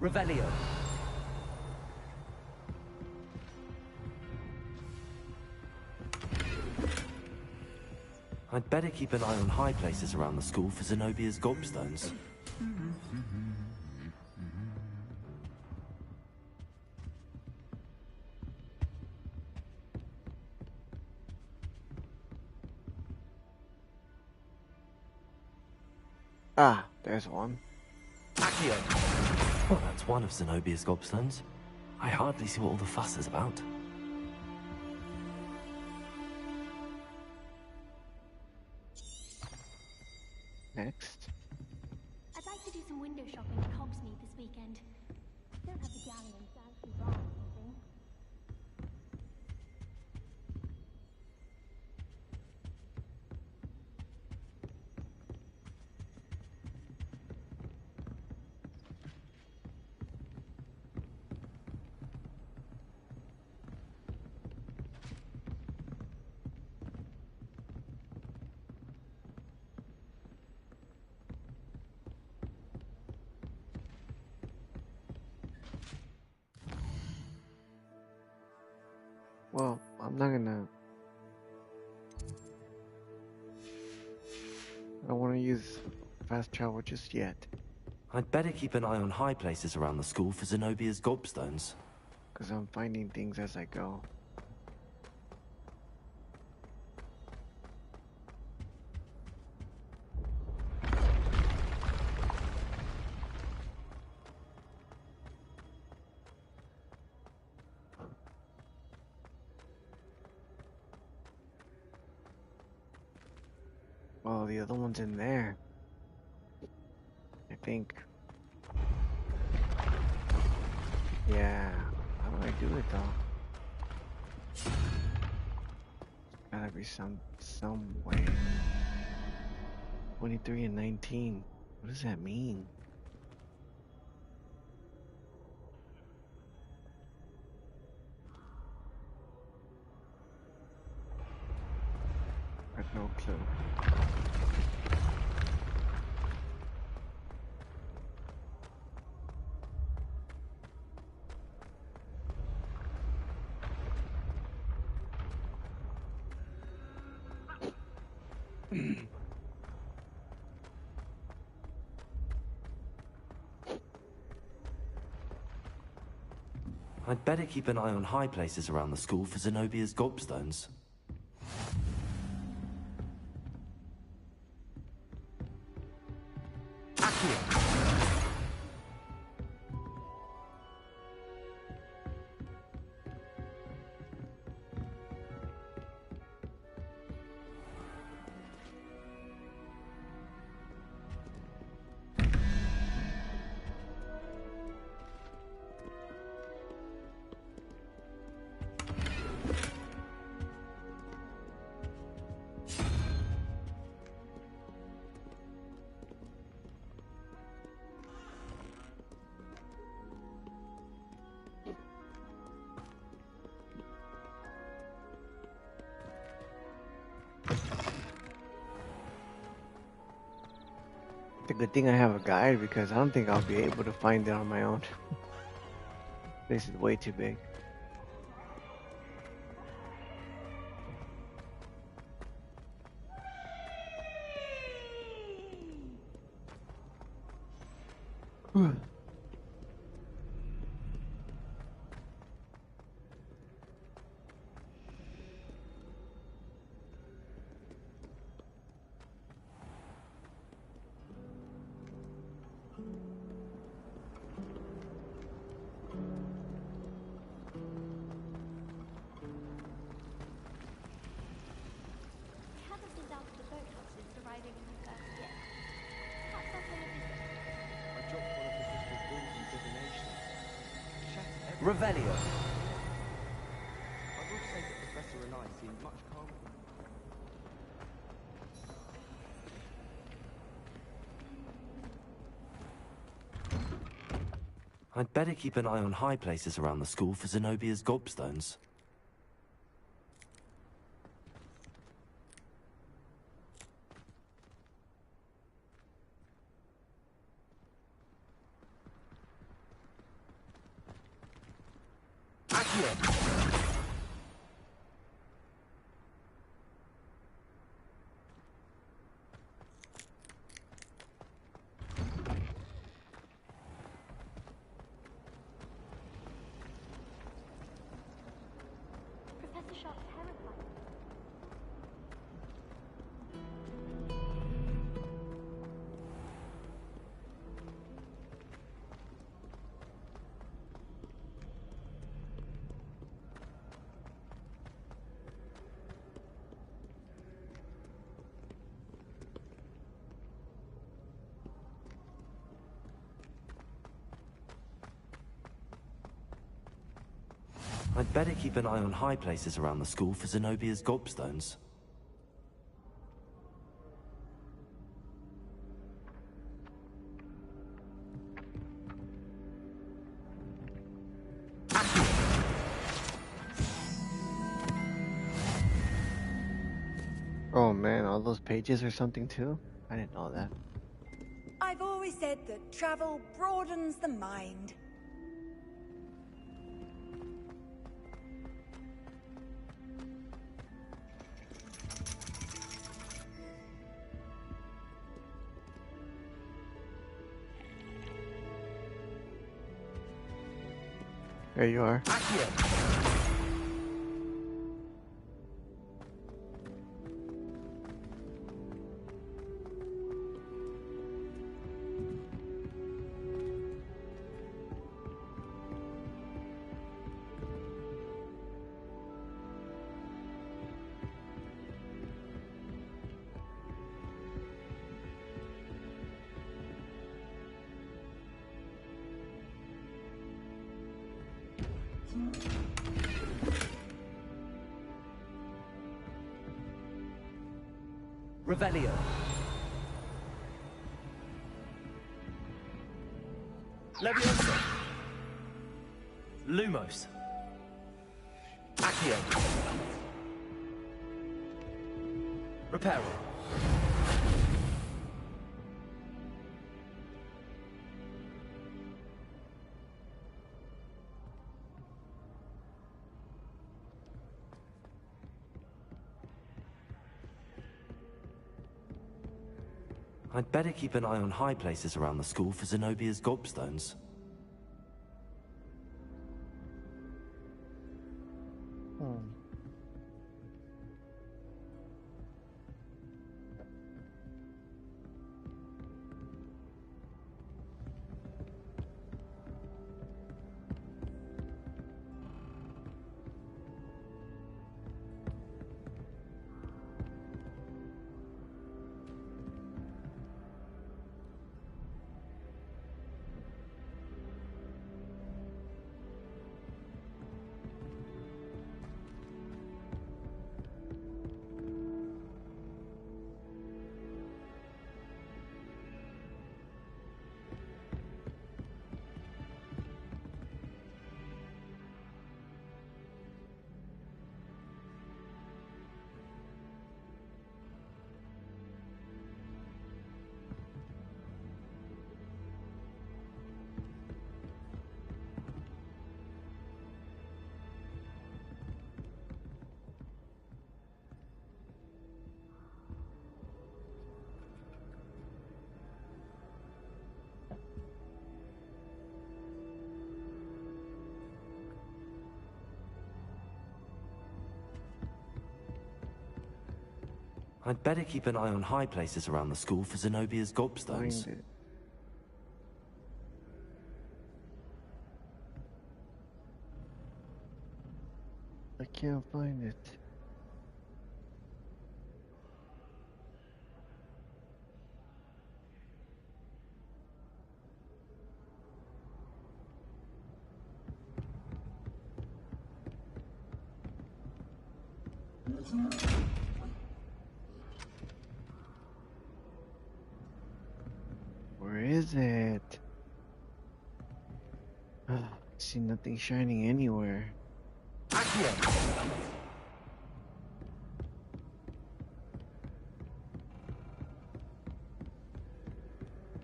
Revelio. I'd better keep an eye on high places around the school for Zenobia's gobstones. Ah, there's one. Accio! Well, that's one of Zenobia's gobstones. I hardly see what all the fuss is about. Next. I'd like to do some window shopping at Hogsmeade this weekend. Don't have the galleons fancy bar or anything. Well, I'm not gonna. I don't want to use fast travel just yet. I'd better keep an eye on high places around the school for Zenobia's gobstones. Because I'm finding things as I go. Oh, the other one's in there. I think. Yeah. How do I do it though? Gotta be some way. 23 and 19. What does that mean? I have no clue. I'd better keep an eye on high places around the school for Zenobia's gobstones. It's a good thing I have a guide because I don't think I'll be able to find it on my own. This is way too big. I haven't been down to the boathouse since arriving in the first year. Perhaps I'll pay a visit. I dropped one of the crystal balls in divination. Shattered everything. Revelio. I will say that Professor and I seemed much calmer. I'd better keep an eye on high places around the school for Zenobia's gobstones. Professor Sharp's terrified. I'd better keep an eye on high places around the school for Zenobia's gobstones. Oh man, all those pages or something too? I didn't know that. I've always said that travel broadens the mind. There you are. Revelio. Leviosa. Lumos. Accio. Reparo. I'd better keep an eye on high places around the school for Zenobia's gobstones. I'd better keep an eye on high places around the school for Zenobia's gobstones. Find it. I can't find it. Where is it? I see nothing shining anywhere.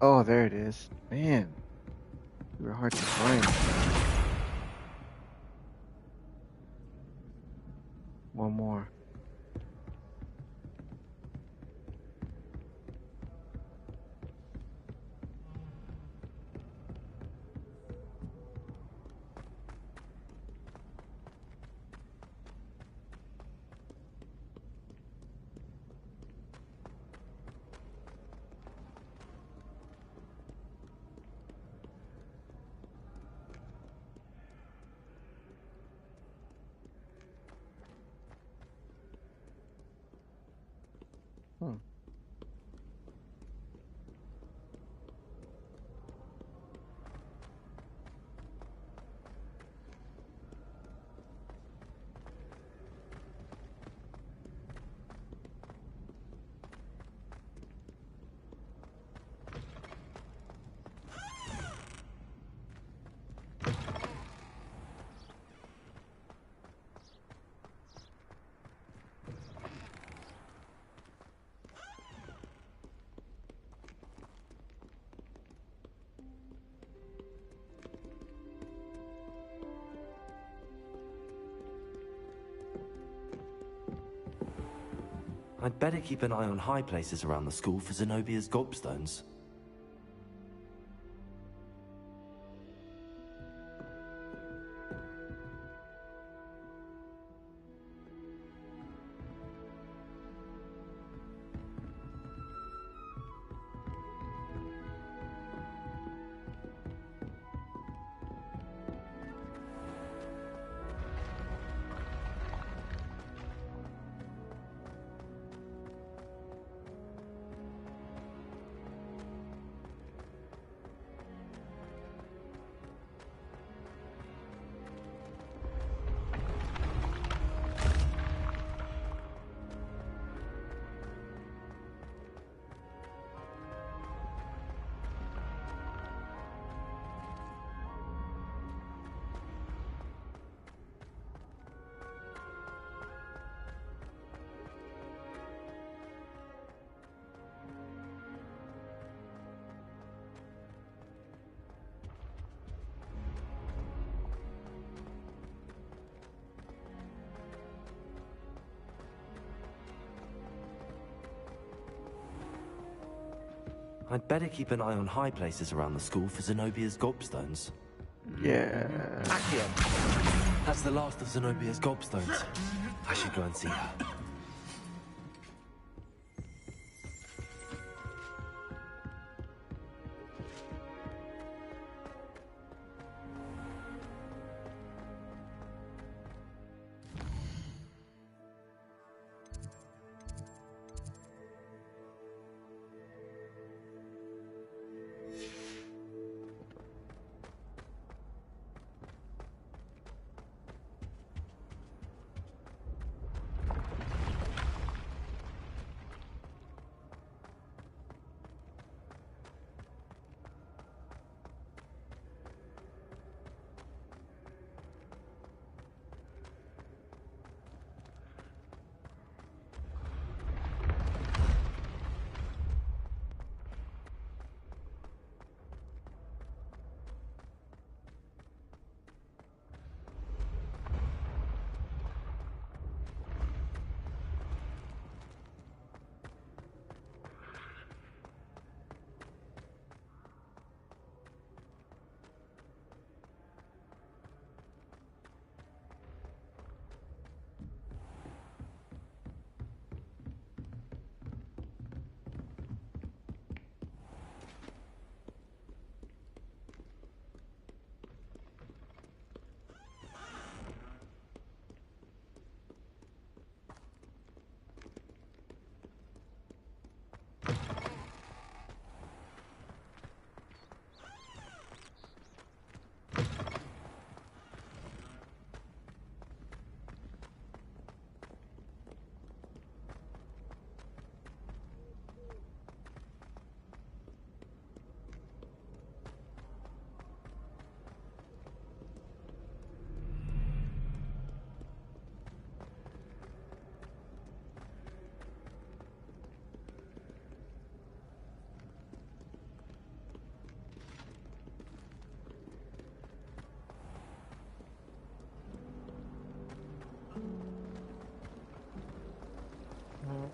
Oh, there it is. Man, you were hard to find. One more. Hmm. I'd better keep an eye on high places around the school for Zenobia's gobstones. I'd better keep an eye on high places around the school for Zenobia's gobstones. Yeah. Accio! That's the last of Zenobia's gobstones. I should go and see her.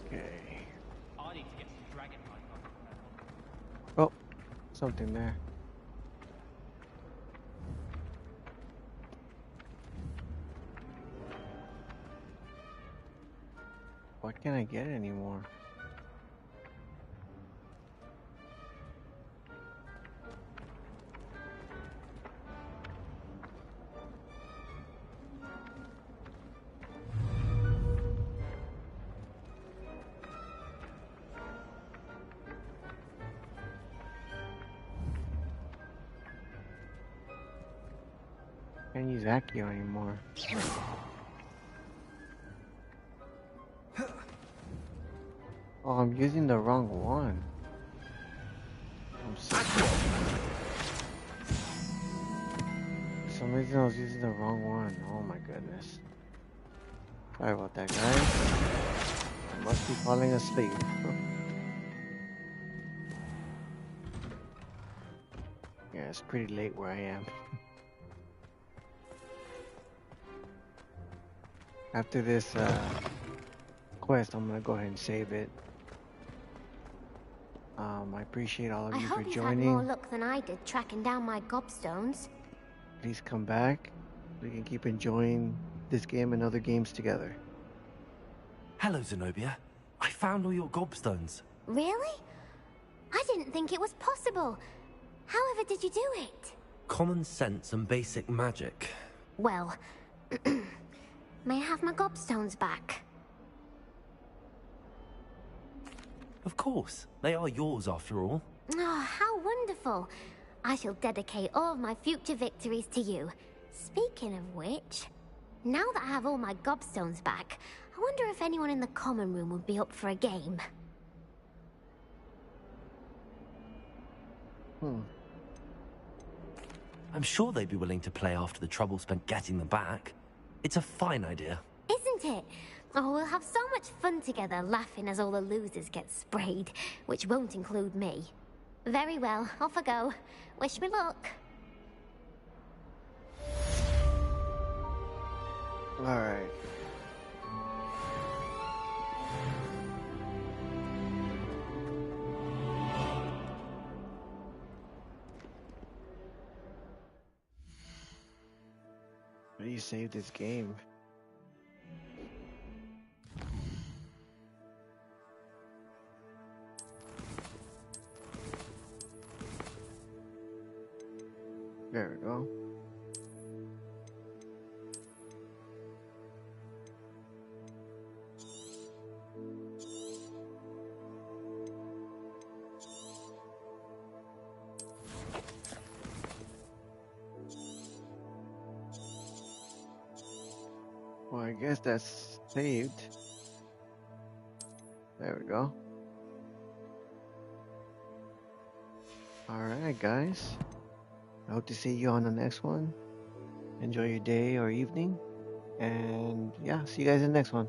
Okay. I need to get some dragon hide. Oh, something there. What can I get anymore? Can't use Accio anymore. Oh, I'm using the wrong one. I'm sorry. For some reason I was using the wrong one. Oh my goodness. Sorry about that, guys. I must be falling asleep. Yeah, it's pretty late where I am. After this quest, I'm gonna go ahead and save it. I appreciate all of I you for hope you've had more joining. luck than I did tracking down my gobstones. Please come back. We can keep enjoying this game and other games together. Hello, Zenobia. I found all your gobstones. Really? I didn't think it was possible. However did you do it? Common sense and basic magic. Well, may I have my gobstones back? Of course. They are yours after all. Oh, how wonderful. I shall dedicate all of my future victories to you. Speaking of which, now that I have all my gobstones back, I wonder if anyone in the common room would be up for a game. I'm sure they'd be willing to play after the trouble spent getting them back. It's a fine idea. Isn't it? Oh, we'll have so much fun together, laughing as all the losers get sprayed, which won't include me. Very well, off I go. Wish me luck. Alright. Where do you save this game? There we go. Well, I guess that's saved. There we go. Alright, guys. I hope to see you on the next one. Enjoy your day or evening. And yeah, see you guys in the next one.